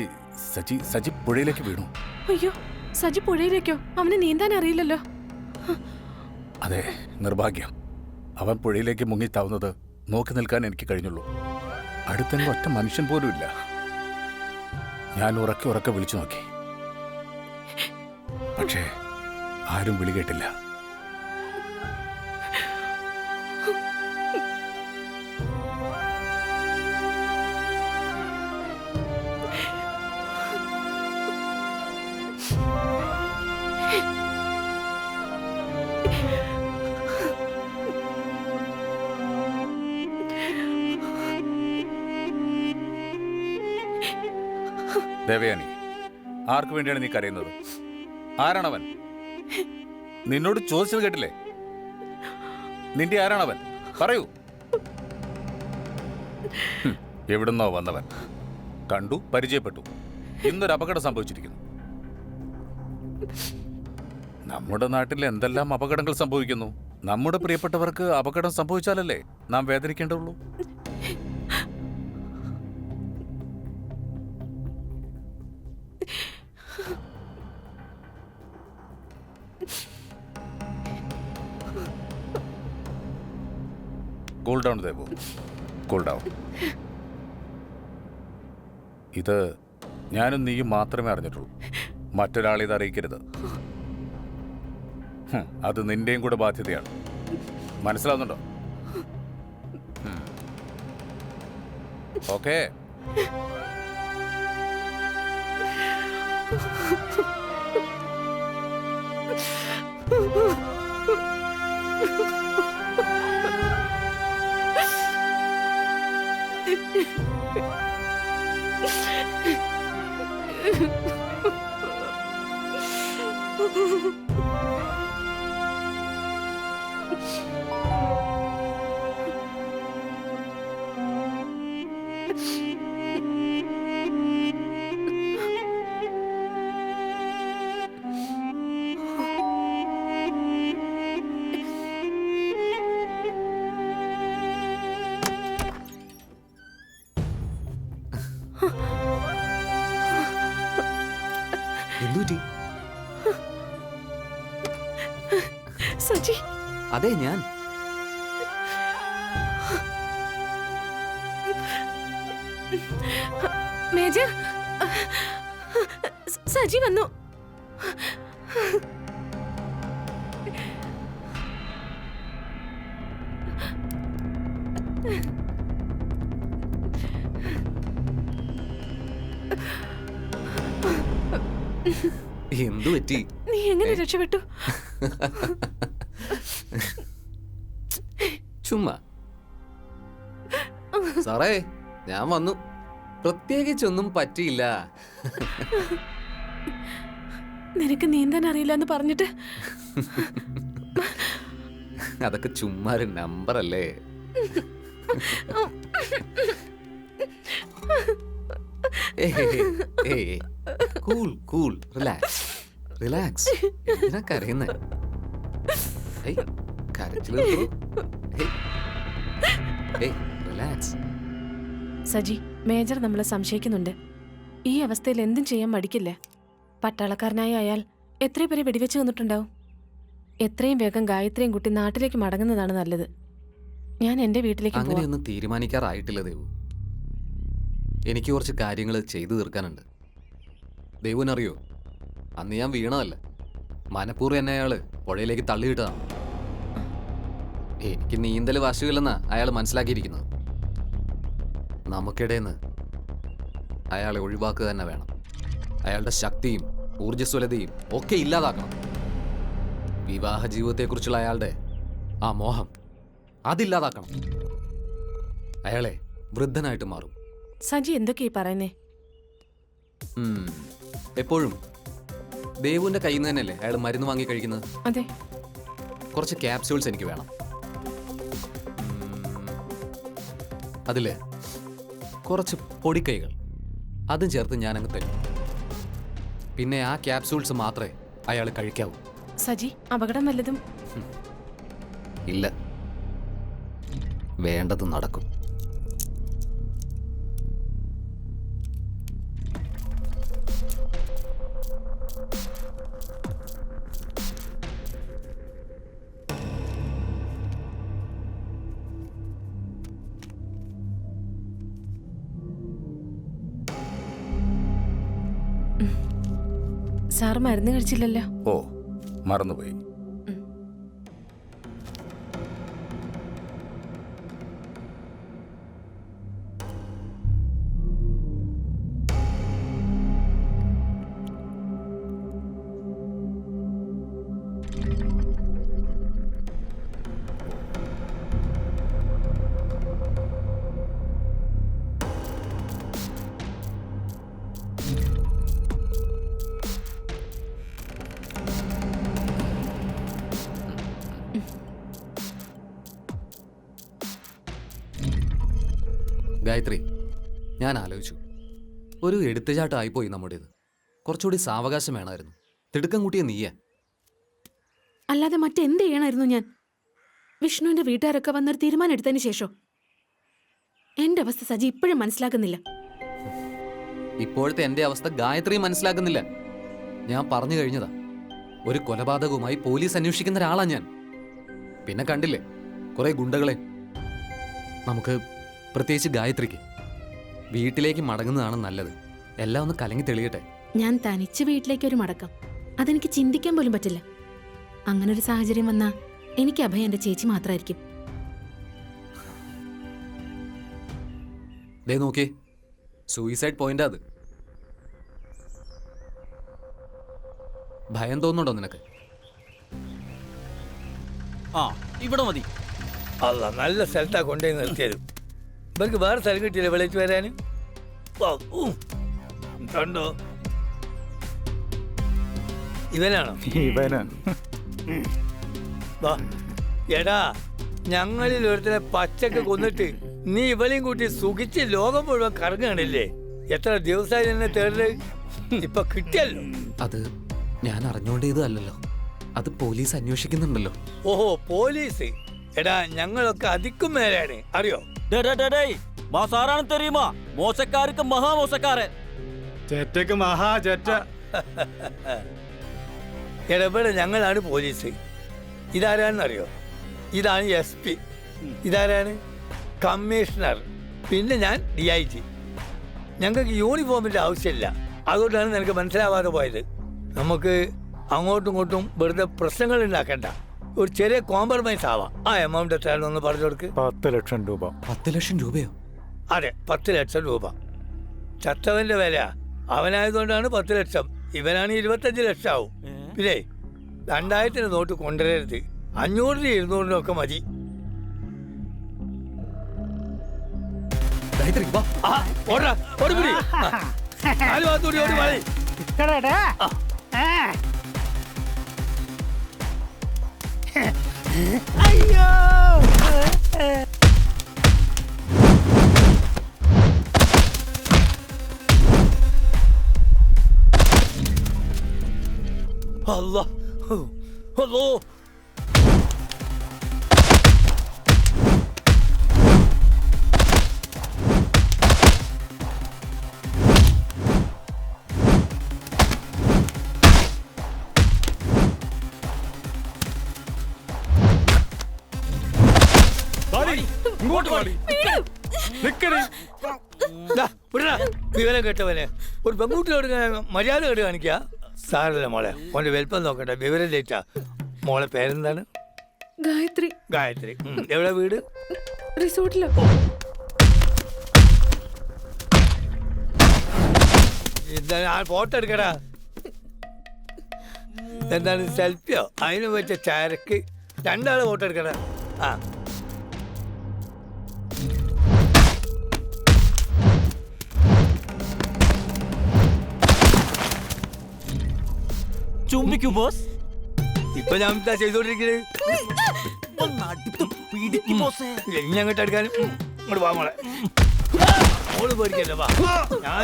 സജി പുഴയിലേക്ക് വീണു. അയ്യോ, സജി പുഴയിലേക്കോ? അവന് നീന്താൻ അറിയില്ലല്ലോ. അതെ, നിർഭാഗ്യം. അവൻ പുഴയിലേക്ക് മുങ്ങിത്താവുന്നത് നോക്കി നിൽക്കാൻ എനിക്ക് കഴിഞ്ഞുള്ളൂ. അടുത്തെങ്കിലും ഒറ്റ മനുഷ്യൻ പോലും ഇല്ല. ഞാൻ ഉറക്കെ വിളിച്ചു നോക്കി, പക്ഷേ ആരും വിളി കേട്ടില്ല. ദേവയാനി, ആർക്കു വേണ്ടിയാണ് നീ കരയുന്നത്? ആരാണവൻ? നിന്നോട് ചോദിച്ചത് കേട്ടില്ലേ? നിന്റെ ആരാണവൻ? പറയൂ. എവിടുന്നോ വന്നവൻ, കണ്ടു, പരിചയപ്പെട്ടു. ഇന്നൊരു അപകടം സംഭവിച്ചിരിക്കുന്നു. നമ്മുടെ നാട്ടിൽ എന്തെല്ലാം അപകടങ്ങൾ സംഭവിക്കുന്നു. നമ്മുടെ പ്രിയപ്പെട്ടവർക്ക് അപകടം സംഭവിച്ചാലല്ലേ നാം വേദനിക്കേണ്ടതുള്ളൂ. Cool down Devu, cool down. ഇത് ഞാനും നീയും മാത്രമേ അറിഞ്ഞിട്ടുള്ളൂ. മറ്റൊരാളെ ഇത് അറിയിക്കരുത്. അത് നിന്റെയും കൂടെ ബാധ്യതയാണ്. മനസ്സിലാവുന്നുണ്ടോ? ഓക്കേ. എന്തുപറ്റി? സജി. അതെ, ഞാൻ. മേജർ, സജി വന്നു. എന്തു പറ്റി? നീ എങ്ങനെ രക്ഷപ്പെട്ടു? ചുമ്മാ. സാറേ, ഞാൻ വന്നു. പ്രത്യേകിച്ചൊന്നും പറ്റിയില്ല. നിനക്ക് നീന്താൻ അറിയില്ല എന്ന് പറഞ്ഞിട്ട്. അതൊക്കെ ചുമ്മാ ഒരു നമ്പർ അല്ലേ? Cool cool, relax relax. എന്തിനാ കരയുന്നേ? കരച്ചിൽ റിലാക്സ്. സജി, മേജർ നമ്മളെ സംശയിക്കുന്നുണ്ട്. ഈ അവസ്ഥയിൽ എന്തും ചെയ്യാൻ മടിക്കില്ല. പട്ടാളക്കാരനായ അയാൾ എത്ര പേരെ വെടിവെച്ച് വന്നിട്ടുണ്ടാവും. എത്രയും വേഗം ഗായത്രിയും കുട്ടി നാട്ടിലേക്ക് മടങ്ങുന്നതാണ് നല്ലത്. ഞാൻ എൻ്റെ വീട്ടിലേക്ക് അങ്ങനെയൊന്നും തീരുമാനിക്കാറായിട്ടില്ല ദേവു. എനിക്ക് കുറച്ച് കാര്യങ്ങൾ ചെയ്തു തീർക്കാനുണ്ട്. ദേവുവിനറിയോ, അന്ന് ഞാൻ വീണതല്ല, മനഃപൂർവ്വം എന്നെ അയാള് പുഴയിലേക്ക് തള്ളിയിട്ടതാണ്. എനിക്ക് നീന്തൽ വശമില്ലെന്നാ അയാൾ മനസ്സിലാക്കിയിരിക്കുന്നത്. നമുക്കിടേന്ന് അയാളെ ഒഴിവാക്കുക തന്നെ വേണം. അയാളുടെ ശക്തിയും ഊർജ്ജസ്വലതയും ഒക്കെ ഇല്ലാതാക്കണം. വിവാഹ ജീവിതത്തെക്കുറിച്ചുള്ള അയാളുടെ ആ മോഹം അതില്ലാതാക്കണം. അയാളെ വൃദ്ധനായിട്ട് മാറും. സജി എന്തൊക്കെയാ പറയുന്നേ? എപ്പോഴും ദേവുവിന്റെ കയ്യിൽ നിന്ന് തന്നെയല്ലേ അയാൾ മരുന്ന് വാങ്ങി കഴിക്കുന്നത്? അതെ. കുറച്ച് ക്യാപ്സ്യൂൾസ് എനിക്ക് വേണം. അതില് കുറച്ച് പൊടിക്കൈകൾ അതും ചേർത്ത് ഞാൻ അങ്ങ് തരും. പിന്നെ ആ ക്യാപ്സ്യൂൾസ് മാത്രമേ അയാൾ കഴിക്കാവൂ. സജി, അപകടം വല്ലതും? ഇല്ല, വേണ്ടത് നടക്കും. സാർ മരുന്ന് കഴിച്ചില്ലല്ലോ. ഓ, മറന്നുപോയി. ഗായത്രി, ഞാൻ ആലോചിച്ചു, ഒരു എടുത്തുചാട്ടമായിപ്പോയി നമ്മുടേത്. കുറച്ചുകൂടി സാവകാശം വേണമായിരുന്നു. തിടുക്കം കൂട്ടിയ നീയ. അല്ലാതെ മറ്റെന്ത് ചെയ്യണമായിരുന്നു ഞാൻ? വിഷ്ണുവിന്റെ വീട്ടുകാരൊക്കെ വന്നൊരു തീരുമാനം എടുത്തതിന് ശേഷം എന്റെ അവസ്ഥ സജി ഇപ്പോഴും മനസ്സിലാക്കുന്നില്ല. ഇപ്പോഴത്തെ എന്റെ അവസ്ഥ ഗായത്രി മനസ്സിലാക്കുന്നില്ല. ഞാൻ പറഞ്ഞു കഴിഞ്ഞതാ, ഒരു കൊലപാതകവുമായി പോലീസ് അന്വേഷിക്കുന്ന ഒരാളാ ഞാൻ. പിന്നെ കണ്ടില്ലേ കുറെ ഗുണ്ടകളെ. നമുക്ക്, പ്രത്യേകിച്ച് ഗായത്രിക്ക്, വീട്ടിലേക്ക് മടങ്ങുന്നതാണ് നല്ലത്. എല്ലാം ഒന്ന് കലങ്ങി തെളിയട്ടെ. ഞാൻ തനിച്ച് വീട്ടിലേക്ക് ഒരു മടക്കം, അതെനിക്ക് ചിന്തിക്കാൻ പോലും പറ്റില്ല. അങ്ങനൊരു സാഹചര്യം വന്നാ എനിക്ക് അഭയം എന്റെ ചേച്ചി മാത്രമായിരിക്കും. ദേ നോക്കേ, സൂയിസൈഡ് പോയിന്റാ അത്. ഭയം തോന്നുന്നുണ്ടോ നിനക്ക്? ആ, ഇവിടെ മതി. അല്ല, നല്ല സ്ഥലത്താ കൊണ്ടുപോയി നിർത്തിയത്. ഇവർക്ക് വേറെ സ്ഥലം കിട്ടിയില്ല വിളിച്ചു വരാന്. കണ്ടോ, ഇവനാണോ? വാ എടാ, ഞങ്ങളിൽ ഒരുത്തനെ പച്ചക്ക് കൊന്നിട്ട് നീ ഇവളെയും കൂട്ടി സുഖിച്ച് ലോകം മുഴുവൻ കറങ്ങാണില്ലേ? എത്ര ദിവസമായി എന്നെ തേടല്? ഇപ്പൊ കിട്ടിയല്ലോ. അത് ഞാൻ അറിഞ്ഞോണ്ടേതല്ലോ, അത് പോലീസ് അന്വേഷിക്കുന്നുണ്ടല്ലോ. ഓഹോ, പോലീസ്. എടാ, ഞങ്ങളൊക്കെ അതിക്കും മേലാണ്, അറിയോ? മസാറാണ് തെരയുമാ, മോശക്കാർക്ക് മഹാമോശക്കാരൻ. ചേറ്റക്ക് മഹാ ചേറ്റ. എടപെടെ ഞങ്ങളാണ് പോലീസ്. ഇതാരാണെന്നറിയോ? ഇതാണ് SP. ഇതാരാണ്? കമ്മീഷണർ. പിന്നെ ഞാൻ DIG. ഞങ്ങൾക്ക് യൂണിഫോമിന്റെ ആവശ്യമില്ല. അതുകൊണ്ടാണ് നിനക്ക് മനസ്സിലാവാതെ പോയത്. നമുക്ക് അങ്ങോട്ടും ഇങ്ങോട്ടും വെറുതെ പ്രശ്നങ്ങൾ ഉണ്ടാക്കണ്ട. ഒരു ചെറിയ കോംപ്രമൈസ് ആവാം. ആ എമൗണ്ട് എത്രയാണെന്ന് പറഞ്ഞു കൊടുക്ക്. 10 ലക്ഷം രൂപ. 10 ലക്ഷം രൂപയോ? അതെ, 10 ലക്ഷം രൂപ. ചത്തവന്റെ വില അവനായതുകൊണ്ടാണ് 10 ലക്ഷം. ഇവനാണ് 25 ലക്ഷം ആവും. പിന്നെ 2000 നോട്ട് കൊണ്ടുവരരുത്. 500 200 ഒക്കെ മതി. അയ്യോ, അല്ലാ, അല്ലോ. വിവരം കേട്ടവനെ ഒരു പെൺകുട്ടിയോട് മര്യാദ കേട്ട് കാണിക്കുക. സാരല്ല മോളെ, ഓന്റെ വലിപ്പം നോക്കട്ടെ. വിവരം ലേറ്റാ. മോളെ പേരെന്താണ്? ഗായത്രി. ഗായത്രി. എവിടെ വീട്? റിസോർട്ടിലോ? എന്താണ് ആ ഫോട്ടോ എടുക്കടാ? എന്താണ് സെൽഫിയോ? അതിന് വെച്ച ചരക്ക്. രണ്ടാളെ ഫോട്ടോ എടുക്കടാ. ആ, ചുംബിക്കൂ ബോസ്. ഇപ്പൊ ഞാൻ എന്താ ചെയ്തോണ്ടിരിക്കുന്നത്? ഇനി അങ്ങോട്ട് എടുക്കാനും. ഇങ്ങോട്ട് വാ മോളെ. മോള് പേടിക്കല്ലേ, വാ. ഞാൻ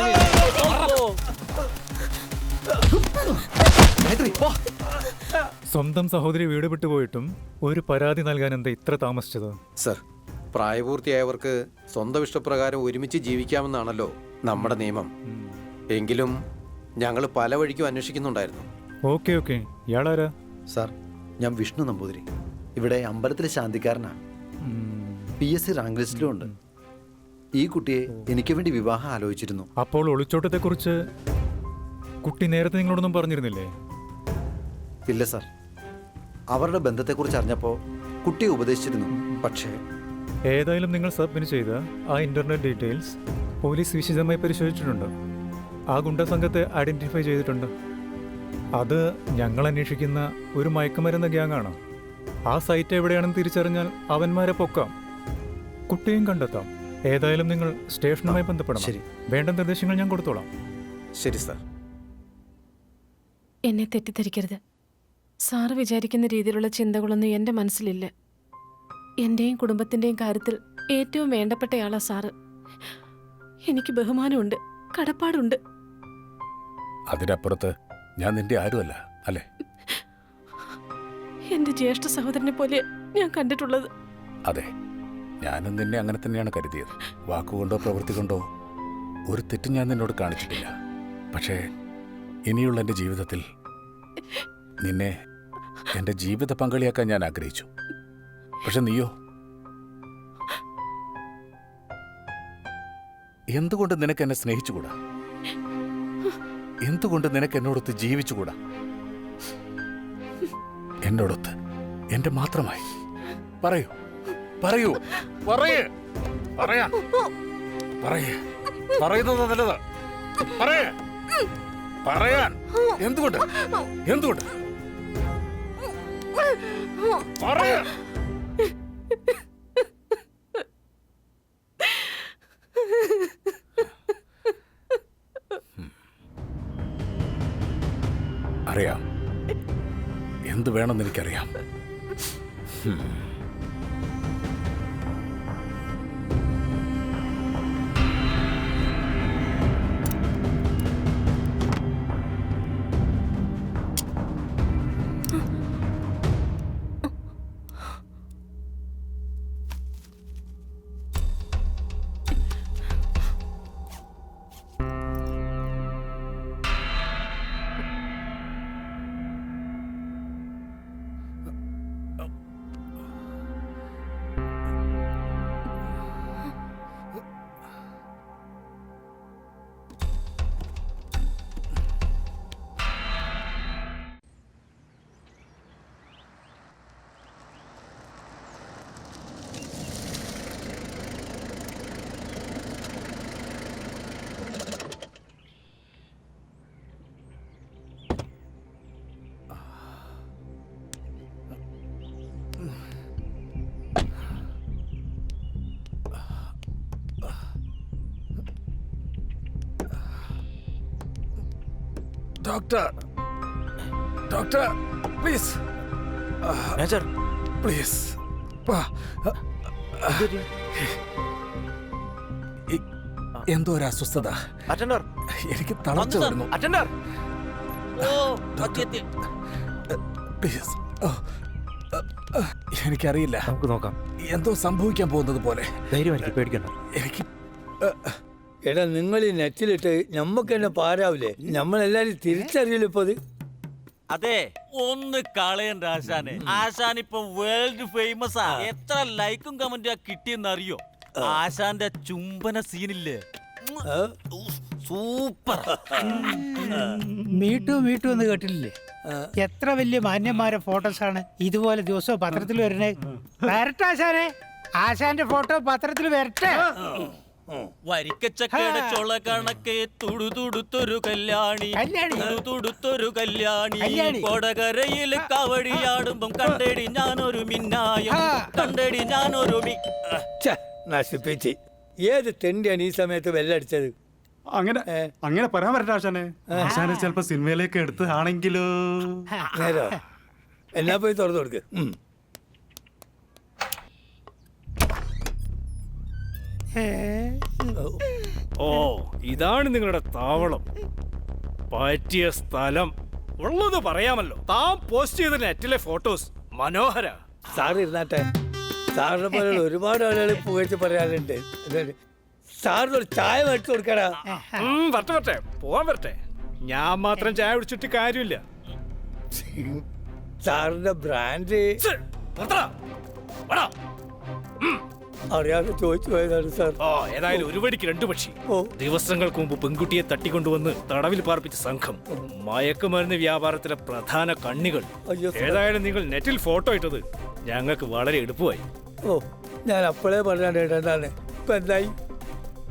സ്വന്തം സഹോദരി വീട് വിട്ടു പോയിട്ടും ഒരു പരാതി നൽകാൻ എന്താ ഇത്ര താമസിച്ചത്? സർ, പ്രായപൂർത്തിയായവർക്ക് സ്വന്തം ഇഷ്ടപ്രകാരം ഒരുമിച്ച് ജീവിക്കാമെന്നാണല്ലോ നമ്മുടെ നിയമം. എങ്കിലും ഞങ്ങൾ പല വഴിക്കും അന്വേഷിക്കുന്നുണ്ടായിരുന്നു. ഓക്കെ ഓക്കെ, ഇയാളാരാ? സാർ, ഞാൻ വിഷ്ണു നമ്പൂതിരി. ഇവിടെ അമ്പലത്തിലെ ശാന്തിക്കാരനാണ്. PSC റാങ്ക് ലിസ്റ്റിലും ഉണ്ട്. ഈ കുട്ടിയെ എനിക്ക് വേണ്ടി വിവാഹം ആലോചിച്ചിരുന്നു. അപ്പോൾ ഒളിച്ചോട്ടത്തെക്കുറിച്ച് കുട്ടി നേരത്തെ നിങ്ങളോടൊന്നും പറഞ്ഞിരുന്നില്ലേ? ഇല്ല സാർ, അവരുടെ ബന്ധത്തെക്കുറിച്ച് അറിഞ്ഞപ്പോൾ കുട്ടിയെ ഉപദേശിച്ചിരുന്നു. പക്ഷേ ഏതായാലും നിങ്ങൾ സബ്മിറ്റ് ചെയ്ത ആ ഇന്റർനെറ്റ് ഡീറ്റെയിൽസ് പോലീസ് വിശദമായി പരിശോധിച്ചിട്ടുണ്ട്. ആ ഗുണ്ട സംഘത്തെ ഐഡന്റിഫൈ ചെയ്തിട്ടുണ്ട്. അത് ഞങ്ങൾ അന്വേഷിക്കുന്ന ഒരു മയക്കുമരുന്ന് ഗ്യാങ്ങാണ്. ആ സൈറ്റ് എവിടെയാണെന്ന് തിരിച്ചറിഞ്ഞാൽ അവന്മാരെ പൊക്കാം, കുട്ടിയും കണ്ടെത്താം. ഏതായാലും നിങ്ങൾ സ്റ്റേഷനുമായി ബന്ധപ്പെടണം. ശരി. വേണ്ട നിർദ്ദേശങ്ങൾ ഞാൻ കൊടുത്തോളാം. ശരി സാർ. എന്നെ തെറ്റിദ്ധരിക്കരുത്. സാറ് വിചാരിക്കുന്ന രീതിയിലുള്ള ചിന്തകളൊന്നും എൻ്റെ മനസ്സിലില്ല. എൻ്റെയും കുടുംബത്തിൻ്റെയും കാര്യത്തിൽ ഏറ്റവും വേണ്ടപ്പെട്ടയാളാ സാറ്. എനിക്ക് ബഹുമാനമുണ്ട്, കടപ്പാടുണ്ട്. അതിനപ്പുറത്ത് ഞാൻ നിന്റെ ആരുമല്ല, അല്ലേ? എൻ്റെ ജ്യേഷ്ഠ സഹോദരനെ പോലെ ഞാൻ കണ്ടിട്ടുള്ളത്. അതെ, ഞാനും നിന്നെ അങ്ങനെ തന്നെയാണ് കരുതിയത്. വാക്കുകൊണ്ടോ പ്രവൃത്തി കൊണ്ടോ ഒരു തെറ്റും ഞാൻ നിന്നോട് കാണിച്ചിട്ടില്ല. പക്ഷേ ഇനിയുള്ള എൻ്റെ ജീവിതത്തിൽ നിന്നെ എൻ്റെ ജീവിത പങ്കാളിയാക്കാൻ ഞാൻ ആഗ്രഹിച്ചു. പക്ഷെ നീയോ? എന്തുകൊണ്ട് നിനക്ക് എന്നെ സ്നേഹിച്ചുകൂടാ? എന്തുകൊണ്ട് നിനക്ക് എന്നോടൊത്ത് ജീവിച്ചുകൂടാ? എന്നോടൊത്ത്, എന്റെ മാത്രമായി. പറയൂ, പറയൂ, പറയേ, പറയാൻ പറയേ, പറയുന്നത് നല്ലത്. പറയേ, പറയാൻ. എന്തുകൊണ്ട്? എന്തുകൊണ്ട്? പറയാ. അറിയാം, എന്ത് വേണമെന്ന് എനിക്കറിയാം. Doctor, doctor, please, please. എന്തോ ഒരു അസ്വസ്ഥത. എനിക്ക് തളർച്ച വരുന്നു. പ്ലീസ്, എനിക്കറിയില്ല. നമുക്ക് നോക്കാം. എന്തോ സംഭവിക്കാൻ പോകുന്നത് പോലെ. ധൈര്യമായിരിക്കും, പേടിക്കണ്ട. എനിക്ക് എടാ, നിങ്ങൾ ഈ നെറ്റിലിട്ട് ഞമ്മക്ക് തന്നെ പാരാവില്ലേ? നമ്മളെല്ലാരും തിരിച്ചറിയില്ല ഇപ്പൊ അത്. അതെ, ഒന്ന് കളയണ്ട ആശാനെ. ആശാൻ ഇപ്പൊ വേൾഡ് ഫേമസ് ആ. എത്ര ലൈക്കും കമന്റും കിട്ടിയെന്ന് അറിയോ? ആശാന്റെ ചുംബന സീനില്ലേ, സൂപ്പർ. മീട്ടു മീട്ടു എന്ന് കേട്ടില്ലേ? എത്ര വലിയ മാന്യന്മാരെ ഫോട്ടോസാണ് ഇതുപോലെ ദിവസവും പത്രത്തിൽ വരണേ. വരട്ടെ ആശാനെ, ആശാന്റെ ഫോട്ടോ പത്രത്തിൽ വരട്ടെ. വരിക്കച്ചക്കയുടെ ചൊള കണക്കെ തുടുതുടുത്തൊരു കല്യാണി, തുടുതുടുത്തൊരു കല്യാണി. കൊടകരയിൽ കവടിയാടുമ്പം കണ്ടേടി ഞാനൊരു മിന്നായം, കണ്ടേടി ഞാനൊരു നശിപ്പിച്ച്. ഏത് തെണ്ടിയാണ് ഈ സമയത്ത് വെല്ലടിച്ചത്? അങ്ങനെ പറയാൻ പറ്റ ആശാനെ. ആശാനെ ചിലപ്പോ സിനിമയിലേക്ക് എടുത്ത് ആണെങ്കിലോ. നേരോ, എന്നാ പോയി തുറന്നു കൊടുക്ക്. ഓ, ഇതാണ് നിങ്ങളുടെ താവളം. പറ്റിയ സ്ഥലം. ഉള്ളത് പറയാമല്ലോ. താൻ പോസ്റ്റ് ചെയ്ത നെറ്റിലെ ഫോട്ടോസ് മനോഹര. സാർ ഇരുന്നാട്ടെ. സാറിനെ പോലെ ഒരുപാട് ആളുകൾ പുകഴ്ച പറയാറുണ്ട്. സാറിനൊരു ചായ മേടിച്ചു കൊടുക്കടാ. വരട്ടെ പോവാൻ വരട്ടെ. ഞാൻ മാത്രം ചായ കുടിച്ചിട്ട് കാര്യമില്ല. സാറിന്റെ ബ്രാൻഡ് അറിയാതെ ചോദിച്ചു പോയതാണ് സാർ. ഏതായാലും ഒരു വടിക്ക് രണ്ടു പക്ഷി. ദിവസങ്ങൾക്ക് മുമ്പ് പെൺകുട്ടിയെ തട്ടിക്കൊണ്ടുവന്ന് തടവിൽ പാർപ്പിച്ച സംഘം മയക്കുമരുന്ന് വ്യാപാരത്തിലെ പ്രധാന കണ്ണികൾ. ഏതായാലും നിങ്ങൾ നെറ്റിൽ ഫോട്ടോ ഇട്ടത് ഞങ്ങൾക്ക് വളരെ എളുപ്പമായി. ഞാൻ അപ്പോഴേ പറഞ്ഞാണ്. ഇപ്പൊ എന്തായി?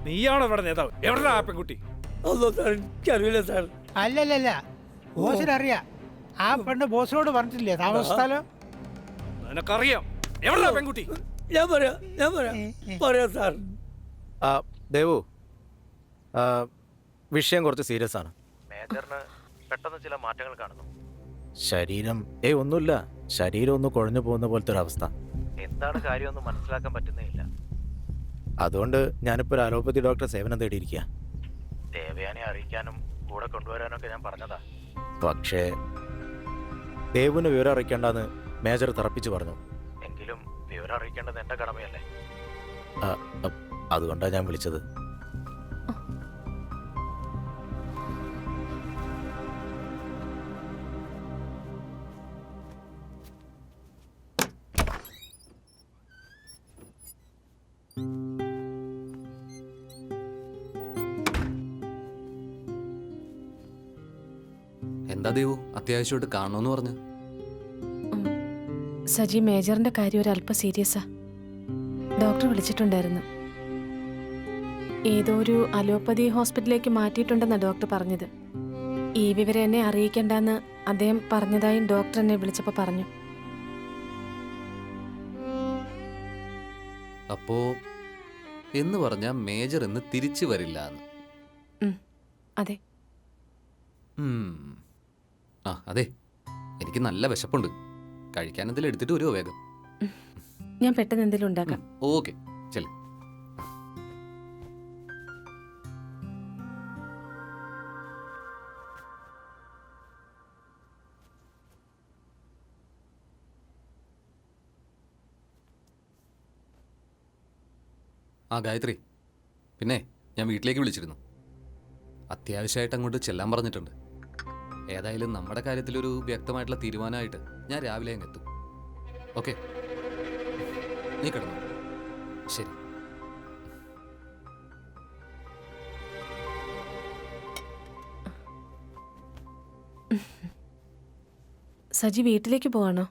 നീയാണോ ഇവിടെ നേതാവ്? എവിടെ ആ പെൺകുട്ടി? എനിക്കറിയില്ല സാർ. അല്ലല്ല, ബോസിനറിയാം. ആ പെണ്ണ് ബോസിനോട് പറഞ്ഞിട്ടില്ലേ താമസ സ്ഥലം? നിനക്കറിയാം. എവിടെ പെൺകുട്ടി? ഞാൻ പറയാം സാർ. ദേവു, വിഷയം കുറച്ച് സീരിയസ് ആണ്. മേജറിന് പെട്ടെന്ന് ചില മാറ്റങ്ങൾ കാണുന്നു. ശരീരം ഒന്നുമില്ല, ശരീരം ഒന്ന് കുഴഞ്ഞു പോകുന്ന പോലത്തെ ഒരു അവസ്ഥ. എന്താണ് കാര്യമൊന്നും മനസ്സിലാക്കാൻ പറ്റുന്നില്ല. അതുകൊണ്ട് ഞാനിപ്പോൾ ഒരു അലോപ്പതി ഡോക്ടറെ സേവനം തേടിയിരിക്കുക. ദേവയാനെ അറിയിക്കാനും കൂടെ കൊണ്ടുവരാനൊക്കെ ഞാൻ പറഞ്ഞതാ. പക്ഷേ ദേവുവിന് വിവരം അറിയിക്കേണ്ടെന്ന് മേജർ തറപ്പിച്ച് പറഞ്ഞു. എങ്കിലും വിവരം അറിയിക്കേണ്ടത് എൻ്റെ കടമയല്ലേ. അതുകൊണ്ടാണ് ഞാൻ വിളിച്ചത്. എന്താ ദേവു അത്യാവശ്യമായിട്ട് കാണണമെന്ന് പറഞ്ഞു? സജി, മേജറിന്റെ കാര്യം ഒരു അല്പം സീരിയസാ. ഡോക്ടർ വിളിച്ചിട്ടുണ്ടായിരുന്നു. ഏതോ ഒരു അലോപ്പതി ഹോസ്പിറ്റലിലേക്ക് മാറ്റിയിട്ടുണ്ടെന്നാ ഡോക്ടർ പറഞ്ഞത്. ഈ വിവരം എന്നെ അറിയിക്കണ്ടെന്ന് അദ്ദേഹം പറഞ്ഞതായും ഡോക്ടർ എന്നെ വിളിച്ചപ്പോൾ പറഞ്ഞു. അപ്പോ എന്ന് പറഞ്ഞ മേജർ ഇന്ന് തിരിച്ചു വരില്ല എന്ന്? അതെ. അതെ, എനിക്ക് നല്ല വിശപ്പുണ്ട്. കഴിക്കാൻ എന്തെങ്കിലും എടുത്തിട്ട് വരുമോ വേഗം? ഞാൻ പെട്ടെന്ന് എന്തെങ്കിലും ഉണ്ടാക്കാം. ഓക്കെ, ചെല്. ഗായത്രി, പിന്നെ ഞാൻ വീട്ടിലേക്ക് വിളിച്ചിരുന്നു. അത്യാവശ്യമായിട്ട് അങ്ങോട്ട് ചെല്ലാൻ പറഞ്ഞിട്ടുണ്ട്. ഏതായാലും നമ്മുടെ കാര്യത്തിലൊരു വ്യക്തമായിട്ടുള്ള തീരുമാനമായിട്ട് ഞാൻ രാവിലെ അങ്ങ് എത്തും. ഓക്കെ, നീ കിടന്നു. ശരി. സജി വീട്ടിലേക്ക് പോവാണോ?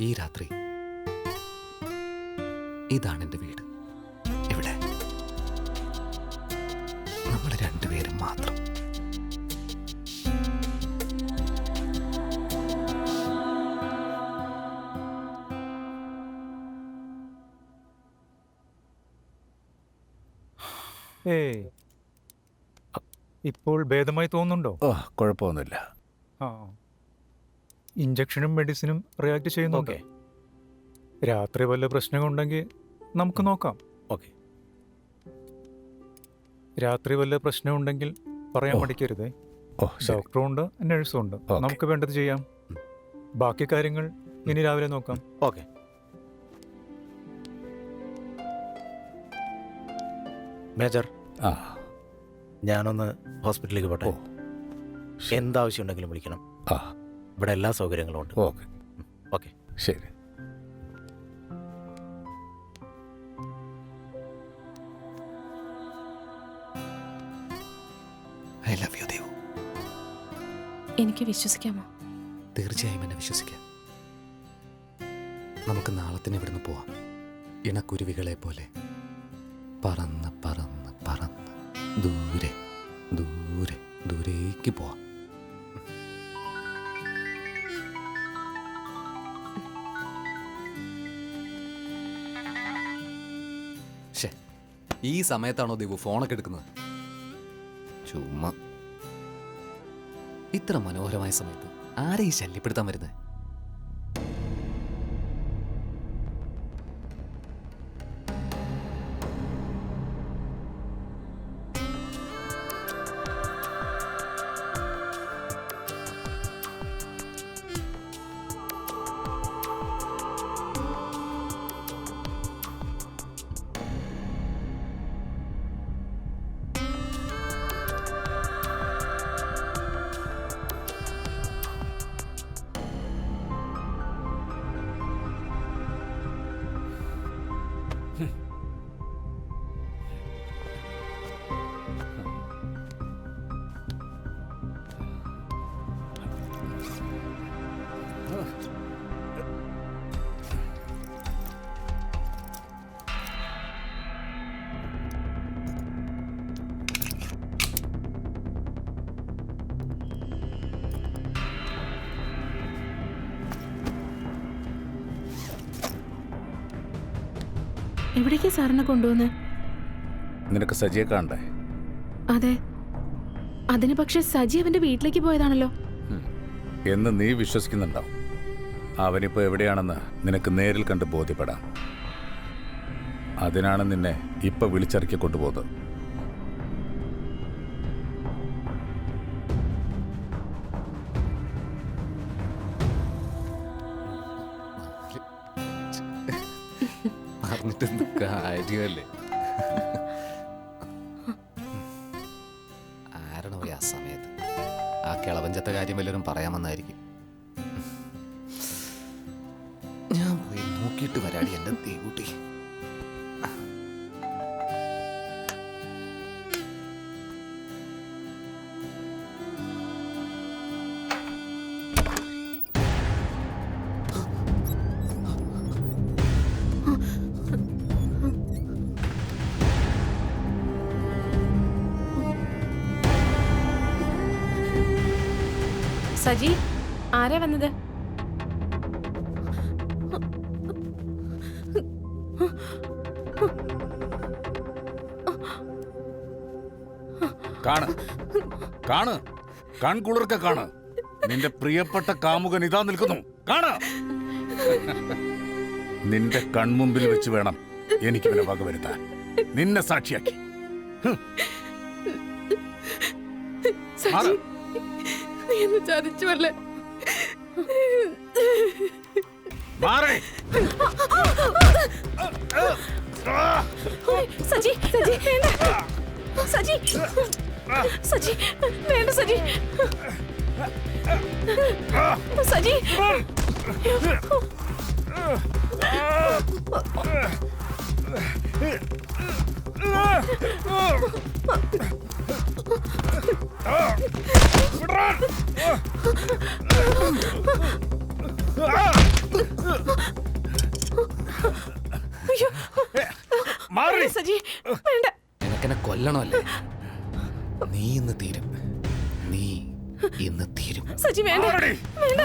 ഈ രാത്രി ഇതാണ് എൻ്റെ വീട്. ഇവിടെ നമ്മൾ രണ്ടുപേരും മാത്രം. ഇപ്പോൾ ഭേദമായി തോന്നുന്നുണ്ടോ? കുഴപ്പമൊന്നുമില്ല. ഇഞ്ചക്ഷനും മെഡിസിനും റിയാക്ട് ചെയ്യുന്നുണ്ട്. രാത്രി വല്ല പ്രശ്നങ്ങളുണ്ടെങ്കിൽ നമുക്ക് നോക്കാം. രാത്രി വല്ല പ്രശ്നമുണ്ടെങ്കിൽ പറയാൻ മടിക്കരുതേ. ഡോക്ടറും ഉണ്ട്, നഴ്സും ഉണ്ട്. നമുക്ക് വേണ്ടത് ചെയ്യാം. ബാക്കി കാര്യങ്ങൾ ഇനി രാവിലെ നോക്കാം. ഓക്കെ. മേജർ, ഞാനൊന്ന് ഹോസ്പിറ്റലിലേക്ക് പോട്ടെ. എന്താവശ്യം ഉണ്ടെങ്കിലും വിളിക്കണം. ഇവിടെ എല്ലാ സൗകര്യങ്ങളും ഉണ്ട്. ഓക്കെ, ശരി. I love U Devu. എനിക്ക് വിശ്വസിക്കാമോ? തീർച്ചയായും എന്നെ വിശ്വസിക്കാം. നമുക്ക് നാളെ തന്നെ ഇവിടുന്ന് പോവാം. ഇണക്കുരുവികളെ പോലെ പറന്ന് പറന്ന് പറന്ന് ദൂരെ ദൂരെ ദൂരേക്ക് പോവാം. ഈ സമയത്താണോ ദേവു ഫോണൊക്കെ എടുക്കുന്നത്? ചുമ്മാ. ഇത്ര മനോഹരമായ സമയത്ത് ആരെ ഈ ശല്യപ്പെടുത്താൻ വരുന്നത്? എവിടേക്കാ സാറിനെ കൊണ്ടുവന്ന്? നിനക്ക് സജിയെ കാണണ്ടേ? അതെ. അതിന് പക്ഷെ സജി അവന്റെ വീട്ടിലേക്ക് പോയതാണല്ലോ. എന്ന് നീ വിശ്വസിക്കുന്നുണ്ടാവും. അവനിപ്പോ എവിടെയാണെന്ന് നിനക്ക് നേരിൽ കണ്ട് ബോധ്യപ്പെടാം. അതിനാണ് നിന്നെ ഇപ്പൊ വിളിച്ചിറക്കി കൊണ്ടുപോകുന്നത്. പറഞ്ഞിട്ട് കാര്യമല്ലേ? ആരണോ ആ സമയത്ത് ആ കിളവഞ്ചത്തെ കാര്യം വല്ലവരും പറയാമെന്നായിരിക്കും. ഞാൻ പോയി നോക്കിയിട്ട് വരാടി എൻ്റെ തീകൂട്ടി. സജി, ആരാ വന്നത്? കാണ് കാണ്, കൺകുളിർക്ക കാണ്. നിന്റെ പ്രിയപ്പെട്ട കാമുകൻ ഇതാ നിൽക്കുന്നു. കാണ്. നിന്റെ കൺമുമ്പിൽ വെച്ച് വേണം എനിക്ക് ഇവനെ വകവരുത്താൻ. നിന്നെ സാക്ഷിയാക്കി. സജി, നീ എന്നെ ചതിച്ചു അല്ലേ? സജി, സജി വേണ്ട. സജി, സജി വേണ്ട. സജി, സജി. സജി വേണ്ട. നിനക്കെന്നെ കൊല്ലണമല്ലേ? നീ ഇന്ന് തീരും. നീ ഇന്ന് തീരും. സജി വേണ്ട, വേണ്ട.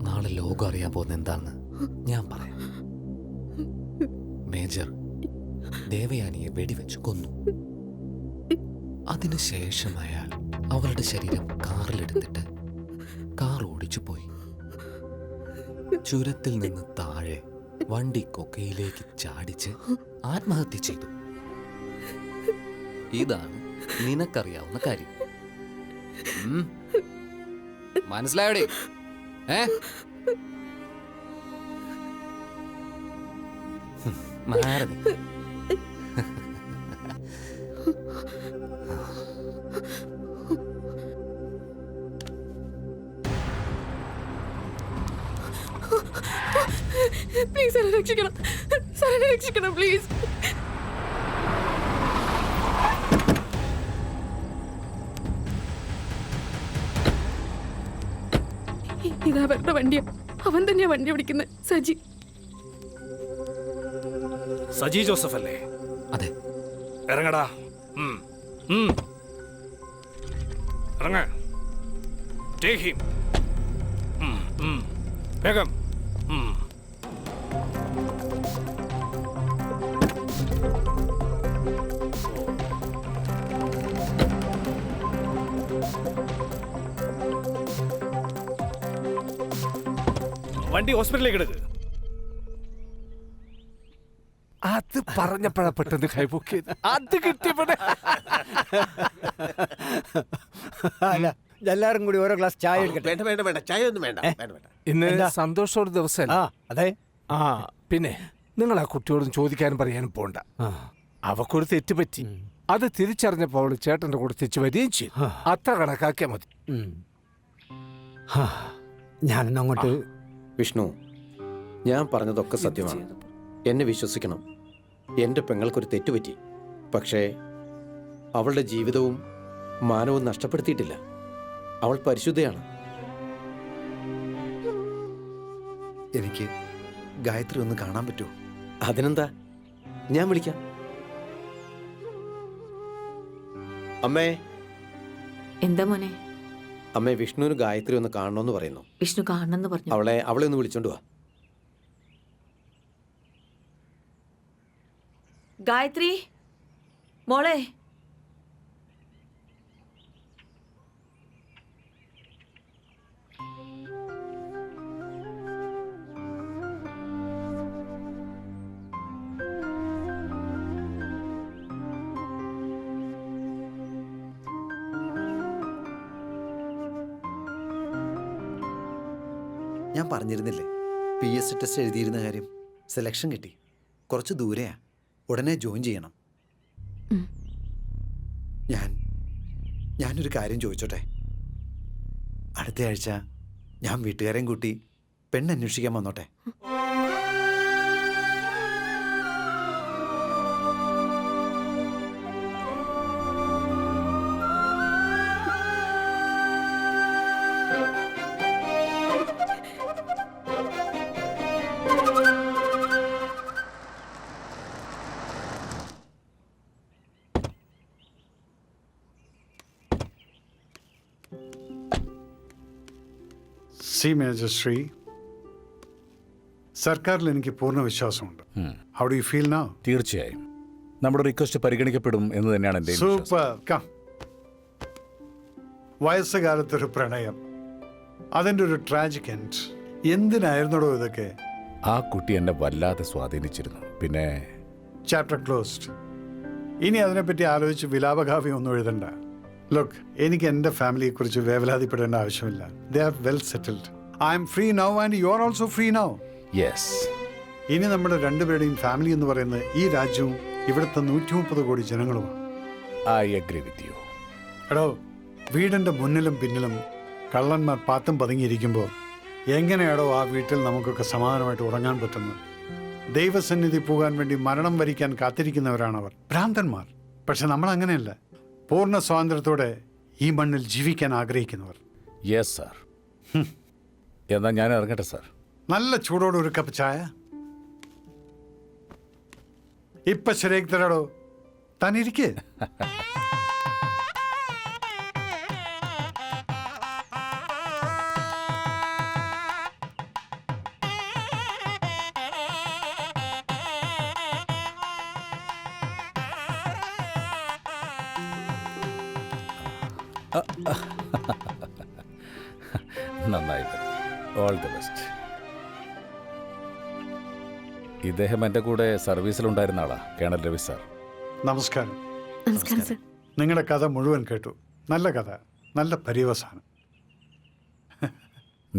നാളെ ലോകം അറിയാൻ പോകുന്ന എന്താണെന്ന് ഞാൻ പറയാം. മേജർ ദേവയാനിയെ വെടിവെച്ച് കൊന്നു. അതിനുശേഷം അയാൾ അവളുടെ ശരീരം കാറിലെടുത്തിട്ട് കാർ ഓടിച്ചു പോയി. ചുരത്തിൽ നിന്ന് താഴെ വണ്ടി കൊക്കയിലേക്ക് ചാടിച്ച് ആത്മഹത്യ ചെയ്തു. ഇതാണ് നിനക്കറിയാവുന്ന കാര്യം. മനസ്സിലായോടെ? മാറി. പ്ലീസ് എന്നെ രക്ഷിക്കണം. സാർ എന്നെ രക്ഷിക്കണം പ്ലീസ്. ഇതാ അവരുടെ വണ്ടിയാ. അവൻ തന്നെയാ വണ്ടി ഓടിക്കുന്നത്. സജി. സജി ജോസഫ് അല്ലേ? അതെ. ഇറങ്ങടാ. ഇറങ്ങ. Take him. വേഗം. വണ്ടി ഹോസ്പിറ്റലിലേക്ക് എടുക്ക്. അത് പറഞ്ഞപ്പോഴാ പെട്ടെന്ന് കൈപൊക്കിയത്. അത് കിട്ടിയപ്പോഴേ. അല്ല, എല്ലാരും കൂടി ഓരോ ഗ്ലാസ് ചായ എടുക്കട്ടെ. വേണ്ട വേണ്ട വേണ്ട, ചായ ഒന്നും വേണ്ട. വേണ്ട വേണ്ട. ഇന്ന് സന്തോഷമുള്ള ദിവസമല്ല. അതെ. പിന്നെ നിങ്ങൾ ആ കുട്ടിയോടും ചോദിക്കാനും പറയാനും പോണ്ട. അവക്കൊരു തെറ്റ് പറ്റി. അത് തിരിച്ചറിഞ്ഞപ്പോൾ അവൾ ചേട്ടൻ്റെ കൂടെ തിരിച്ചു വരികയും ചെയ്തു. അത്ര കണക്കാക്കിയാൽ മതി. ഞാനൊന്നങ്ങോട്ട് വിഷ്ണു, ഞാൻ പറഞ്ഞതൊക്കെ സത്യമാണ്. എന്നെ വിശ്വസിക്കണം. എൻ്റെ പെങ്ങൾക്കൊരു തെറ്റുപറ്റി. പക്ഷേ അവളുടെ ജീവിതവും മാനവും നഷ്ടപ്പെടുത്തിയിട്ടില്ല. അവൾ പരിശുദ്ധയാണ്. എനിക്ക് ഗായത്രി ഒന്ന് കാണാൻ പറ്റുമോ? അതിനെന്താ, ഞാൻ വിളിക്കാം. അമ്മേ. എന്താ മോനെ? അമ്മേ, വിഷ്ണുവിന് ഗായത്രി ഒന്ന് കാണണമെന്ന് പറയുന്നു. വിഷ്ണു കാണണമെന്ന് പറഞ്ഞു. അവളെ ഒന്ന് വിളിച്ചോണ്ട് വാ. ഗായത്രി മോളെ. ഞാൻ പറഞ്ഞിരുന്നില്ലേ PSC ടെസ്റ്റ് എഴുതിയിരുന്ന കാര്യം. സെലക്ഷൻ കിട്ടി. കുറച്ച് ദൂരെയാ. ഉടനെ ജോയിൻ ചെയ്യണം. ഞാനൊരു കാര്യം ചോദിച്ചോട്ടെ? അടുത്ത ആഴ്ച ഞാൻ വീട്ടുകാരെയും കൂട്ടി പെണ്ണന്വേഷിക്കാൻ വന്നോട്ടെ? സി മേജർ ശ്രീ, സർക്കാരിൽ എനിക്ക് പൂർണ്ണ വിശ്വാസമുണ്ട്. How do you feel now? തീർച്ചയായും നമ്മുടെ റിക്വസ്റ്റ് പരിഗണിക്കപ്പെടും എന്ന് തന്നെയാണ് എൻ്റെ സൂപ്പർ. കം. വയസ്സുകാലത്തൊരു പ്രണയം, അതിൻ്റെ ഒരു ട്രാജിക് എൻഡ്. എന്തിനായിരുന്നടോ ഇതൊക്കെ? ആ കുട്ടി എന്നെ വല്ലാതെ സ്വാധീനിച്ചിരുന്നു. പിന്നെ ചാപ്റ്റർ ക്ലോസ്ഡ്. ഇനി അതിനെപ്പറ്റി ആലോചിച്ച് വിലാപകാവ്യം ഒന്നും എഴുതണ്ട. ലുക്ക്, എനിക്ക് എൻ്റെ ഫാമിലിയെക്കുറിച്ച് വേവലാതിപ്പെടേണ്ട ആവശ്യമില്ല. They are well settled. I M free now and you are also free now. Yes. ഇനി നമ്മുടെ രണ്ടുപേരുടെയും ഫാമിലി എന്ന് പറയുന്നത് ഈ രാജ്യവും ഇവിടുത്തെ 130 കോടി ജനങ്ങളുമാണ്. I agree with you. എടോ, വീടിൻ്റെ മുന്നിലും പിന്നിലും കള്ളന്മാർ പാത്തും പതുങ്ങിയിരിക്കുമ്പോൾ എങ്ങനെയാടോ ആ വീട്ടിൽ നമുക്കൊക്കെ സമാധാനമായിട്ട് ഉറങ്ങാൻ പറ്റുന്നത്? ദൈവസന്നിധി പോകാൻ വേണ്ടി മരണം വരിക്കാൻ കാത്തിരിക്കുന്നവരാണവർ, ഭ്രാന്തന്മാർ. പക്ഷെ നമ്മൾ അങ്ങനെയല്ല. പൂർണ്ണ സ്വാതന്ത്ര്യത്തോടെ ഈ മണ്ണിൽ ജീവിക്കാൻ ആഗ്രഹിക്കുന്നവർ. Yes sir. എന്നാൽ ഞാൻ ഇറങ്ങട്ടെ സാർ. നല്ല ചൂടോടെ ഒരു കപ്പ് ചായ ഇപ്പൊ ശരിയാക്കി തരാടോ. താനിരിക്കേ. നന്നായിട്ട്. All the best. ഇദ്ദേഹം എൻ്റെ കൂടെ സർവീസിലുണ്ടായിരുന്ന ആളാ, കേണൽ രവി സാർ. നമസ്കാരം. നമസ്കാരം സർ. നിങ്ങളുടെ കഥ മുഴുവൻ കേട്ടു. നല്ല കഥ, നല്ല പര്യവസാനം.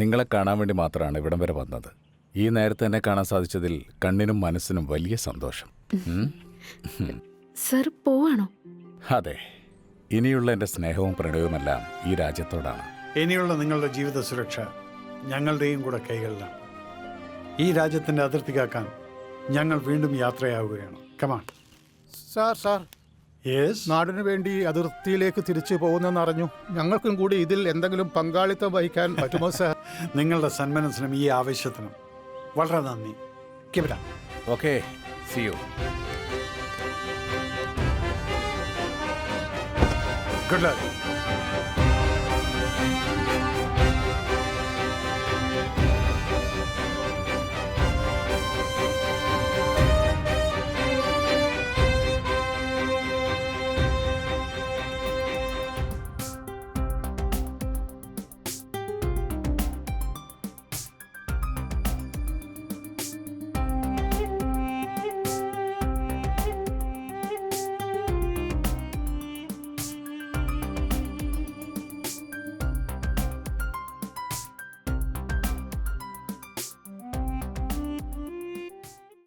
നിങ്ങളെ കാണാൻ വേണ്ടി മാത്രമാണ് ഇവിടം വരെ വന്നത്. ഈ നേരത്തെ എന്നെ കാണാൻ സാധിച്ചതിൽ കണ്ണിനും മനസ്സിനും വലിയ സന്തോഷം. സർ പോവാണോ? അതെ, ഇനിയുള്ള എൻ്റെ സ്നേഹവും പ്രണയവുമെല്ലാം ഈ രാജ്യത്തോടാണ്. ഇനിയുള്ള നിങ്ങളുടെ ജീവിത സുരക്ഷ ഞങ്ങളുടെയും കൂടെ കൈകളിലാണ്. ഈ രാജ്യത്തിൻ്റെ അതിർത്തി കാക്കാൻ ഞങ്ങൾ വീണ്ടും യാത്രയാവുകയാണ്. കമാൺ. സാർ, നാടിനു വേണ്ടി അതിർത്തിയിലേക്ക് തിരിച്ചു പോകുന്നെന്നറിഞ്ഞു. ഞങ്ങൾക്കും കൂടി ഇതിൽ എന്തെങ്കിലും പങ്കാളിത്തം വഹിക്കാൻ പറ്റുമോ സാർ? നിങ്ങളുടെ സന്മനസ്സിനും ഈ ആവശ്യത്തിനും വളരെ നന്ദി. Okay, see you. Good luck.